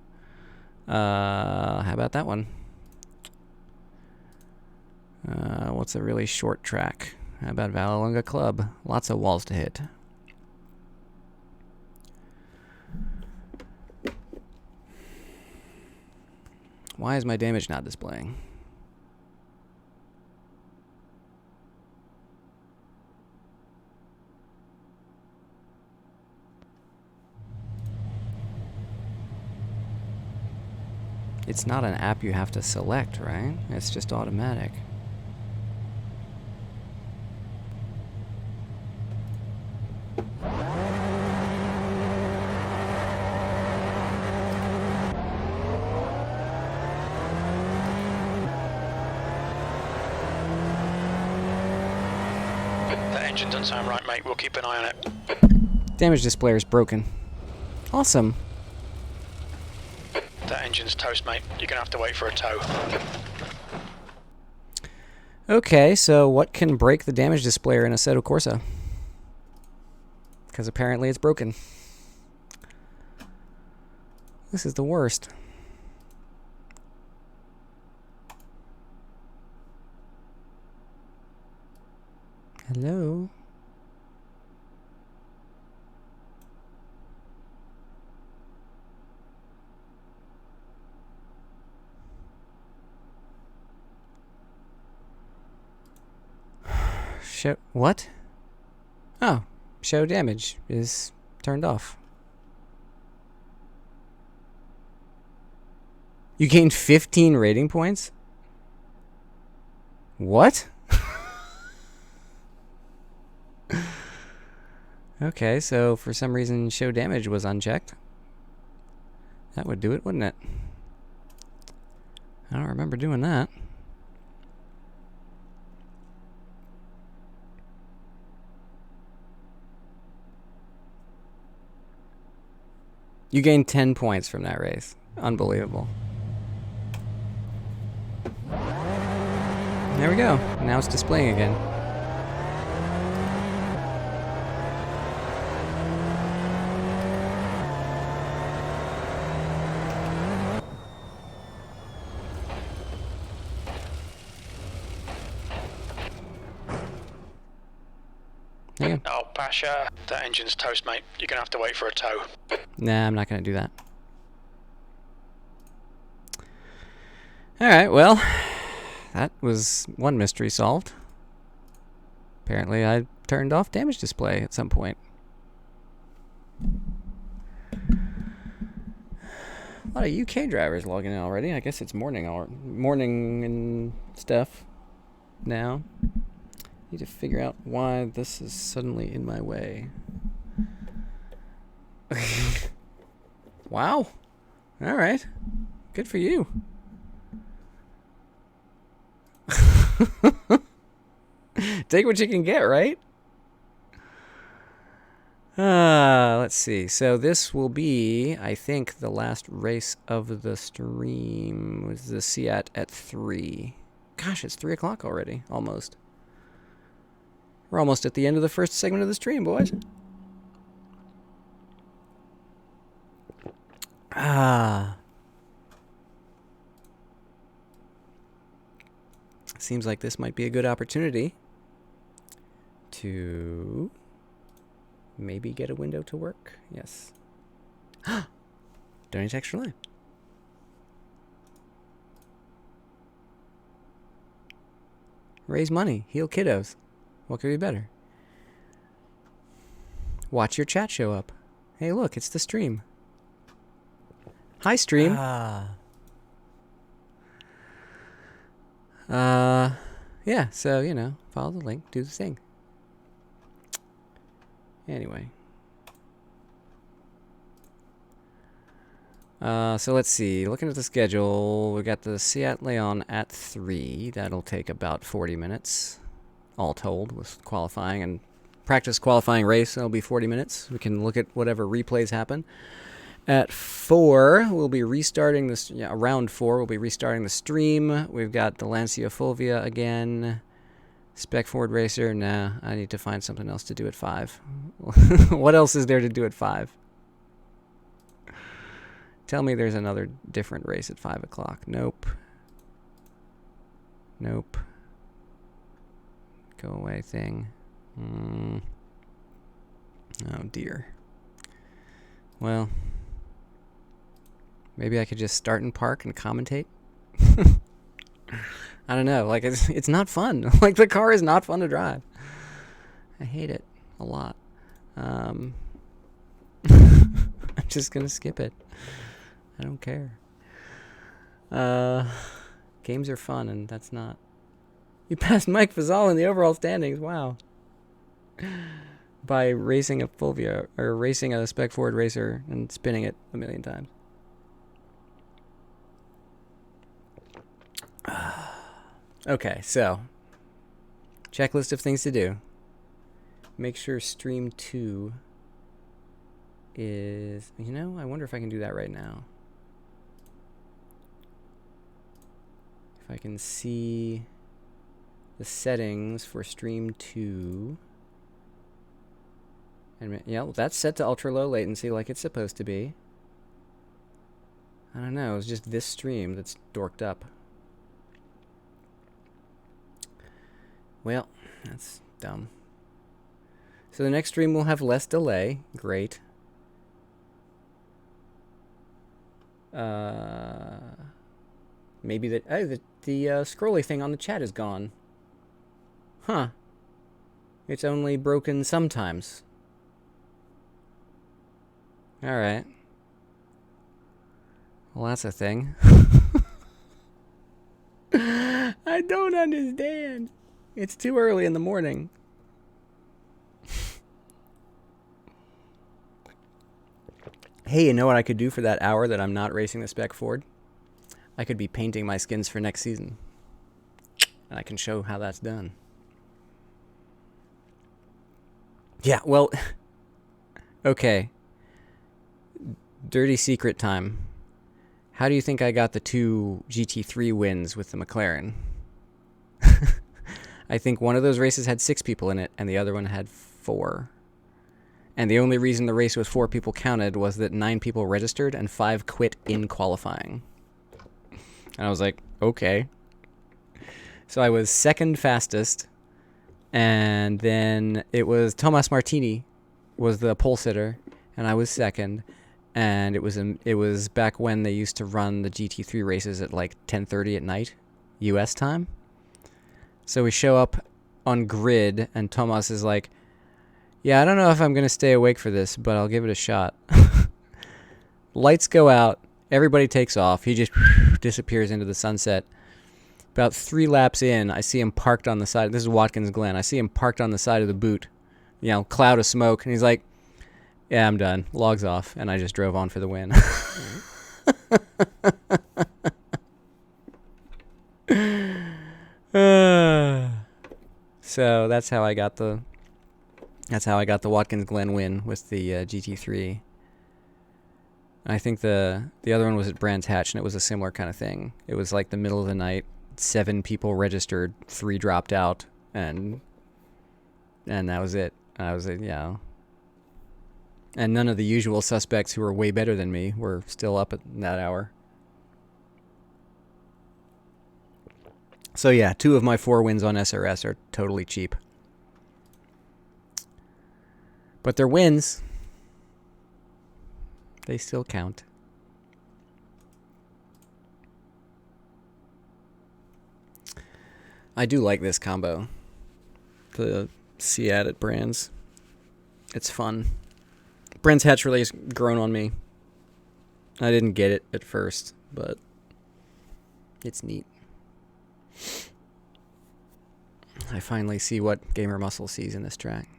How about that one? What's a really short track? How about Vallelunga Club? Lots of walls to hit. Why is my damage not displaying? It's not an app you have to select, right? It's just automatic. engine doesn't sound right, mate. We'll keep an eye on it. Damage display is broken. Awesome. That engine's toast, mate. You're gonna have to wait for a tow. Okay, so what can break the damage displayer in Assetto Corsa? Because apparently it's broken. This is the worst. Hello? Show what? Oh, show damage is turned off. You gained 15 rating points? What? Okay, so for some reason show damage was unchecked. That would do it, wouldn't it? I don't remember doing that. You gained 10 points from that race. Unbelievable. There we go. Now it's displaying again. There you go. Oh, Pasha, that engine's toast, mate. You're gonna have to wait for a tow. Nah, I'm not going to do that. Alright, well, that was one mystery solved. Apparently I turned off damage display at some point. A lot of UK drivers logging in already. I guess it's morning and stuff now. Need to figure out why this is suddenly in my way. Wow. All right. Good for you. Take what you can get, right? Let's see. So this will be, I think, the last race of the stream. Was the Seat at 3. Gosh, it's 3 o'clock already. Almost. We're almost at the end of the first segment of the stream, boys. Seems like this might be a good opportunity to maybe get a window to work. Yes. Donate to Extra Life. Raise money. Heal kiddos. What could be better? Watch your chat show up. Hey, look, it's the stream. Hi, stream. Yeah, so, you know, follow the link, do the thing. Anyway. So let's see. Looking at the schedule, we got the Seat Leon at 3. That'll take about 40 minutes, all told, with qualifying and practice qualifying race. That'll be 40 minutes. We can look at whatever replays happen. At 4, we'll be restarting this. Yeah, around 4, we'll be restarting the stream. We've got the Lancia Fulvia again. Spec Ford Racer. Nah, I need to find something else to do at 5. What else is there to do at 5? Tell me there's another different race at 5 o'clock. Nope. Nope. Go away thing. Oh dear. Well, maybe I could just start and park and commentate. I don't know. Like it's not fun. Like the car is not fun to drive. I hate it a lot. I'm just gonna skip it. I don't care. Games are fun, and that's not. You passed Mike Fazal in the overall standings. Wow. By racing a Fulvia, or racing a Spec Ford Racer and spinning it a million times. Okay, so checklist of things to do. make sure stream 2 is... You know, I wonder if I can do that right now. If I can see the settings for stream 2. And yeah, well, that's set to ultra low latency like it's supposed to be. I don't know, it's just this stream that's dorked up. Well, that's dumb. So the next stream will have less delay. Great. Maybe the scrolly thing on the chat is gone. Huh. It's only broken sometimes. Alright. Well, that's a thing. I don't understand. It's too early in the morning. Hey, you know what I could do for that hour that I'm not racing the Spec Ford? I could be painting my skins for next season. And I can show how that's done. Yeah, well... Okay. Dirty secret time. How do you think I got the 2 GT3 wins with the McLaren? I think one of those races had 6 people in it, and the other one had 4. And the only reason the race with 4 people counted was that 9 people registered and 5 quit in qualifying. And I was like, okay. So I was second fastest, and then it was Thomas Martini was the pole sitter, and I was second. And it was back when they used to run the GT3 races at like 10:30 at night, U.S. time. So we show up on grid, and Thomas is like, yeah, I don't know if I'm going to stay awake for this, but I'll give it a shot. Lights go out. Everybody takes off. He just disappears into the sunset. About 3 laps in, I see him parked on the side. This is Watkins Glen. I see him parked on the side of the boot. You know, cloud of smoke. And he's like, yeah, I'm done. Logs off. And I just drove on for the win. So that's how I got the Watkins Glen win with the GT3. I think the other one was at Brands Hatch, and it was a similar kind of thing. It was like the middle of the night, 7 people registered, 3 dropped out, and that was it. I was like, yeah. And none of the usual suspects who were way better than me were still up at that hour. So yeah, 2 of my 4 wins on SRS are totally cheap. But they're wins. They still count. I do like this combo. The Seat at Brands. It's fun. Brands Hatch really has grown on me. I didn't get it at first, but it's neat. I finally see what Gamer Muscle sees in this track.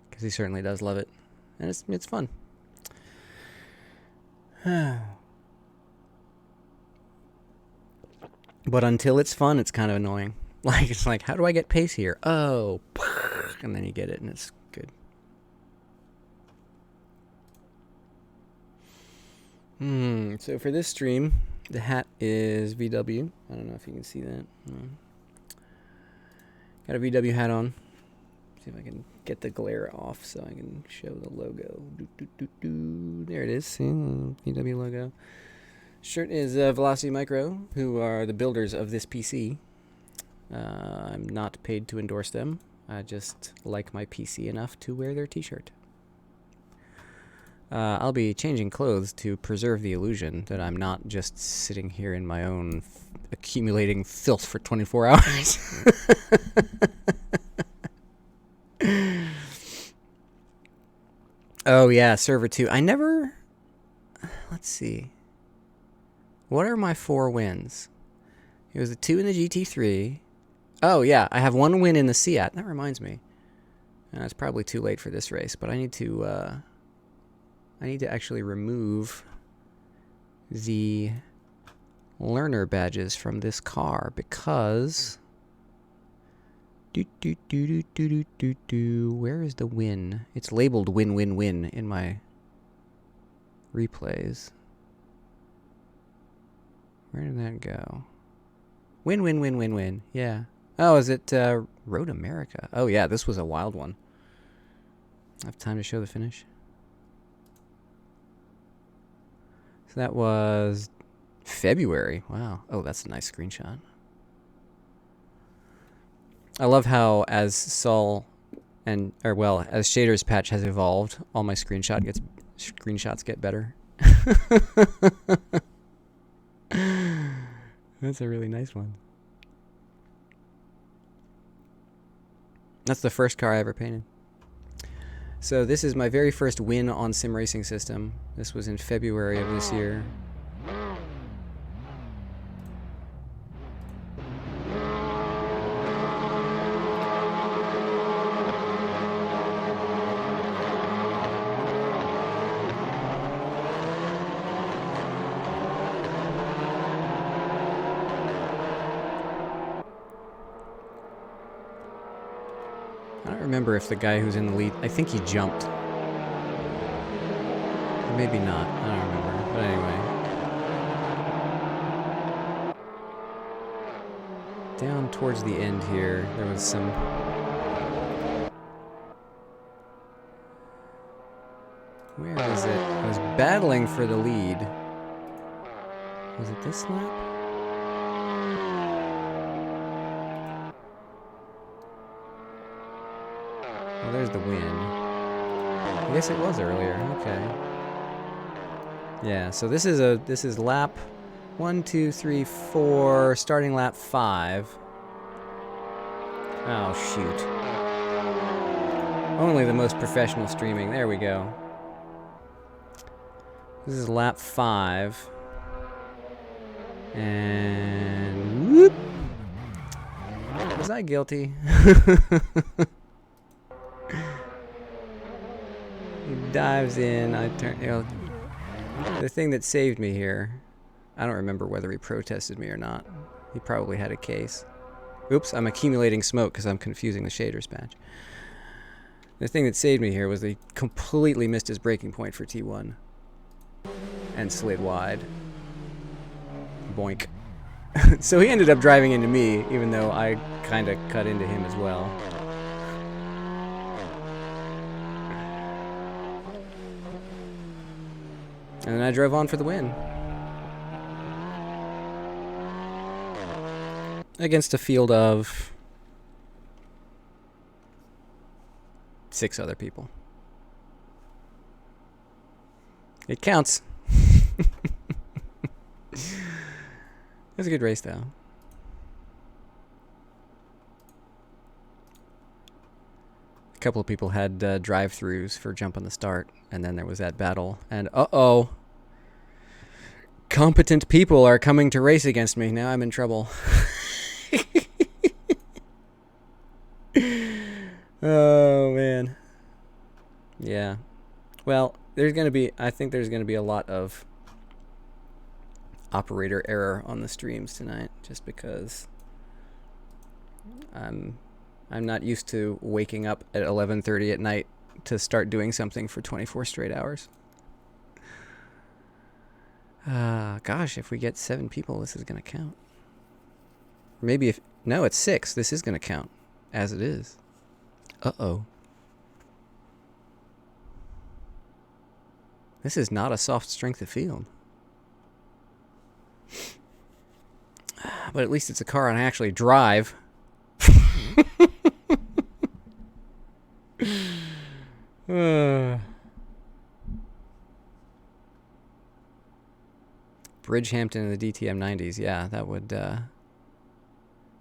Because he certainly does love it. And it's fun. But until it's fun, it's kind of annoying. Like, it's like, how do I get pace here? Oh, and then you get it, and it's good. So for this stream, the hat is VW. I don't know if you can see that. Got a VW hat on. See if I can get the glare off so I can show the logo. There it is. See, VW logo. Shirt is Velocity Micro, who are the builders of this PC. I'm not paid to endorse them. I just like my PC enough to wear their t-shirt. I'll be changing clothes to preserve the illusion that I'm not just sitting here in my own accumulating filth for 24 hours. Oh yeah, server 2. I never... Let's see. What are my 4 wins? It was the 2 in the GT3. Oh yeah, I have 1 win in the Seat. That reminds me. It's probably too late for this race, but I need to actually remove the learner badges from this car because Where is the win? It's labeled win, win, win in my replays. Where did that go? Win, win, win, win, win. Yeah. Oh, is it Road America? Oh, yeah, this was a wild one. I have time to show the finish. So that was February. Wow. Oh, that's a nice screenshot. I love how as Sol and as Shaders Patch has evolved, all my screenshots get better. That's a really nice one. That's the first car I ever painted. So this is my very first win on Sim Racing System. This was in February of this year. I don't remember if the guy who's in the lead, I think he jumped. Or maybe not, I don't remember, but anyway. Down towards the end here, there was some... Where is it? I was battling for the lead. Was it this lap? Well, there's the win. I guess it was earlier. Okay. Yeah. So this is lap 1, 2, 3, 4. Starting lap 5. Oh shoot! Only the most professional streaming. There we go. This is lap 5. And whoop! Was I guilty? He dives in. I turn. You know, the thing that saved me here. I don't remember whether he protested me or not. He probably had a case. Oops! I'm accumulating smoke because I'm confusing the shaders patch. The thing that saved me here was that he completely missed his braking point for T1 and slid wide. Boink. So he ended up driving into me, even though I kind of cut into him as well. And then I drove on for the win. Against a field of 6 other people. It counts. It was a good race, though. A couple of people had drive-thrus for jump on the start, and then there was that battle. And uh-oh, competent people are coming to race against me. Now I'm in trouble. Oh man. Yeah. Well, I think there's gonna be a lot of operator error on the streams tonight, just because I'm not used to waking up at 11:30 at night to start doing something for 24 straight hours. Gosh, if we get 7 people, this is gonna count. Maybe no, it's 6. This is gonna count as it is. Uh-oh. This is not a soft strength of field. But at least it's a car I actually drive. Bridgehampton in the DTM 90s. Yeah, that would...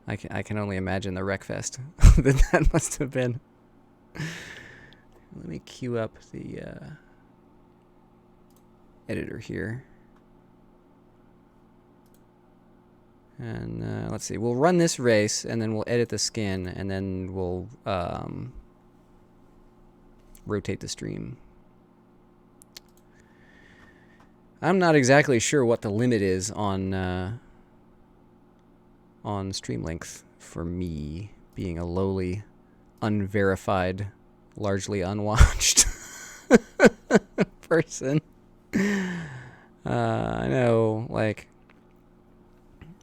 I can only imagine the wreckfest that must have been. Let me queue up the editor here. And let's see, we'll run this race, and then we'll edit the skin, and then we'll rotate the stream. I'm not exactly sure what the limit is on stream length for me, being a lowly, unverified, largely unwatched person. I know, like,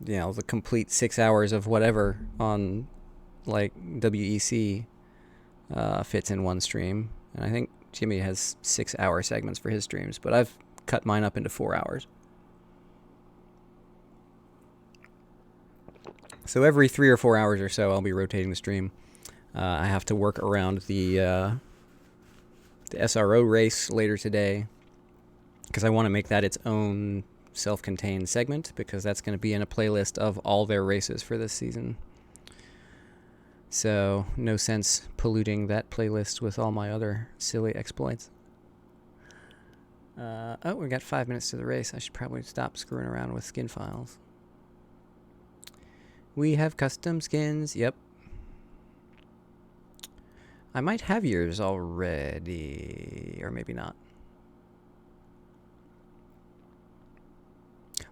you know, the complete 6 hours of whatever on, like, WEC fits in one stream. And I think Jimmy has 6-hour segments for his streams, but I've cut mine up into 4 hours. So every 3 or 4 hours or so, I'll be rotating the stream. I have to work around the SRO race later today, because I want to make that its own self-contained segment, because that's going to be in a playlist of all their races for this season. So no sense polluting that playlist with all my other silly exploits. Oh, we got 5 minutes to the race. I should probably stop screwing around with skin files. We have custom skins. Yep. I might have yours already, or maybe not.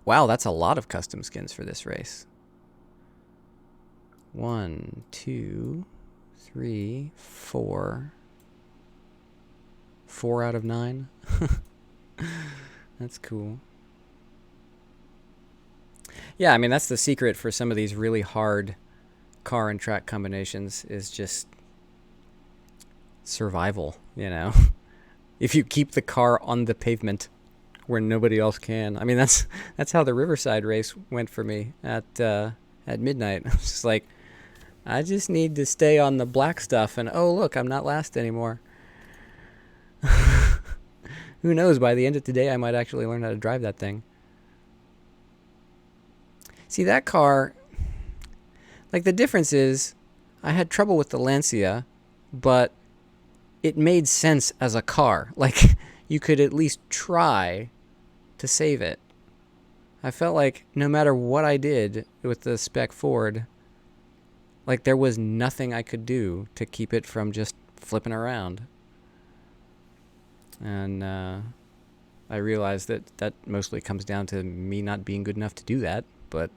Wow, that's a lot of custom skins for this race. 1, 2, 3, 4. 4 out of 9. That's cool. Yeah, I mean, that's the secret for some of these really hard car and track combinations, is just survival, you know? If you keep the car on the pavement where nobody else can. I mean, that's how the Riverside race went for me at midnight. I was just like, I just need to stay on the black stuff, and oh, look, I'm not last anymore. Who knows, by the end of today, I might actually learn how to drive that thing. See, that car, like, the difference is, I had trouble with the Lancia, but it made sense as a car. Like, you could at least try to save it. I felt like no matter what I did with the Spec Ford, like, there was nothing I could do to keep it from just flipping around. And I realized that mostly comes down to me not being good enough to do that, but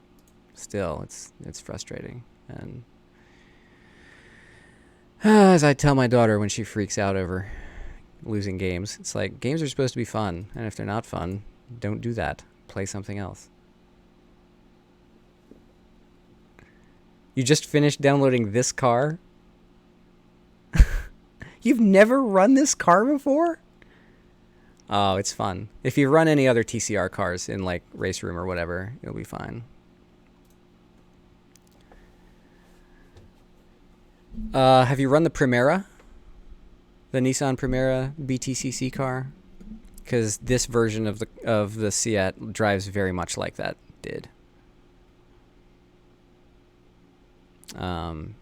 still, it's frustrating. And as I tell my daughter when she freaks out over losing games, it's like, games are supposed to be fun, and if they're not fun, don't do that. Play something else. You just finished downloading this car? You've never run this car before? Oh, it's fun. If you run any other TCR cars in, like, Race Room or whatever, it'll be fine. Have you run the Primera? The Nissan Primera BTCC car? Because this version of the Seat drives very much like that did.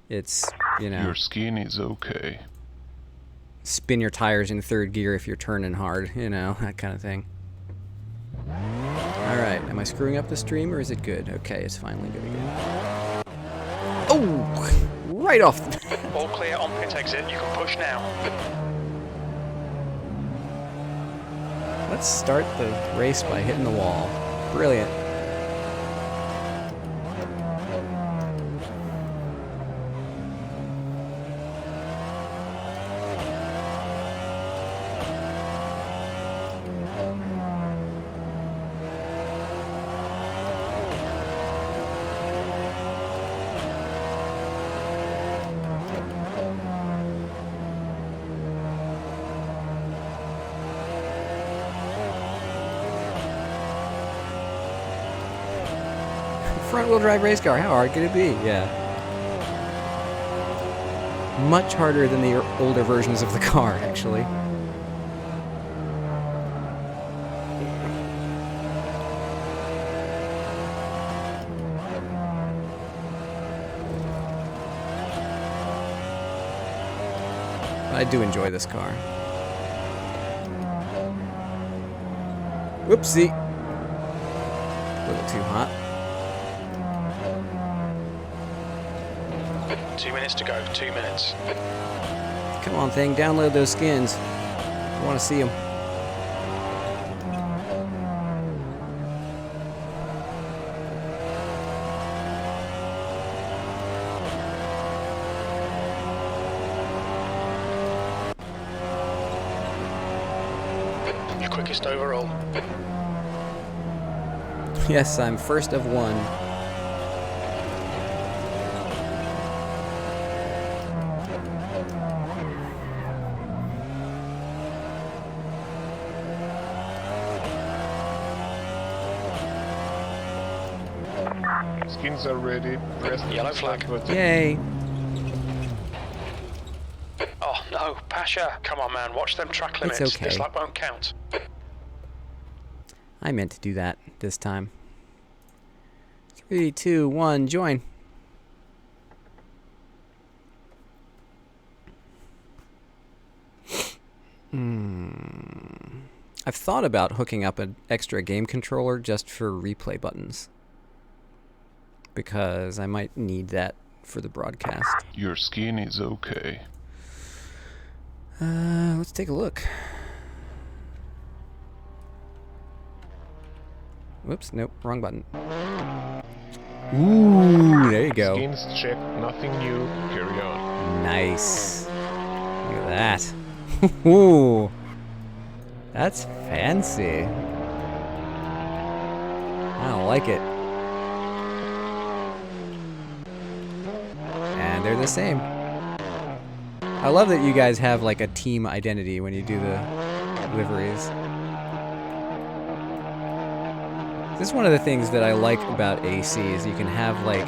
It's, you know, Your skin is okay. spin your tires in third gear if you're turning hard, you know, that kind of thing. Alright, am I screwing up the stream, or is it good? Okay, it's finally good again. Oh! Right off the All clear on pit exit. You can push now. Let's start the race by hitting the wall. Brilliant. Front-wheel drive race car. How hard could it be? Yeah. Much harder than the older versions of the car, actually. I do enjoy this car. Whoopsie. A little too hot. 2 minutes to go. 2 minutes. Come on, thing. Download those skins. I want to see them. quickest overall. Yes, I'm first of one. Skins are ready. Press the Yellow flag. button. Yay! Oh no, Pasha! Come on, man, watch them track limits. okay. This lap won't count. I meant to do that this time. 3, 2, 1, join. I've thought about hooking up an extra game controller just for replay buttons, because I might need that for the broadcast. Your skin is okay. Let's take a look. Whoops, nope, wrong button. Ooh, there you go. Skins check, nothing new. Carry on. Nice. Look at that. Ooh, that's fancy. I like it. And they're the same. I love that you guys have like a team identity when you do the liveries. This is one of the things that I like about AC is you can have like...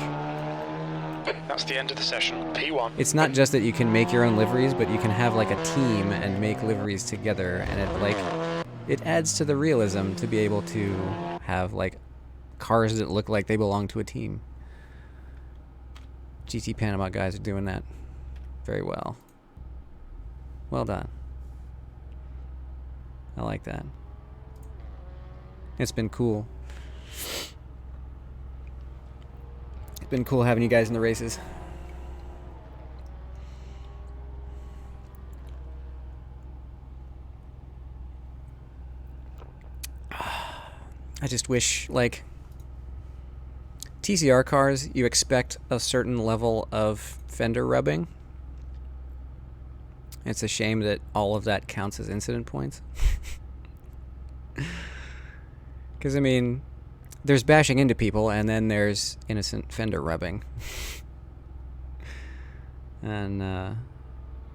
That's the end of the session. P1. It's not just that you can make your own liveries, but you can have like a team and make liveries together, and it adds to the realism to be able to have like cars that look like they belong to a team. GT Panama guys are doing that very well. Well done. I like that. It's been cool. It's been cool having you guys in the races. I just wish, like, TCR cars, you expect a certain level of fender rubbing. It's a shame that all of that counts as incident points. Because, I mean, there's bashing into people, and then there's innocent fender rubbing. And,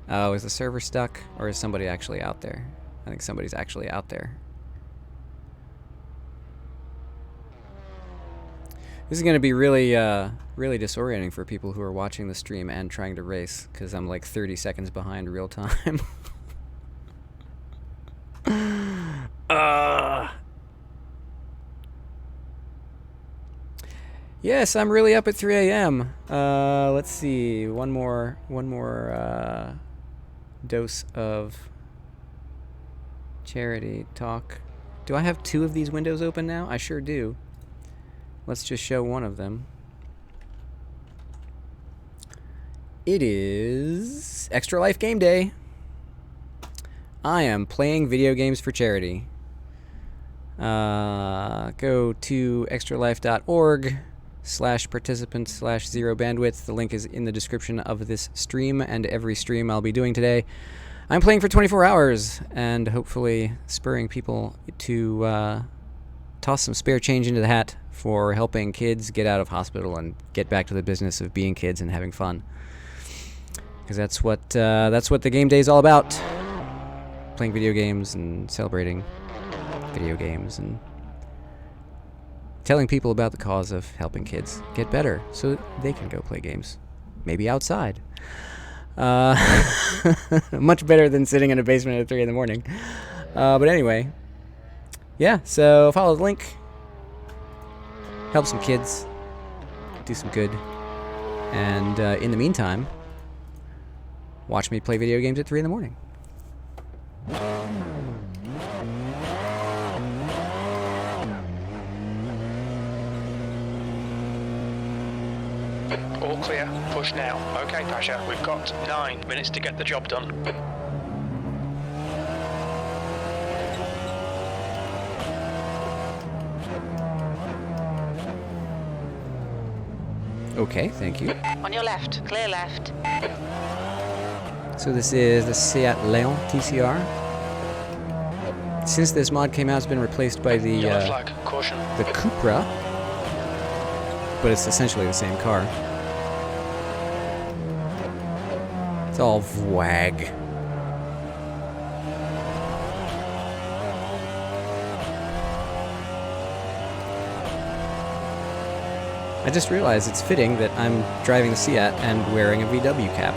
oh, is the server stuck? Or is somebody actually out there? I think somebody's actually out there. This is going to be really, really disorienting for people who are watching the stream and trying to race, because I'm like 30 seconds behind real time. Yes, I'm really up at 3 a.m. Let's see, one more dose of charity talk. Do I have 2 of these windows open now? I sure do. Let's just show one of them. It is Extra Life Game Day. I am playing video games for charity. Go to extralife.org/participant/0 bandwidth. The link is in the description of this stream and every stream I'll be doing today. I'm playing for 24 hours and hopefully spurring people to toss some spare change into the hat for helping kids get out of hospital and get back to the business of being kids and having fun. Because that's what the game day is all about. Playing video games and celebrating video games and telling people about the cause of helping kids get better so that they can go play games. Maybe outside. Much better than sitting in a basement at 3 in the morning. But anyway, yeah, so follow the link. Help some kids. Do some good. And in the meantime, watch me play video games at 3 in the morning. All clear. Push now. Okay, Pasha. We've got 9 minutes to get the job done. Okay, thank you. On your left, clear left. So this is the Seat Leon TCR. Since this mod came out, it's been replaced by the Yellow flag. Caution. the Cupra, but it's essentially the same car. It's all VWAG. I just realized it's fitting that I'm driving the Seat and wearing a VW cap.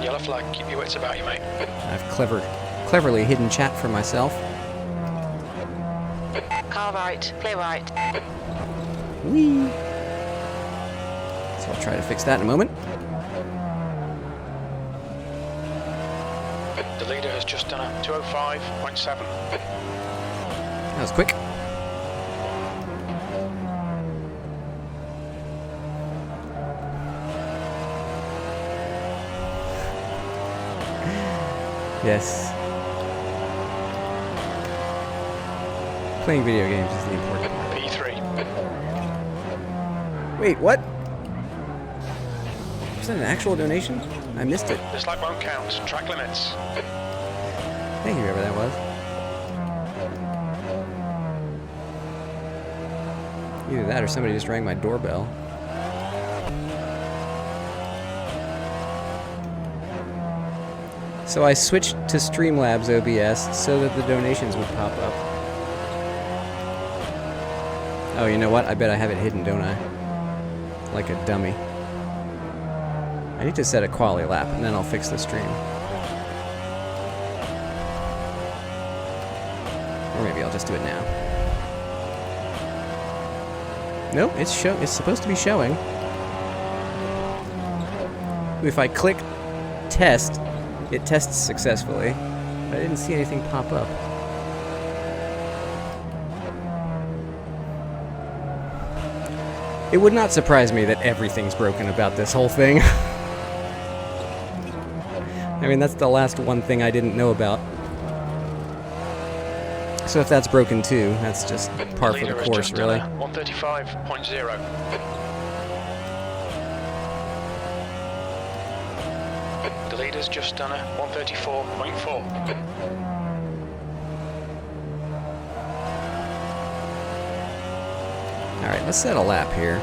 Yellow flag. Keep your wits about you, mate. I've cleverly hidden chat for myself. Car right, clear right. Whee! So I'll try to fix that in a moment. The leader has just done a 205.7. That was quick. Yes. Playing video games is the important part. P3. Wait, what? Was that an actual donation? I missed it. This light won't count. Track limits. Thank you, whoever that was. Either that or somebody just rang my doorbell. So I switched to Streamlabs OBS so that the donations would pop up. Oh, you know what? I bet I have it hidden, don't I? Like a dummy. I need to set a quality lap, and then I'll fix the stream. Or maybe I'll just do it now. Nope, it's supposed to be showing. If I click test, it tests successfully. But I didn't see anything pop up. It would not surprise me that everything's broken about this whole thing. I mean, that's the last one thing I didn't know about. So if that's broken too, that's just par for the course, really. 135.0. The leader's just done a 134.4. Alright, let's set a lap here.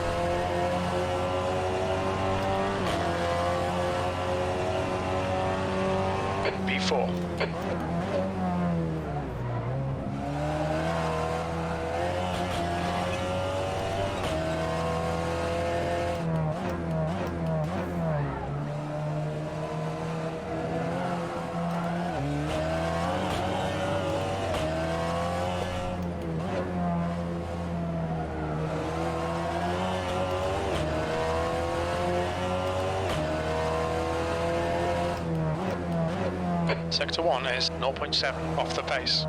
P4. Sector 1 is 0.7 off the pace.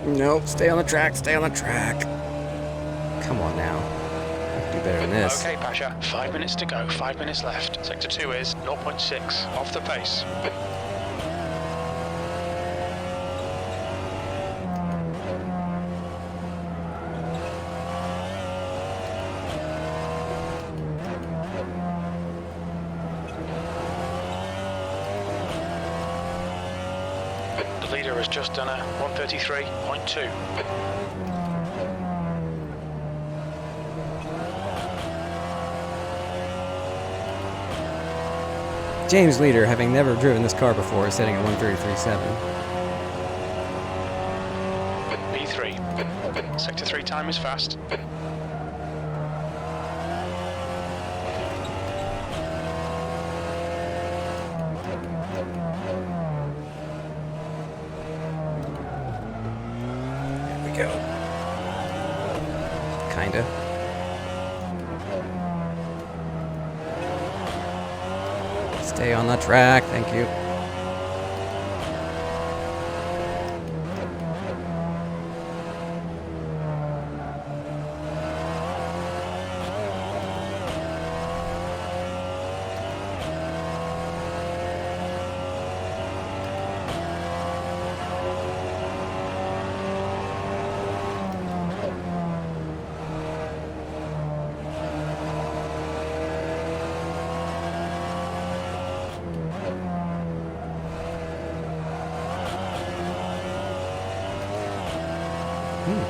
Nope, stay on the track, stay on the track. Come on now. I can do better than this. Okay, Pasha, 5 minutes to go, 5 minutes left. Sector 2 is 0.6 off the pace. The leader has just done a 133.2. James Leader, having never driven this car before, is setting at 133.7. P3. Sector 3 time is fast. There we go. Kinda. Stay on the track, thank you.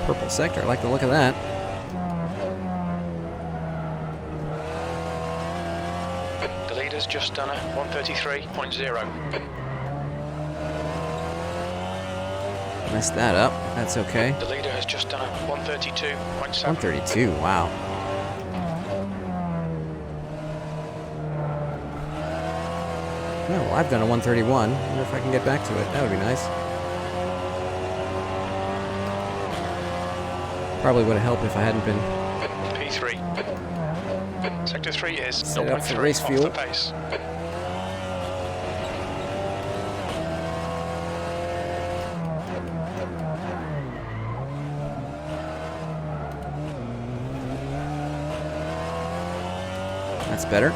Purple sector. I like the look of that. The leader's just done a 133.0. Messed that up. That's okay. The leader has just done a 132.7. 132. Wow. Oh, well, I've done a 131. I wonder if I can get back to it. That would be nice. Probably would have helped if I hadn't been P3. Sector 3 is set up for 0.3 race off fuel. the pace. That's better.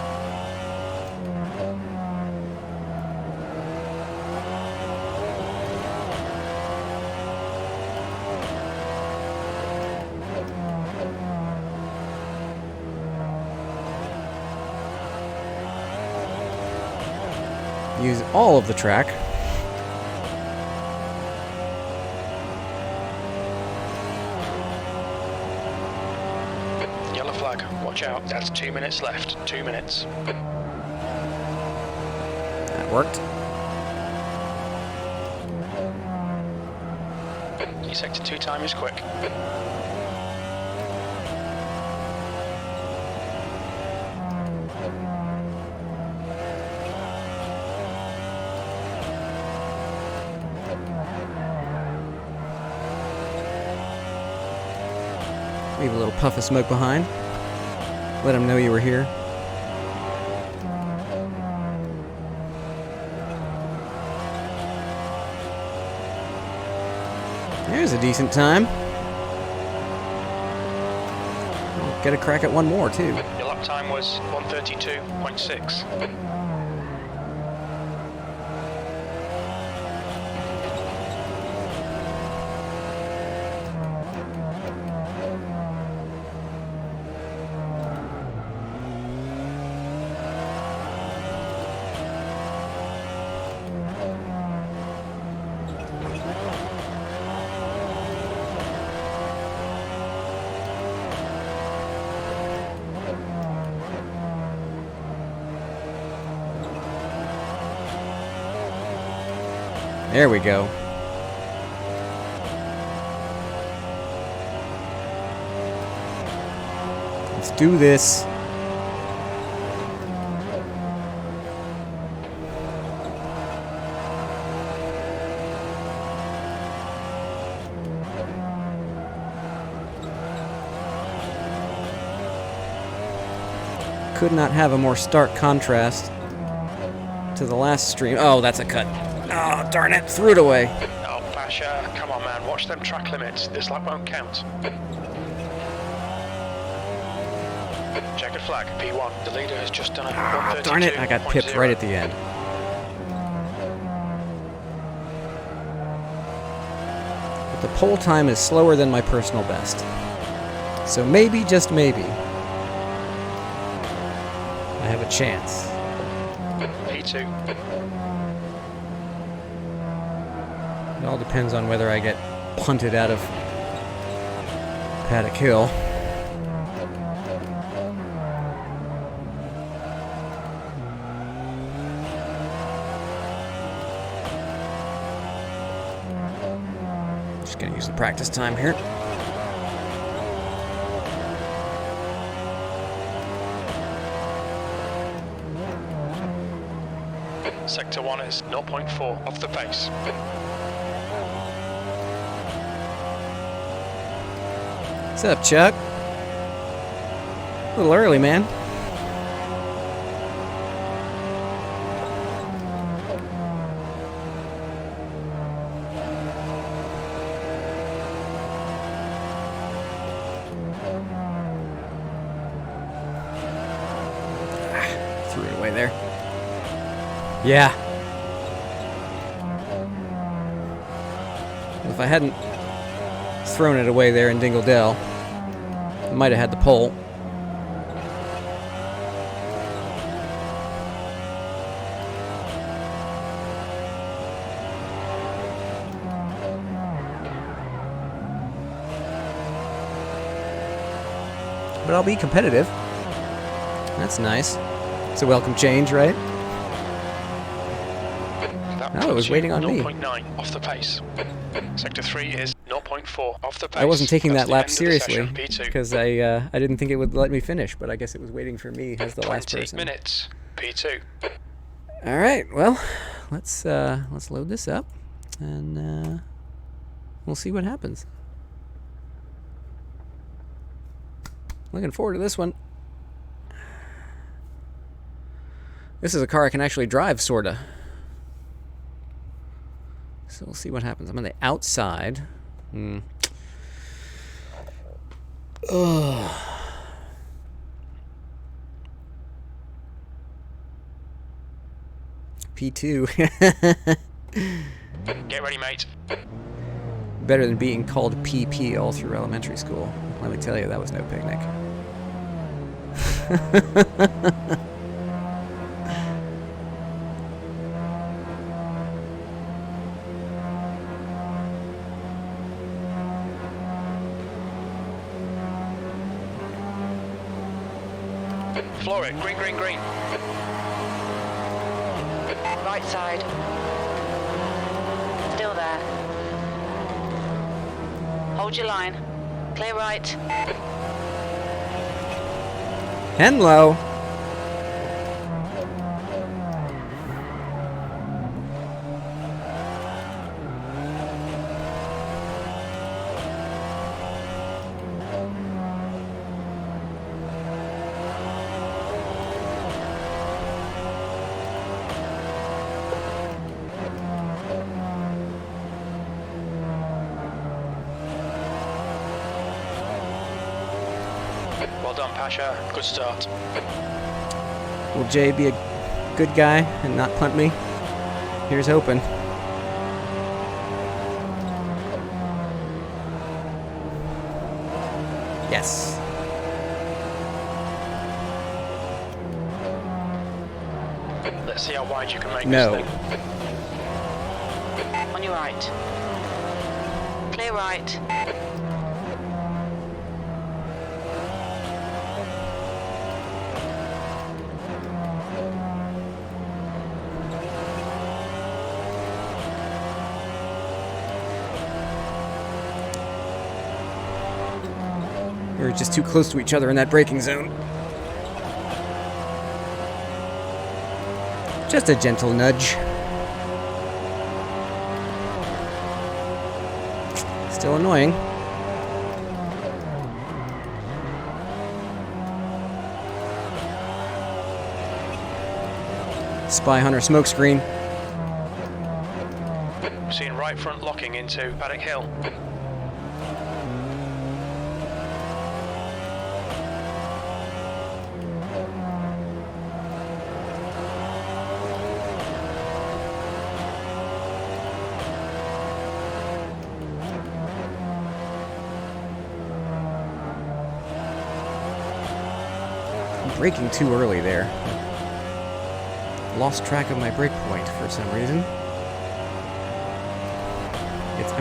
Use all of the track. Yellow flag, watch out. That's 2 minutes left. 2 minutes. That worked. Your sector 2 time is quick. Leave a little puff of smoke behind. Let them know you were here. There's a decent time. I'll get a crack at one more, too. Your lap time was 132.6. There we go. Let's do this. Could not have a more stark contrast to the last stream. Oh, that's a cut. Oh, darn it. Threw it away. Oh, Pasha, come on, man. Watch them track limits. This lap won't count. Checkered flag, P1. The leader has just done a 132.0. Darn it. I got pipped right at the end. But the pole time is slower than my personal best. So maybe, just maybe, I have a chance. P2. It all depends on whether I get punted out of Paddock Hill. Just gonna use the practice time here. Sector 1 is 0.4 off the pace. What's up, Chuck? A little early, man. Threw it away there. Yeah. If I hadn't thrown it away there in Dingle Dell, I might have had the pole. but I'll be competitive. That's nice. It's a welcome change, right? That it was waiting on me. 0.9 off the pace. Sector 3 is 0.4 off the pace. I wasn't taking That's that the lap end of the seriously session, P2. because I didn't think it would let me finish, but I guess it was waiting for me as the last 20 person. minutes, P2. All right, well, let's load this up, and we'll see what happens. Looking forward to this one. This is a car I can actually drive, sorta. So we'll see what happens. I'm on the outside. Ugh. P2. Get ready, mate. Better than being called PP all through elementary school. Let me tell you, that was no picnic. Floor it. Green, green, green. Right side. Still there. Hold your line. Clear right. Hello. Well done, Pasha. Good start. Will Jay be a good guy and not punt me? Here's hoping. Yes. Let's see how wide you can make No. this thing. On your right. Clear right. We were just too close to each other in that braking zone. Just a gentle nudge. Still annoying. Spy Hunter smokescreen. Seeing right front locking into Paddock Hill. Braking too early there. Lost track of my brake point for some reason.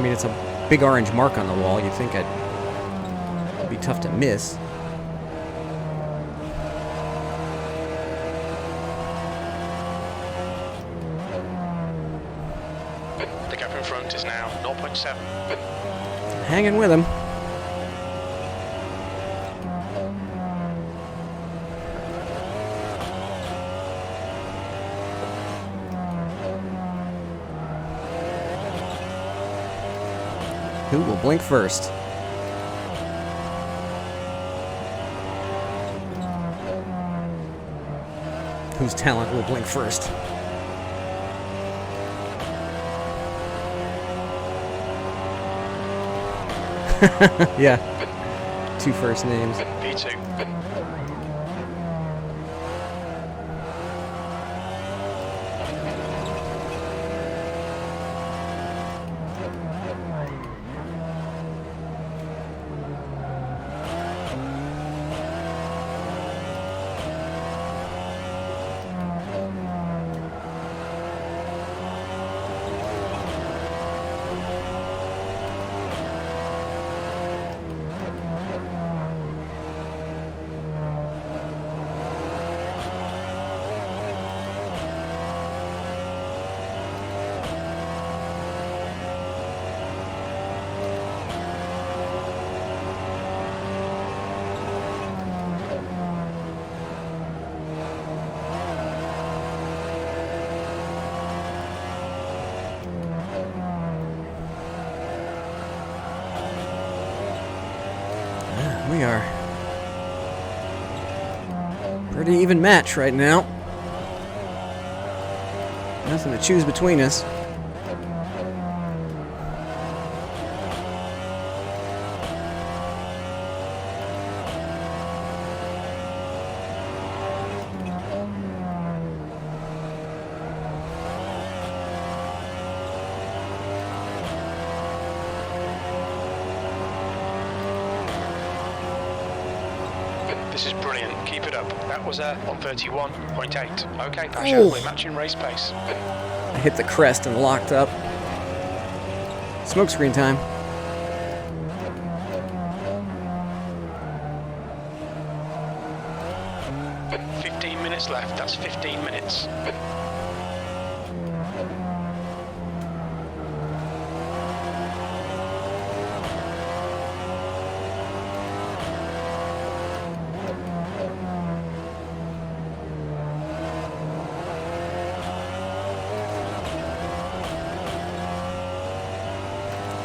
It's a big orange mark on the wall. You'd think it'd be tough to miss. The gap in front is now 0.7. Hanging with him. Who will blink first? Whose talent will blink first? Yeah. Two first names. P2. We are pretty even match right now. Nothing to choose between us. This is brilliant. Keep it up. That was a 131.8. Okay, Pasha, Oh. we're matching race pace. I hit the crest and locked up. Smokescreen time. But 15 minutes left. That's 15 minutes.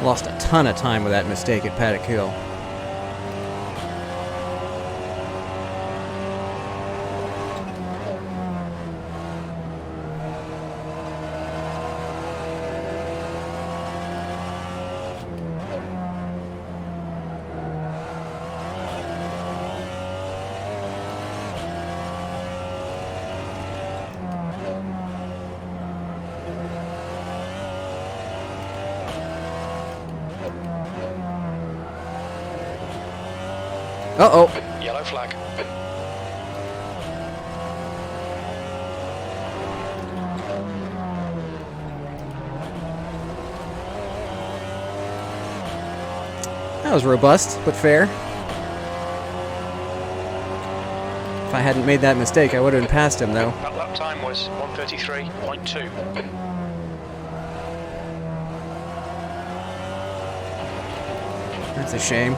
Lost a ton of time with that mistake at Paddock Hill. Uh-oh. Yellow flag. That was robust, but fair. If I hadn't made that mistake, I would have been past him, though. That lap time was 133.2. That's a shame.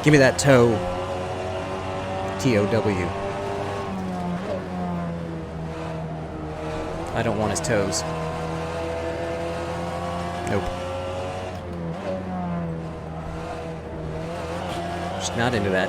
Give me that toe. T-O-W. I don't want his toes. Nope. Just not into that.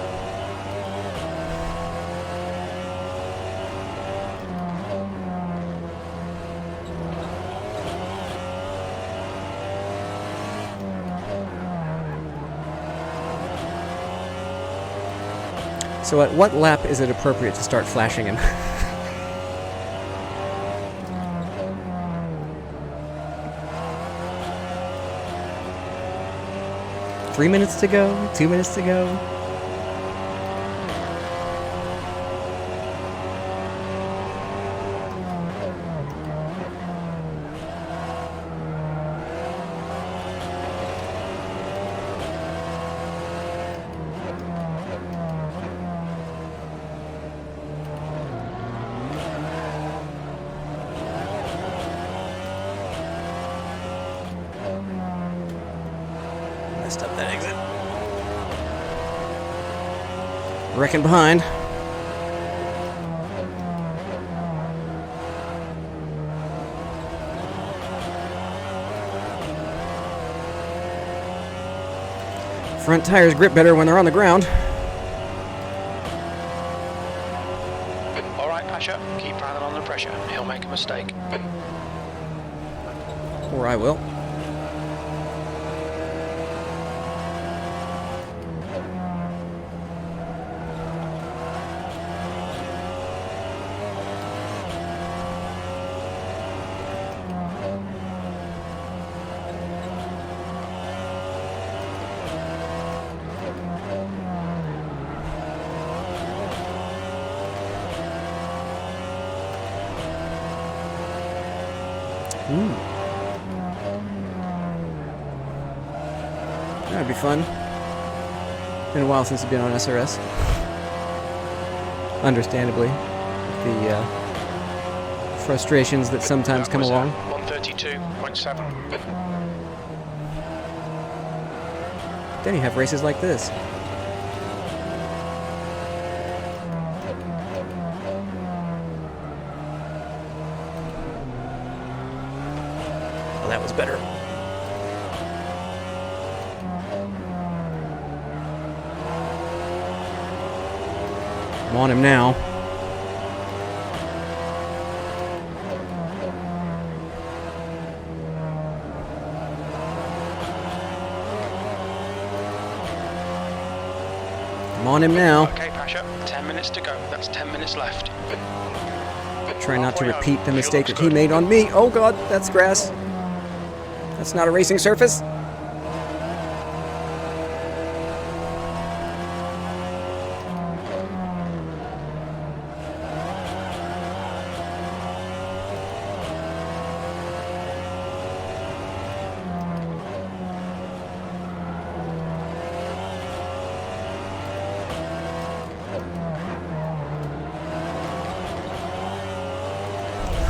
So at what lap is it appropriate to start flashing him? Three minutes to go? 2 minutes to go? Messed up that exit. Wrecking behind. Front tires grip better when they're on the ground. All right, Pasha, keep piling on the pressure. He'll make a mistake. Or I will. That'd be fun. Been a while since I've been on SRS. Understandably. The frustrations that sometimes come along. 132.7. Then you have races like this. Oh, that was better. I'm on him now. I'm on him now. Okay, Pasha, 10 minutes to go. That's 10 minutes left. Try not to repeat the mistake that he made on me. Oh god, that's grass. That's not a racing surface.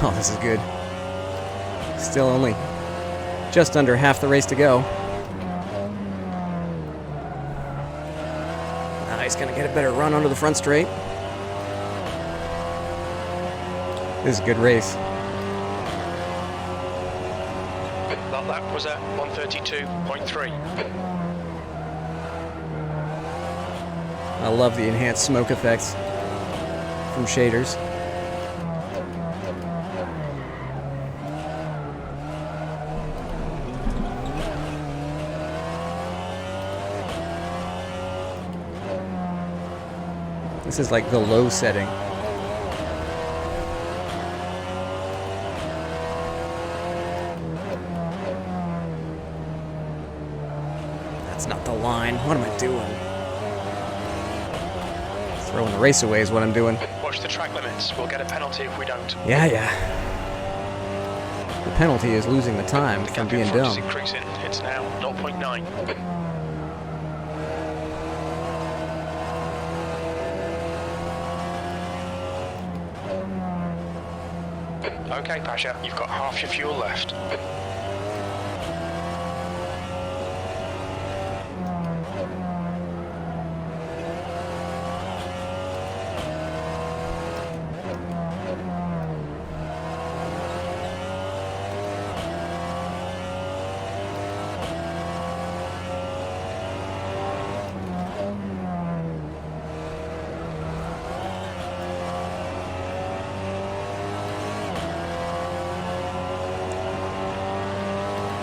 Oh, this is good. Still only just under half the race to go. Now he's going to get a better run onto the front straight. This is a good race. That lap was at 132.3. I love the enhanced smoke effects from shaders. This is like the low setting. That's not the line. What am I doing? Throwing the race away is what I'm doing. Watch the track limits. We'll get a penalty if we don't. Yeah. The penalty is losing the time from being dumb. Is increasing. It's now 0.9. Okay, Pasha, you've got half your fuel left.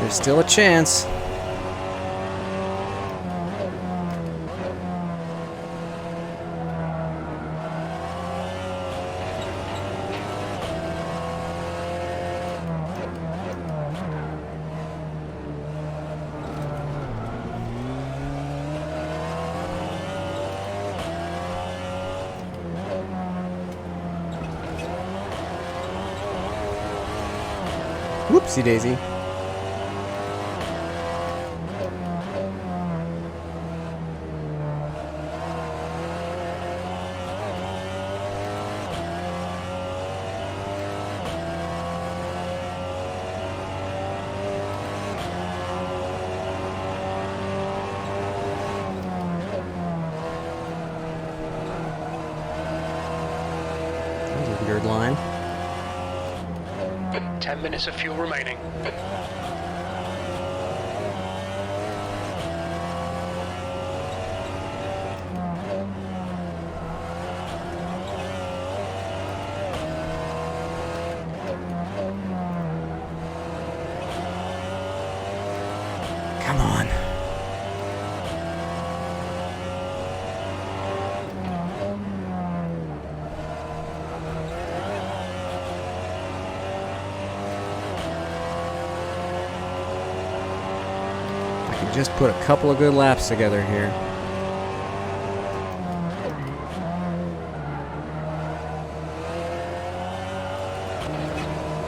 There's still a chance. Whoopsie daisy. Weird line. 10 minutes of fuel remaining. Come on. Just put a couple of good laps together here.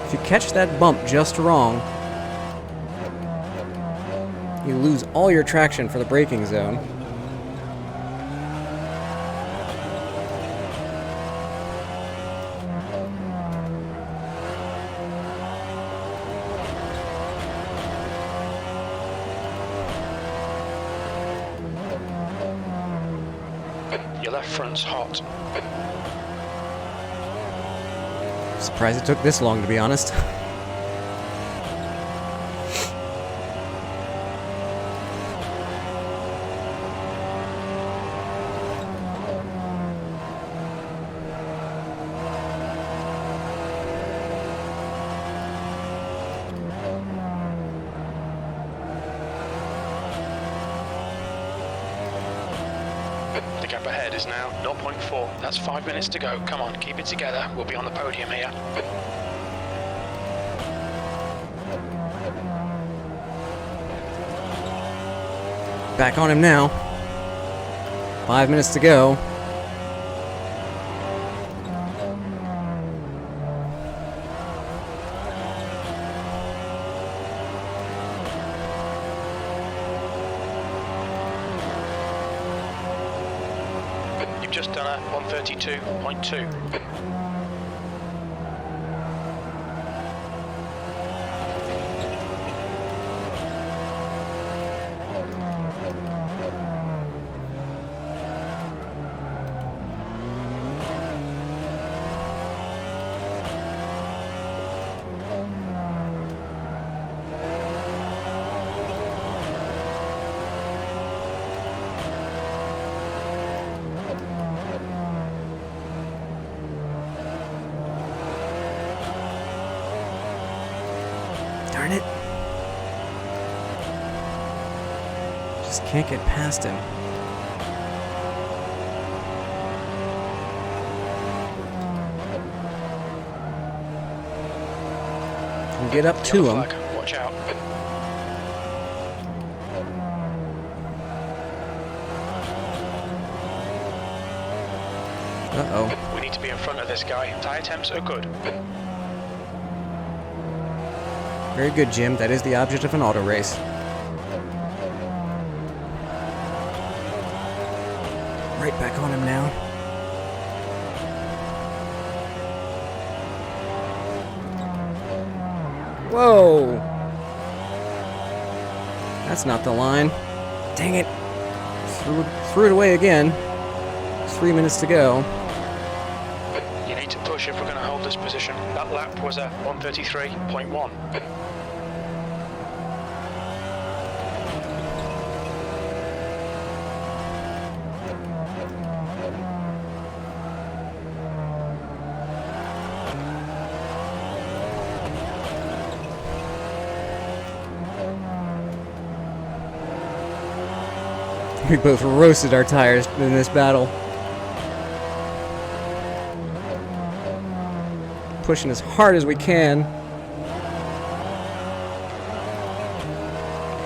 If you catch that bump just wrong, you lose all your traction for the braking zone. Your left front's hot. Surprised it took this long, to be honest. The gap ahead is now 0.4. That's 5 minutes to go. Come on, keep it together. We'll be on the podium here. Back on him now. 5 minutes to go. You've just done a 132.2. Darn it. Just can't get past him. Can get up to Yellow him. flag. Watch out. Uh-oh. We need to be in front of this guy. Tyre temps are good. Very good, Jim. That is the object of an auto race. Right back on him now. Whoa! That's not the line. Dang it. Threw it away again. 3 minutes to go. You need to push if we're going to hold this position. That lap was a 133.1. We both roasted our tires in this battle. Pushing as hard as we can.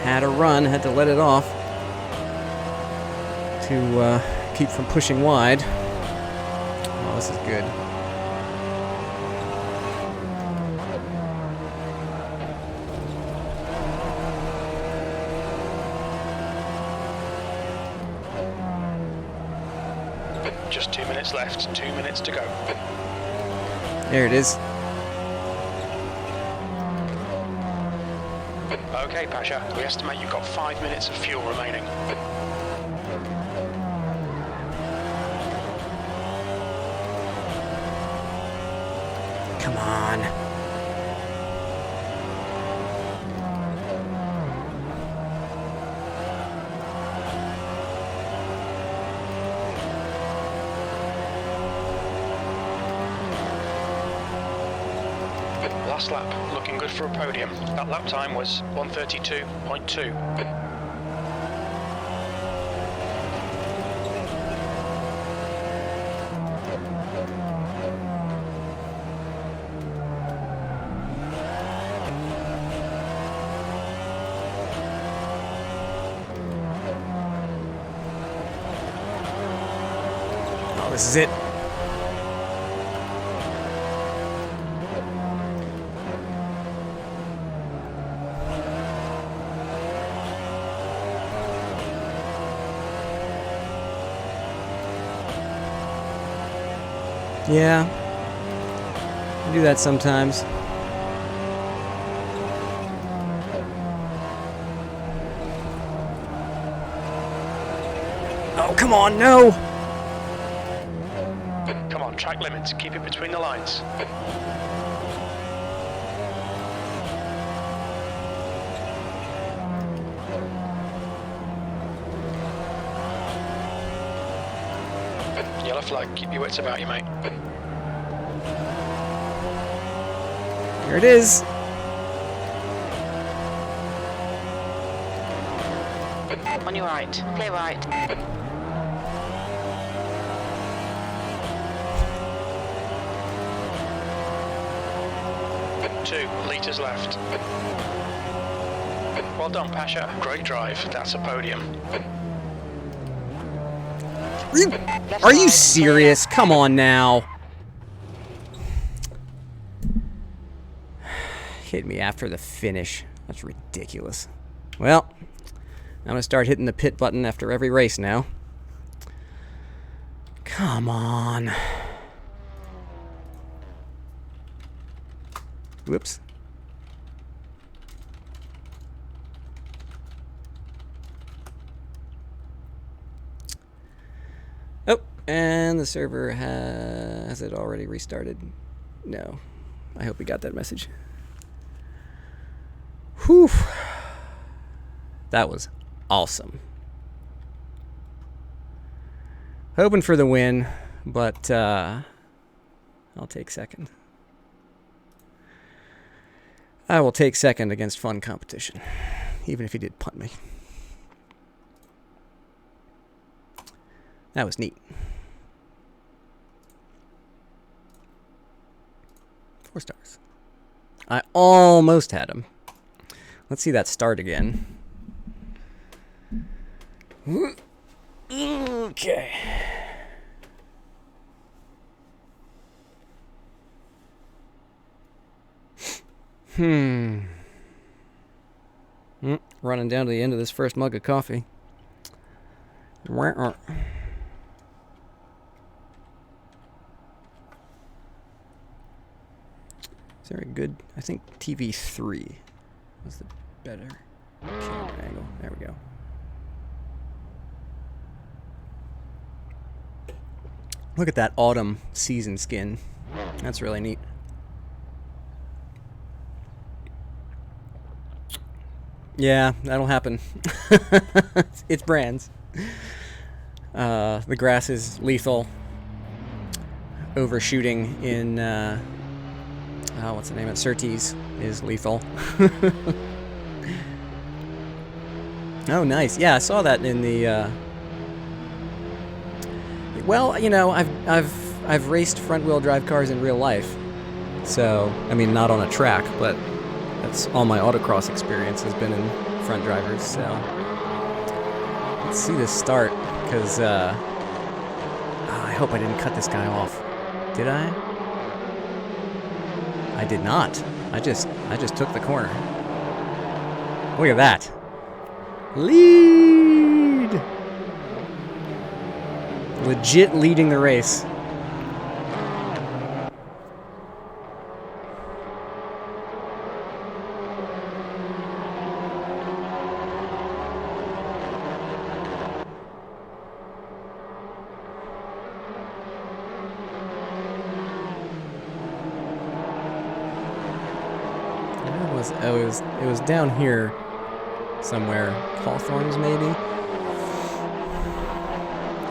Had a run, had to let it off to keep from pushing wide. Oh, this is good. Just 2 minutes left, 2 minutes to go. There it is. Okay, Pasha, we estimate you've got 5 minutes of fuel remaining. Come on. Last lap, looking good for a podium. That lap time was 132.2. Oh, this is it. Yeah. I do that sometimes. Oh, come on, no! Come on, track limits. Keep it between the lines. Yellow flag. Keep your wits about you, mate. Here it is. On your right. Clear right. 2 litres left. Well done, Pasha. Great drive. That's a podium. Are you serious? Come on now. Hit me after the finish. That's ridiculous. Well, I'm gonna start hitting the pit button after every race now. Come on. Whoops. Oh, and the server has it already restarted? No. I hope we got that message. Whew. That was awesome. Hoping for the win, but I'll take second. I will take second against fun competition, even if he did punt me. That was neat. 4 stars. I almost had him. Let's see that start again. Okay. Running down to the end of this first mug of coffee. Is there a good... I think TV3 was the better camera angle. There we go. Look at that autumn season skin. That's really neat. Yeah, that'll happen. It's brands. The grass is lethal. Overshooting in, what's the name of it? Surtees is lethal. Oh, nice. Yeah, I saw that in the, well, you know, I've raced front-wheel drive cars in real life. So, I mean, not on a track, but that's all my autocross experience has been in front drivers, so let's see this start, because I hope I didn't cut this guy off. Did I? I did not. I just took the corner. Look at that. Lead! Legit leading the race. It was down here somewhere. Hawthorns, maybe?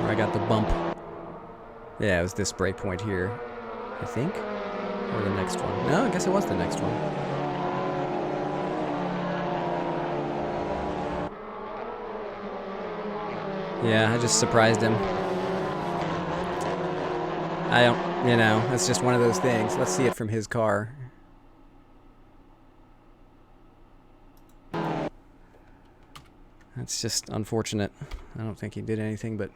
Where I got the bump. Yeah, it was this break point here, I think. Or the next one. No, I guess it was the next one. Yeah, I just surprised him. I don't, you know, it's just one of those things. Let's see it from his car. That's just unfortunate. I don't think he did anything but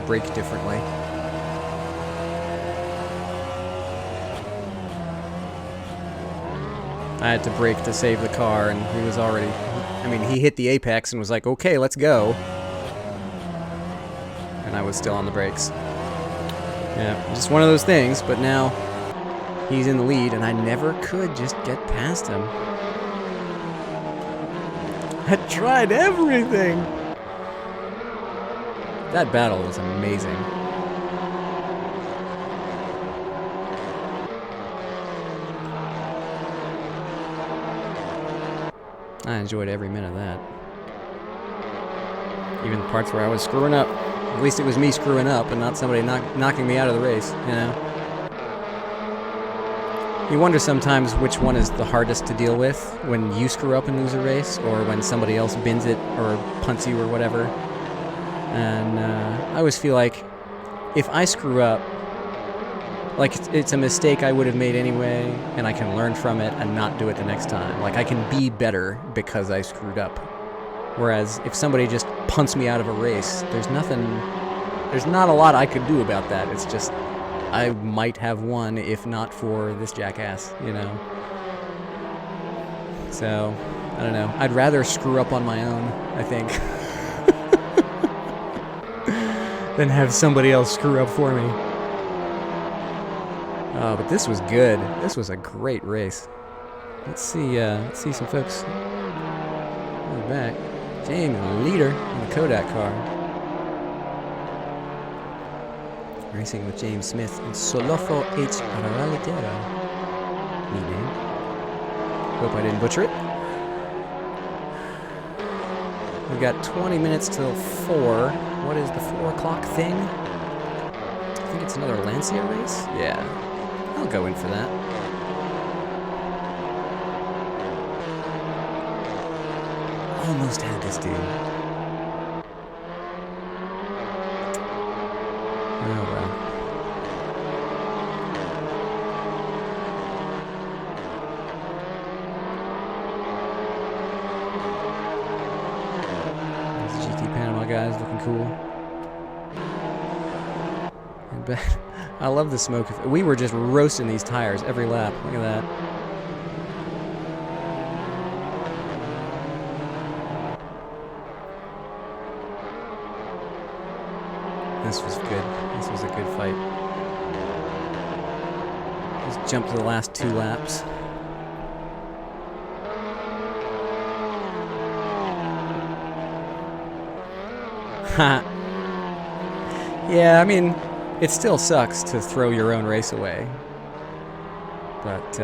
brake differently. I had to brake to save the car, and he was already... I mean, he hit the apex and was like, okay, let's go. And I was still on the brakes. Yeah, just one of those things, but now he's in the lead, and I never could just get past him. I tried everything! That battle was amazing. I enjoyed every minute of that. Even the parts where I was screwing up. At least it was me screwing up and not somebody knocking me out of the race, you know? You wonder sometimes which one is the hardest to deal with, when you screw up and lose a race, or when somebody else bins it or punts you or whatever. And I always feel like if I screw up, like it's a mistake I would have made anyway, and I can learn from it and not do it the next time. Like I can be better because I screwed up. Whereas if somebody just punts me out of a race, there's not a lot I could do about that. It's just, I might have won if not for this jackass, you know? So, I don't know. I'd rather screw up on my own, I think, than have somebody else screw up for me. Oh, but this was good. This was a great race. Let's see some folks in the back. James, leader in the Kodak car. Racing with James Smith and Solofo H. Aralitero. Neat name. Hope I didn't butcher it. We've got 20 minutes till 4. What is the 4 o'clock thing? I think it's another Lancia race? Yeah. I'll go in for that. Almost had this dude. Oh well. These GT Panama guys looking cool. I love the smoke. We were just roasting these tires every lap. Look at that. This was good. This was a good fight. Just jump to the last 2 laps. Ha. Yeah, I mean, it still sucks to throw your own race away. But,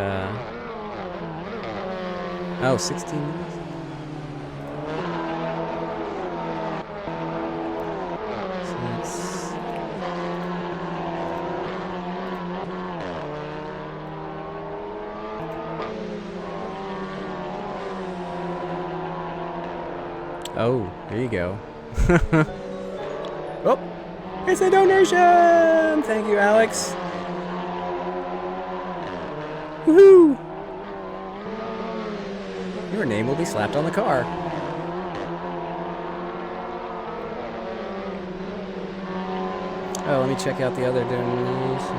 oh, 16 minutes? Oh, there you go. Oh, it's a donation! Thank you, Alex. Woohoo! Your name will be slapped on the car. Oh, let me check out the other donation.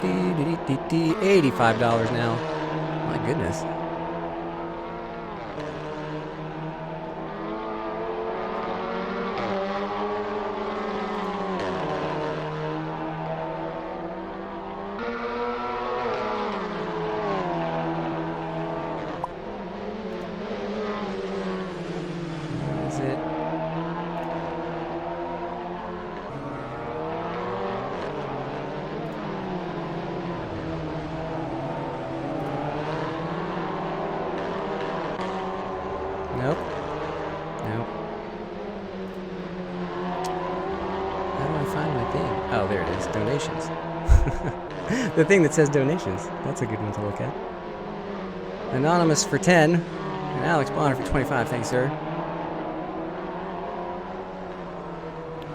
$85 now. My goodness. Nope. Nope. How do I find my thing? Oh, there it is. Donations. The thing that says donations. That's a good one to look at. Anonymous for 10. And Alex Bonner for 25. Thanks, sir.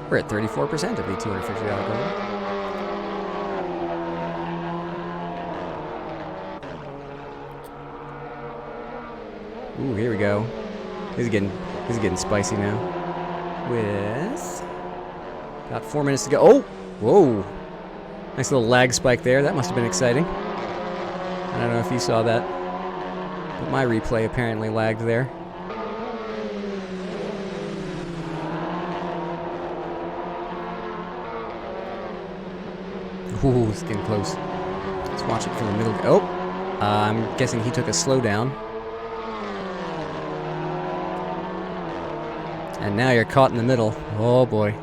We're at 34% of the $250 goal. Ooh, here we go. This is getting spicy now. With about 4 minutes to go. Oh, whoa! Nice little lag spike there. That must have been exciting. I don't know if you saw that, but my replay apparently lagged there. Ooh, it's getting close. Let's watch it from the middle. Oh! I'm guessing he took a slowdown. And now you're caught in the middle. Oh boy.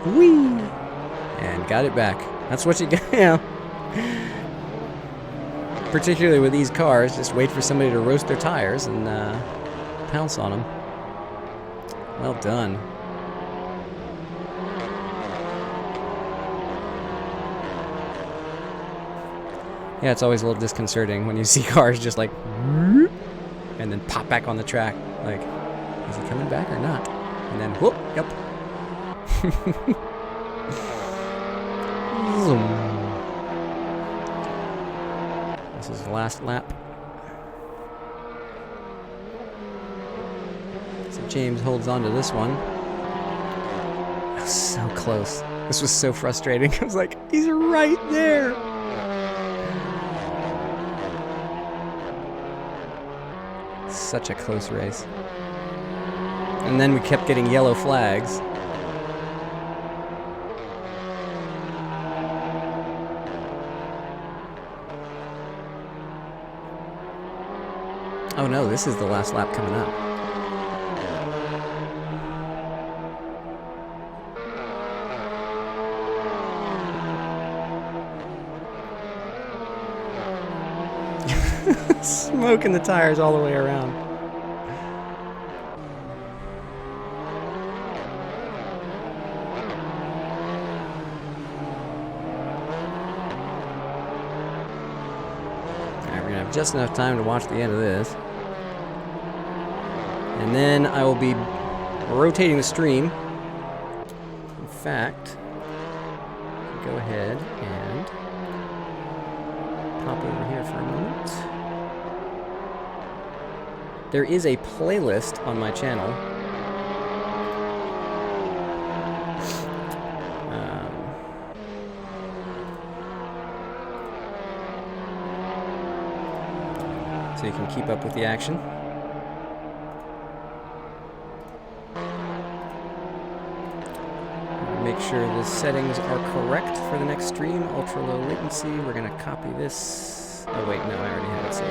Whee! And got it back. That's what you get, yeah. Particularly with these cars, just wait for somebody to roast their tires and pounce on them. Well done. Yeah, it's always a little disconcerting when you see cars just like and then pop back on the track. Like, is he coming back or not? And then whoop, yep. This is the last lap. So James holds on to this one. That was so close. This was so frustrating. I was like, he's right there. Such a close race. And then we kept getting yellow flags. Oh no, this is the last lap coming up. Smoking the tires all the way around. Alright, we're gonna have just enough time to watch the end of this. And then I will be rotating the stream. In fact, go ahead and pop over here for a moment. There is a playlist on my channel. So you can keep up with the action. Make sure the settings are correct for the next stream. Ultra low latency. We're going to copy this. Oh wait, no, I already have it saved.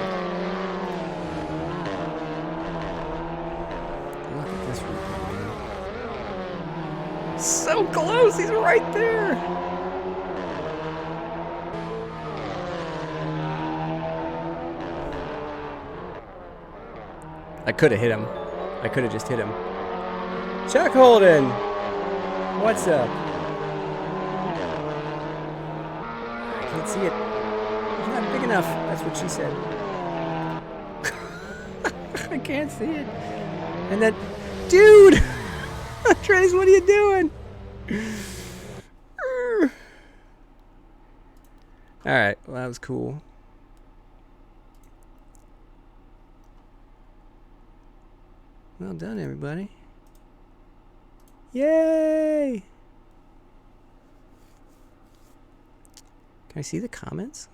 Look at this replay, man. So close! He's right there! I could have hit him. I could have just hit him. Chuck Holden! What's up? I can't see it. It's not big enough. That's what she said. I can't see it. And that... Dude! Trace, what are you doing? Alright, well that was cool. Well done, everybody. Yay! Can I see the comments?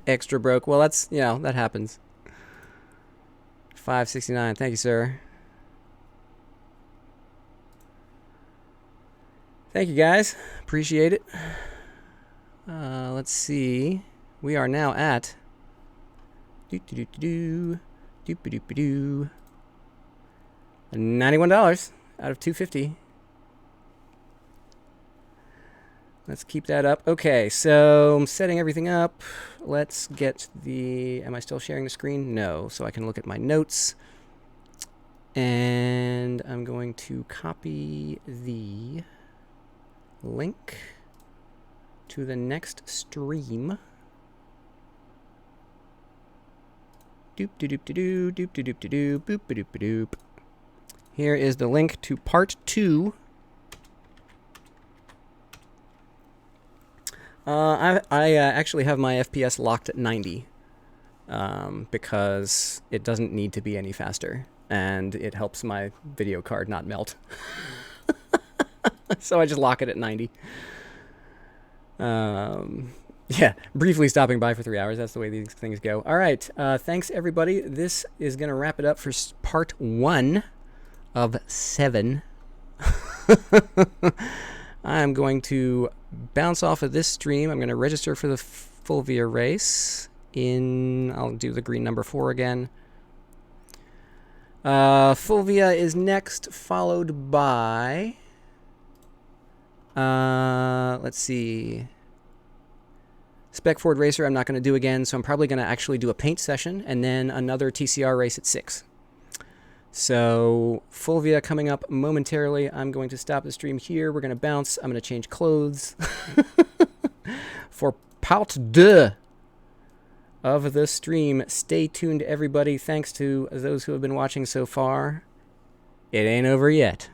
Extra broke. Well, that's, you know, that happens. 569. Thank you, sir. Thank you, guys. Appreciate it. Let's see. We are now at $91 out of 250. Let's keep that up. Okay, so I'm setting everything up. Let's get the... Am I still sharing the screen? No, so I can look at my notes. And I'm going to copy the link to the next stream. Doop doop doop doop doop doop doop doop doop doop. Here is the link to part 2. I actually have my FPS locked at 90. because it doesn't need to be any faster, and it helps my video card not melt. So I just lock it at 90. Yeah, briefly stopping by for 3 hours. That's the way these things go. All right, thanks everybody. This is going to wrap it up for part 1 of 7. I'm going to bounce off of this stream. I'm going to register for the Fulvia race I'll do the green number 4 again. Fulvia is next, followed by, let's see, Spec Ford Racer I'm not going to do again, so I'm probably going to actually do a paint session and then another TCR race at 6. So Fulvia coming up momentarily. I'm going to stop the stream here. We're going to bounce. I'm going to change clothes for part 2 of the stream. Stay tuned, everybody. Thanks to those who have been watching so far. It ain't over yet.